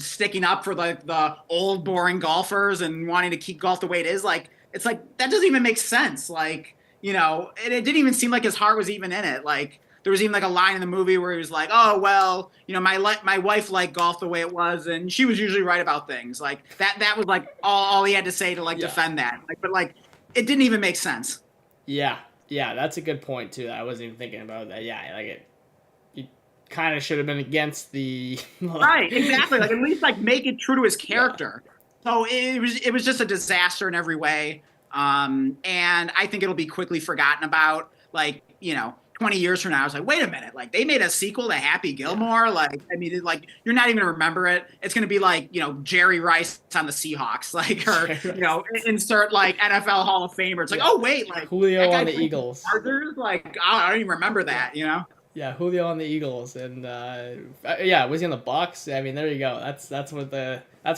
sticking up for the old boring golfers and wanting to keep golf the way it is. Like, it's like, that doesn't even make sense. Like, it didn't even seem like his heart was even in it. Like, there was even like a line in the movie where he was like, oh, well, my wife liked golf the way it was, and she was usually right about things. Like, that was like all he had to say to like defend that. Like, but like, it didn't even make sense. Yeah, that's a good point too. I wasn't even thinking about that. Yeah, like you kind of should have been against the right, exactly. Like, at least like make it true to his character. Yeah. So it was just a disaster in every way. And I think it'll be quickly forgotten about. Like, 20 years from now, I was like, wait a minute, like they made a sequel to Happy Gilmore. Like, I mean, like you're not even gonna remember it. It's gonna be like, Jerry Rice on the Seahawks, like, or insert like NFL Hall of Famer. It's like, oh wait, like Julio on the Eagles. Chargers? Like, I don't even remember that, Yeah, Julio on the Eagles, and was he on the Bucks? I mean, there you go. That's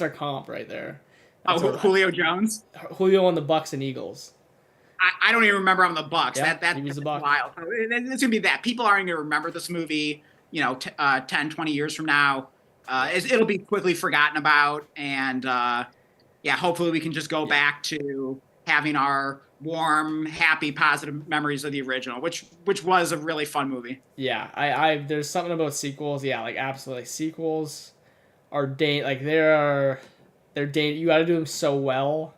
our comp right there. Julio Jones. Julio on the Bucks and Eagles. I don't even remember on the Bucks. Yeah, he was the Bucks. Wild. It's gonna be that people aren't gonna remember this movie. 10, 20 years from now, it'll be quickly forgotten about, and hopefully we can just go back to having our warm, happy, positive memories of the original, which was a really fun movie. Yeah, I there's something about sequels. Yeah, like absolutely, sequels are they're you got to do them so well.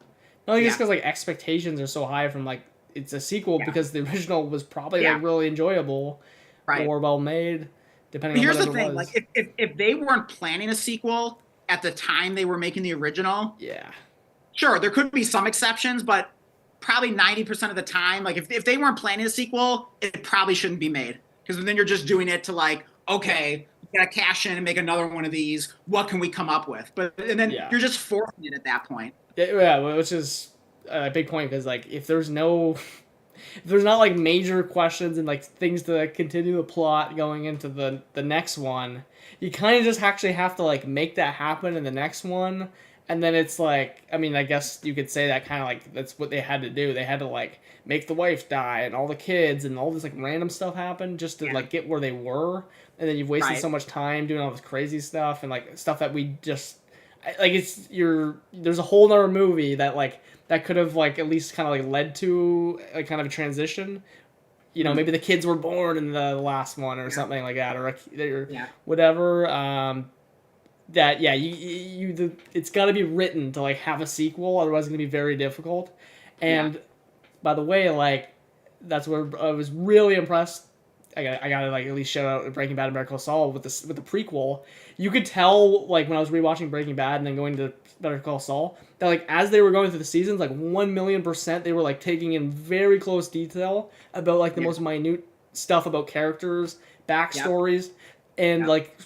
Not just because like expectations are so high from like it's a sequel because the original was probably like really enjoyable or well made, depending on what it was. Here's the thing: like if they weren't planning a sequel at the time they were making the original, sure there could be some exceptions, but probably 90% of the time, like if they weren't planning a sequel, it probably shouldn't be made, because then you're just doing it to like, okay, we gotta cash in and make another one of these. What can we come up with? And then you're just forcing it at that point. Yeah, which is a big point, because like if there's not like major questions and like things to continue the plot going into the next one, you kind of just actually have to like make that happen in the next one. And then it's like, I mean, I guess you could say that kind of like that's what they had to do. They had to like make the wife die and all the kids and all this like random stuff happen just to like get where they were. And then you've wasted so much time doing all this crazy stuff and like stuff that we just like there's a whole nother movie that could have like at least kind of like led to a kind of a transition. Maybe the kids were born in the last one or something like that, or whatever. It's got to be written to like have a sequel, otherwise it's gonna be very difficult. And by the way, like that's where I was really impressed. I gotta like at least shout out Breaking Bad and Better Call Saul with the prequel. You could tell like when I was rewatching Breaking Bad and then going to Better Call Saul that like as they were going through the seasons, like 1,000,000% they were like taking in very close detail about like the most minute stuff about characters, backstories, and like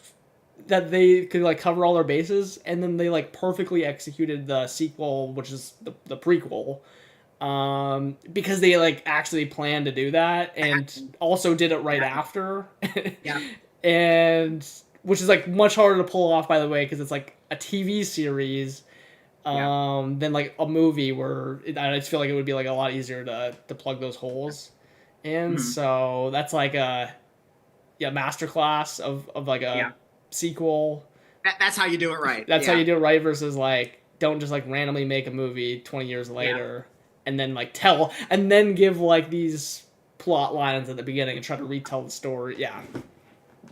that they could like cover all their bases, and then they like perfectly executed the sequel, which is the prequel, because they like actually planned to do that and also did it right after. And which is like much harder to pull off, by the way, because it's like a TV series than like a movie where I just feel like it would be like a lot easier to plug those holes. And so that's like a masterclass of like a sequel. That's how you do it right. That's how you do it right, versus like don't just like randomly make a movie 20 years later and then like tell and then give like these plot lines at the beginning and try to retell the story.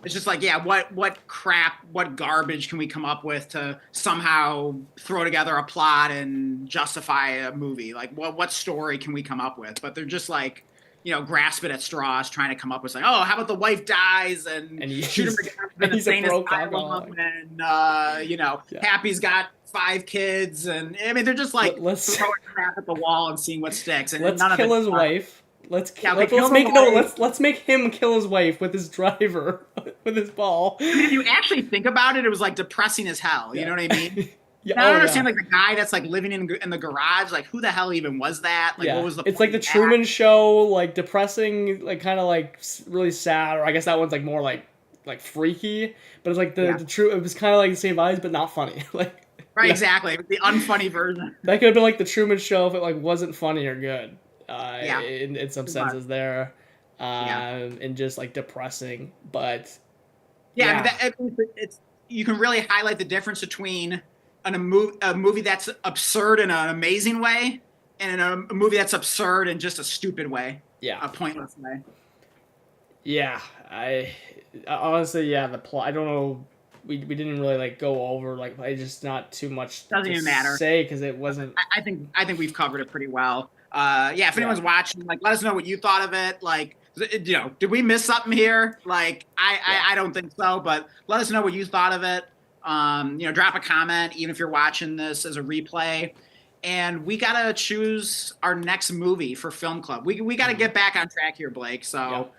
It's just like, what crap, what garbage can we come up with to somehow throw together a plot and justify a movie? Like, what story can we come up with? But they're just like, grasping at straws, trying to come up with like, oh, how about the wife dies and shoot him in the insane asylum, and Happy's got 5 kids, and I mean they're just like throwing crap at the wall and seeing what sticks. And let's kill his wife. Let's make him kill his wife with his driver, with his ball. I mean, if you actually think about it, it was like depressing as hell. You know what I mean? I don't understand like the guy that's like living in the garage. Like, who the hell even was that? Like, what was the? It's like the Truman Show, like depressing, like kind of like really sad. Or I guess that one's like more like freaky. But it's like the true. It was kind of like the same vibes, but not funny. Like exactly, the unfunny version. That could have been like the Truman Show if it like wasn't funny or good. In some senses there, and just like depressing, but I mean, it's you can really highlight the difference between a movie that's absurd in an amazing way and a movie that's absurd in just a stupid way, a pointless way. I honestly, the plot. I don't know. We didn't really like go over like I just not too much. Doesn't even matter. Say because it wasn't. I think we've covered it pretty well. If anyone's watching, like, let us know what you thought of it. Like, did we miss something here? Like, I don't think so, but let us know what you thought of it. Drop a comment, even if you're watching this as a replay. And we got to choose our next movie for Film Club. We got to get back on track here, Blake. So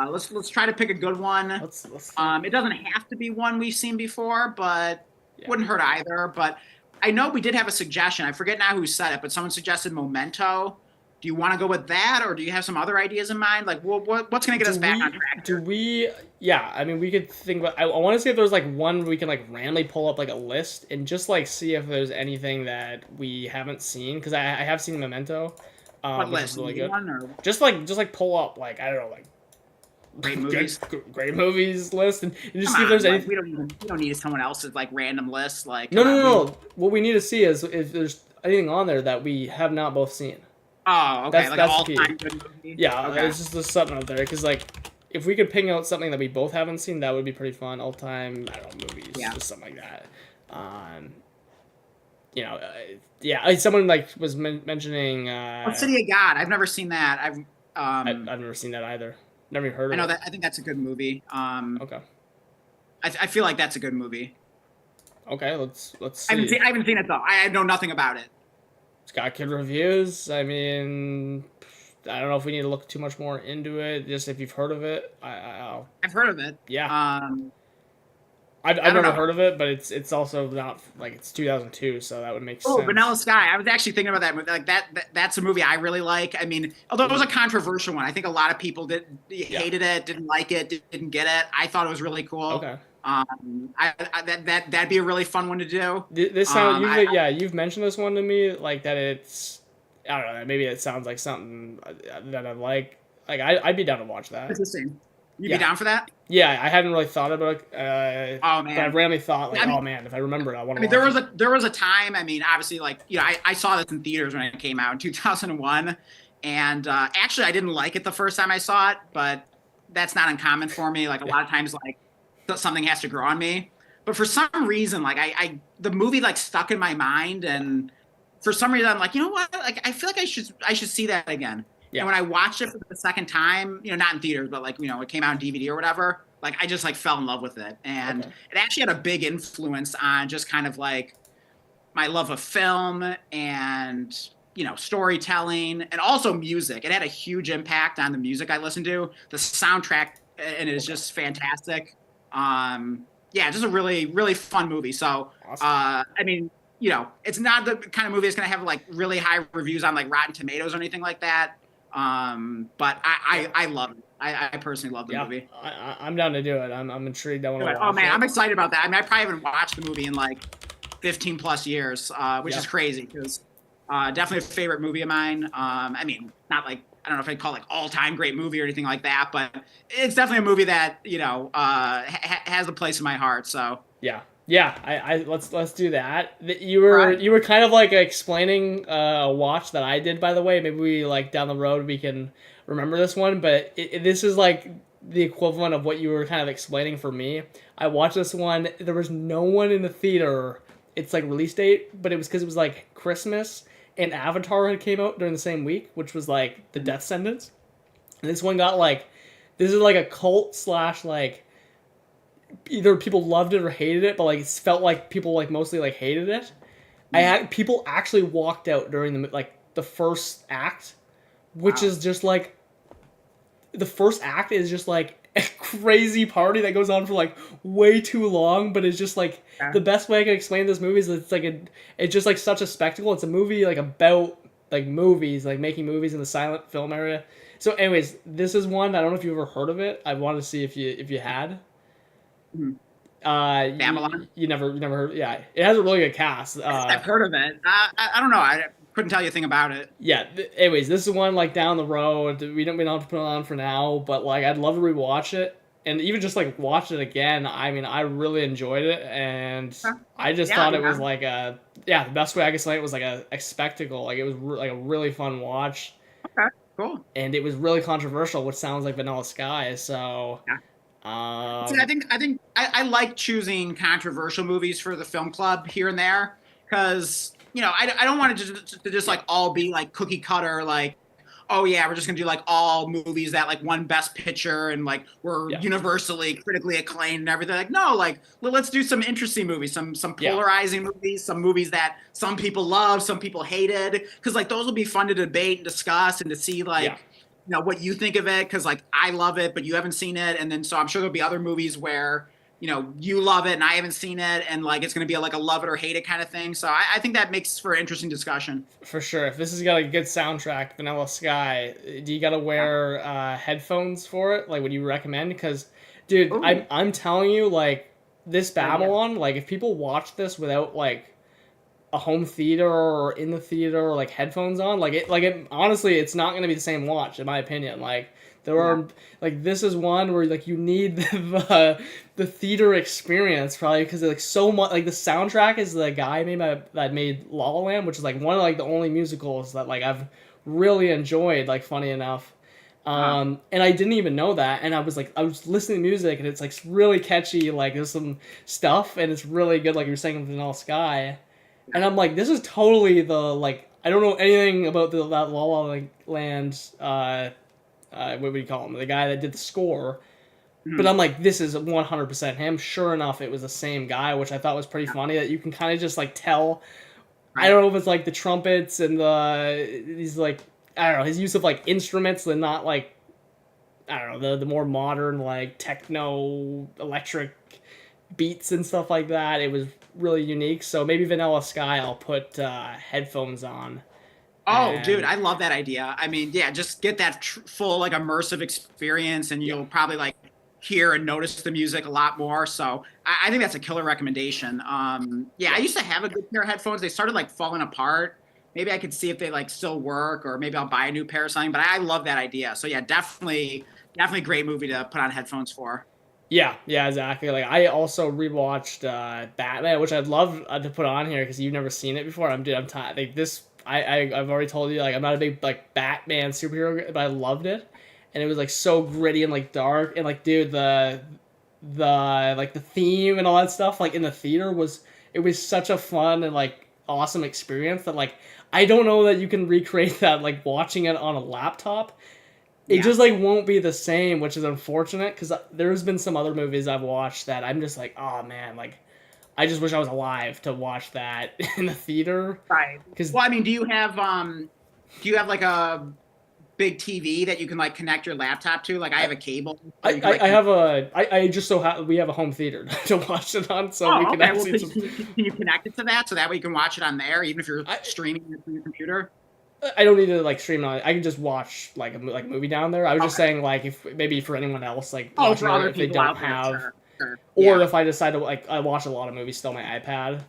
Let's try to pick a good one. Let's It doesn't have to be one we've seen before, but wouldn't hurt either. But I know we did have a suggestion. I forget now who said it, but someone suggested Memento. Do you want to go with that, or do you have some other ideas in mind? Like, what's going to get us back on track? Do we? Yeah, I mean, we could think about. I want to see if there's like one we can like randomly pull up like a list and just like see if there's anything that we haven't seen, because I have seen Memento. What which list? is really good. One or just like pull up like, I don't know, like great movies, great movies list, and just see if there's anything. We don't need someone else's like random list. Like no. What we need to see is if there's anything on there that we have not both seen. Oh, okay. Like that's all-time good movie? Yeah, okay. It's just something out there. Because, like, if we could ping out something that we both haven't seen, that would be pretty fun. All-time, I don't know, movies. Yeah. Just something like that. You know, yeah. Someone, like, was mentioning... What City of God? I've never seen that. I've never seen that either. Never even heard of it. I know that. I think that's a good movie. Okay. I feel like that's a good movie. Okay, let's see. I haven't seen it, though. I know nothing about it. It's got good reviews. I mean, I don't know if we need to look too much more into it. Just if you've heard of it, I've heard of it. Yeah. I've never heard of it, but it's also not like it's 2002, so that would make sense. Oh, Vanilla Sky. I was actually thinking about that movie. Like that's a movie I really like. I mean, although it was a controversial one, I think a lot of people hated it, didn't like it, didn't get it. I thought it was really cool. Okay. That'd be a really fun one to do. This sound you've mentioned this one to me, like that it's, I don't know, maybe it sounds like something that I like. Like I'd be down to watch that. Interesting. You'd be down for that? Yeah, I hadn't really thought about it. Oh man! But I randomly thought like, oh man, if I remember it, I want to. I mean, there was a time. I mean, obviously, like I saw this in theaters when it came out in 2001, and actually I didn't like it the first time I saw it, but that's not uncommon for me. Like a lot of times, like something has to grow on me. But for some reason, like the movie like stuck in my mind, and for some reason I'm like, you know what? Like I feel like I should see that again. Yeah. And when I watched it for the second time, not in theaters, but like, it came out on DVD or whatever, like I just like fell in love with it. And it actually had a big influence on just kind of like my love of film and, storytelling and also music. It had a huge impact on the music I listened to. The soundtrack, and it is just fantastic. Just a really, really fun movie. So, awesome. I mean, it's not the kind of movie that's going to have like really high reviews on like Rotten Tomatoes or anything like that. But I love it. I personally love the movie. I'm down to do it. I'm intrigued. I'm excited about that. I mean, I probably haven't watched the movie in like 15 plus years, which is crazy because definitely a favorite movie of mine. I mean, not like, I don't know if I'd call it like all-time great movie or anything like that, but it's definitely a movie that has a place in my heart. So yeah. Let's do that. You were kind of like explaining a watch that I did, by the way. Maybe we like down the road we can remember this one, but this is like the equivalent of what you were kind of explaining for me. I watched this one. There was no one in the theater. It's like release date, but it was because it was like Christmas and Avatar had came out during the same week, which was like the Death Sentence. And this one got like, this is like a cult / like, either people loved it or hated it, but like it felt like people like mostly like hated it. People actually walked out during the first act, which is just like, the first act is just like a crazy party that goes on for like way too long, but it's just like the best way I can explain this movie is it's just like such a spectacle. It's a movie like about like movies, like making movies in the silent film area. So anyways, this is one, I don't know if you've ever heard of it. I wanted to see if you had. Mm-hmm. Babylon. You never heard. Yeah, it has a really good cast. I've heard of it. I don't know. I couldn't tell you a thing about it. Yeah. Anyways, this is one like down the road. We don't have to put it on for now, but like I'd love to rewatch it and even just like watch it again. I mean, I really enjoyed it, and I just thought it was like the best way I could explain it was like a spectacle. Like it was like a really fun watch. Okay. Cool. And it was really controversial, which sounds like Vanilla Sky. So. Yeah. See, I think I like choosing controversial movies for the film club here and there because I don't want it to just like all be like cookie cutter, like, oh yeah, we're just gonna do like all movies that like won Best Picture and like were universally critically acclaimed and everything. Like no, like let's do some interesting movies, some polarizing movies, some movies that some people love, some people hated, because like those will be fun to debate and discuss and to see like what you think of it, because like I love it, but you haven't seen it, and then so I'm sure there'll be other movies where you love it and I haven't seen it, and like it's going to be like a love it or hate it kind of thing. So I think that makes for an interesting discussion. For sure. If this has got a good soundtrack, Vanilla Sky, do you gotta Yeah. wear headphones for it? Like, would you recommend? Because, dude, I'm Oh, I'm telling you, like, this good idea. Babylon, like, if people watch this without like a home theater or in the theater or like headphones on, honestly, it's not gonna be the same watch, in my opinion. Like, there Yeah. are like this is one where like you need the theater experience probably because like so much like the soundtrack is the guy that made La La Land, which is like one of like the only musicals that like I've really enjoyed. Like funny enough. Uh, And I didn't even know that, and I was listening to music, and it's like really catchy. Like there's some stuff, and it's really good. Like you were saying with Vanilla Sky, and I'm like, this is totally the like I don't know anything about that La La Land. What would you call him? The guy that did the score. But mhm. I'm like, this is 100% him. Sure enough, it was the same guy, which I thought was pretty Yeah. funny. That you can kind of just like tell. I Right. don't know if it's like the trumpets and these like I don't know his use of like instruments and not like I don't know the more modern like techno electric beats and stuff like that. It was really unique. So maybe Vanilla Sky, I'll put headphones on Oh, dude, and I love that idea. I mean, yeah, just get that full like immersive experience, and yeah, you'll probably like hear and notice the music a lot more. So I think that's a killer recommendation. Yeah, I yeah. used to have a good pair of headphones. They started like falling apart. Maybe I could see if they like still work, or maybe I'll buy a new pair or something. But I love that idea. So yeah, definitely great movie to put on headphones for. Yeah, yeah, exactly. Like I also rewatched Batman, which I'd love to put on here because you've never seen it before. I'm tired. Like this, I've already told you like I'm not a big like Batman superhero, but I loved it, and it was like so gritty and like dark and like dude the like the theme and all that stuff like in the theater was it was such a fun and like awesome experience that like I don't know that you can recreate that like watching it on a laptop it Yeah. just like won't be the same, which is unfortunate because there's been some other movies I've watched that I'm just like, oh man, like I just wish I was alive to watch that in the theater. Right. Because Well, I mean, do you have like a big TV that you can like connect your laptop to? Like I I, have a cable, so you can like I connect. have I just we have a home theater to watch it on, so we Oh, can okay. Well, actually just can you connect it to that so that way you can watch it on there, even if you're I streaming it through your computer? I don't need to like stream on it. I can just watch like like a movie down there. I was just Okay. saying like if maybe for anyone else like Oh, watching for it other if they people don't out there, have sure, sure. or Yeah, if I decide to like I watch a lot of movies still on my iPad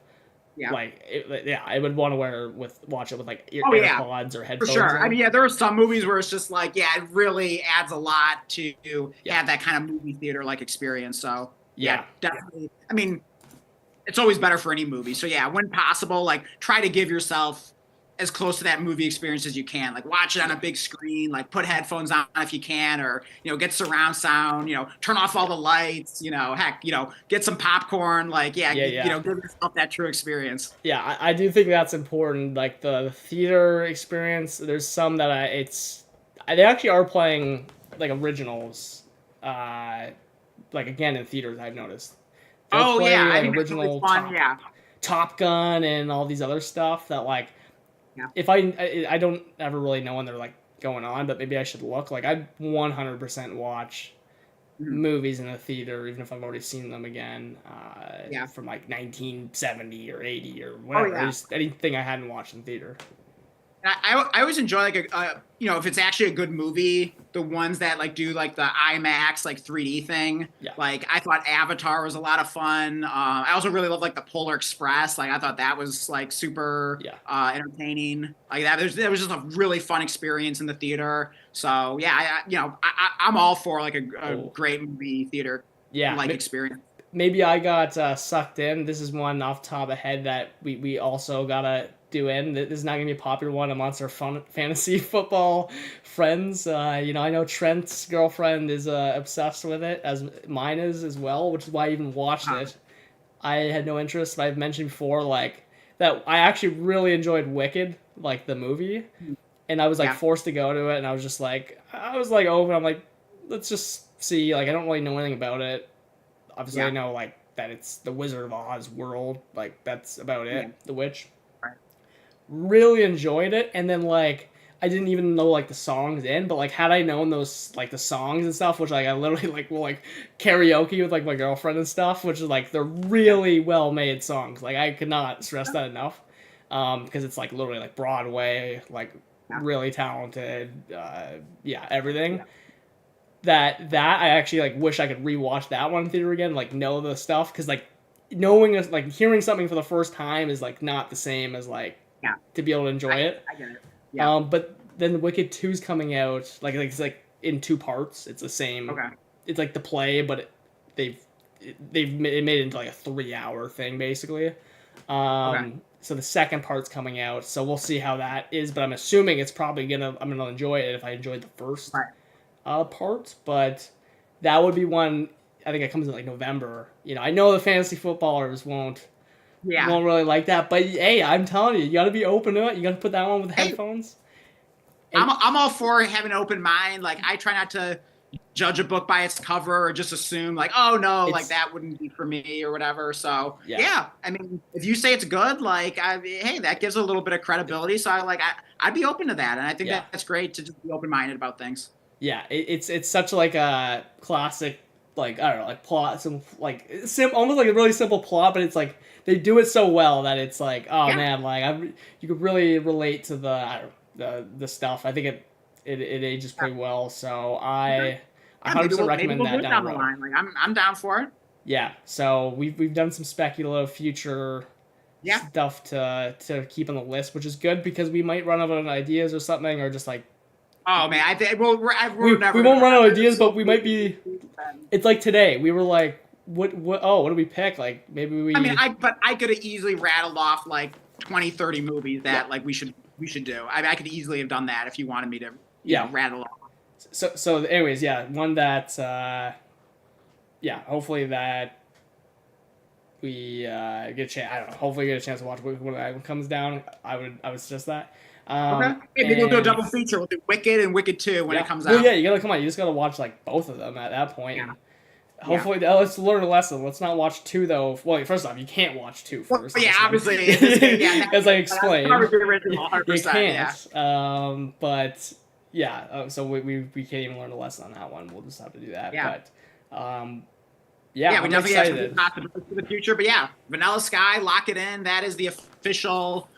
yeah. like yeah, I would want to watch it with like Oh, yeah, AirPods or for headphones sure. I in. mean, yeah, there are some movies where it's just like, yeah, it really adds a lot to Yeah, have that kind of movie theater like experience. So, yeah, yeah, definitely. I mean, it's always better for any movie. So yeah, when possible, like try to give yourself as close to that movie experience as you can. Like watch it on a yeah, big screen, like put headphones on if you can, or get surround sound, turn off all the lights, heck, get some popcorn, like yeah, yeah. give yourself that true experience. Yeah, I do think that's important. Like the theater experience, there's some that they actually are playing like originals, uh, like again in theaters. I've noticed they'll Oh yeah, play I like think that's really original fun. Yeah. Top Gun and all these other stuff that like Yeah. if I don't ever really know when they're like going on, but maybe I should look. Like I 100% watch Mhm. movies in the theater, even if I've already seen them again, Yeah. from like 1970 or 80 or Oh whatever. yeah. Just anything I hadn't watched in theater. I always enjoy like if it's actually a good movie, the ones that like do like the IMAX like 3D thing. Yeah, Like I thought Avatar was a lot of fun. I also really love like the Polar Express. Like I thought that was like super yeah, entertaining. Like that was just a really fun experience in the theater. So yeah, I'm all for like a oh great movie theater yeah. like experience. Maybe I got sucked in. This is one off the top of the head that we also gotta do in. This is not gonna be a popular one amongst our fantasy football friends. I know Trent's girlfriend is obsessed with it, as mine is as well, which is why I even watched Uh, it. I had no interest, but I've mentioned before, like that I actually really enjoyed Wicked, like the movie, and I was like yeah, forced to go to it, and I was like open. I'm like, let's just see. Like I don't really know anything about it. Obviously, I yeah, know like that it's the Wizard of Oz world. Like that's about yeah. it. The witch. Right. Really enjoyed it, and then like I didn't even know like the songs in, but like had I known those like the songs and stuff, which like I literally like will like karaoke with like my girlfriend and stuff, which is like they're really well made songs. Like I could not stress that enough, because it's like literally like Broadway, like Yeah. really talented, yeah, everything. Yeah. That I actually like wish I could rewatch that one in theater again, like know the stuff, because like knowing like hearing something for the first time is like not the same as like Yeah. to be able to enjoy it. I get it. Yeah. But then Wicked 2's coming out like it's like in two parts. It's the same. Okay. It's like the play, but they've made it into like a 3 hour thing basically. Okay. So the second part's coming out, so we'll see how that is. But I'm assuming it's probably I'm gonna enjoy it if I enjoyed the first Right. Part. But that would be one. I think it comes in like November. You know, I know the fantasy footballers won't Yeah. really like that, but hey, I'm telling you, you got to be open to it. You got to put that one with headphones. And I'm all for having an open mind. Like I try not to judge a book by its cover or just assume like, oh no, like that wouldn't be for me or whatever. So yeah, I mean, if you say it's good, like hey, that gives a little bit of credibility. So I'd be open to that, and I think that's great to just be open minded about things. Yeah, it's such like a classic, like I don't know, like plot, some like almost like a really simple plot, but it's like they do it so well that it's like, oh man, like you could really relate to the I don't know, the stuff. I think it ages pretty well, so I 100% recommend that down the line. Like I'm down for it. Yeah, so we've done some speculative future stuff to keep on the list, which is good because we might run out of ideas or something, or just like. Oh man, I think we won't run out of ideas, but we might be. It's like today we were like, what do we pick? Like maybe we. I mean, I could have easily rattled off like 20, 30 movies that like we should do. I could easily have done that if you wanted me to. You know, rattle off. So anyways, one that. Hopefully that. We get a chance. I don't know. Hopefully, get a chance to watch when it comes down. I would suggest that. Okay. Maybe we'll do a double feature. We'll do Wicked and Wicked 2 when it comes out. Well, yeah, you gotta come on. You just gotta watch like both of them at that point. Yeah. Hopefully, let's learn a lesson. Let's not watch 2 though. Well, first off, you can't watch 2 first. Well, yeah, obviously. As I explained, you can't. Yeah. But yeah, so we can't even learn a lesson on that one. We'll just have to do that. Yeah. But we definitely have some possibilities for the future. But yeah, Vanilla Sky, lock it in. That is the official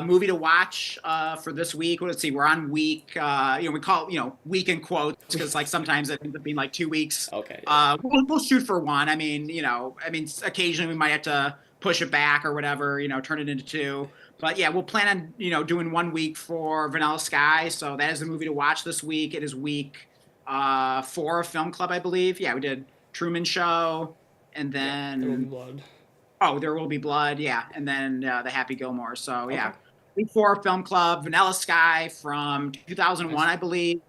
movie to watch for this week. Let's see, we're on week. We call it, week in quotes because like sometimes it ends up being like 2 weeks. Okay. We'll shoot for one. I mean, occasionally we might have to push it back or whatever. Turn it into 2. But yeah, we'll plan on doing 1 week for Vanilla Sky. So that is the movie to watch this week. It is week 4 of Film Club, I believe. Yeah, we did Truman Show, and then There Will Be Blood. Oh, There Will Be Blood, yeah, and then The Happy Gilmore. So yeah, week 4 Film Club, Vanilla Sky from 2001, I believe.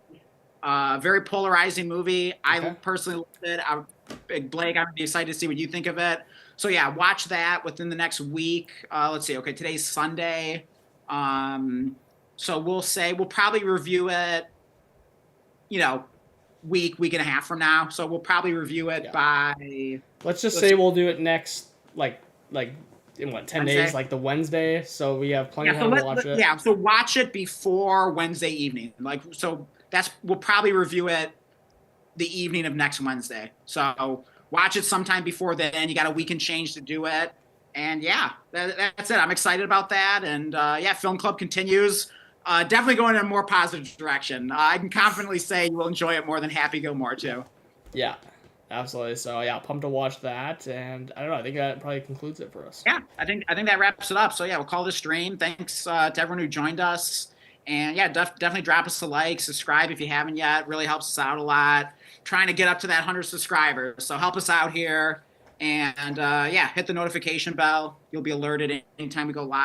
Very polarizing movie. I personally loved it. Blake, I'm excited to see what you think of it. So yeah, watch that within the next week. Let's see. Okay, today's Sunday. So we'll probably review it. Week and a half from now. So we'll probably review it by. Let's say we'll do it next, like in what 10 Wednesday? days, like the Wednesday. So we have plenty of time to watch it. Yeah, so watch it before Wednesday evening. We'll probably review it the evening of next Wednesday. So watch it sometime before then. You got a week and change to do it. And yeah, that's it. I'm excited about that. And Film Club continues. Definitely going in a more positive direction. I can confidently say you will enjoy it more than Happy Gilmore too. Yeah, absolutely. So yeah, pumped to watch that, and I don't know. I think that probably concludes it for us. Yeah, I think that wraps it up. So yeah, we'll call this stream. Thanks to everyone who joined us, and yeah, definitely drop us a like, subscribe if you haven't yet. Really helps us out a lot. Trying to get up to that 100 subscribers, so help us out here, and hit the notification bell. You'll be alerted anytime we go live.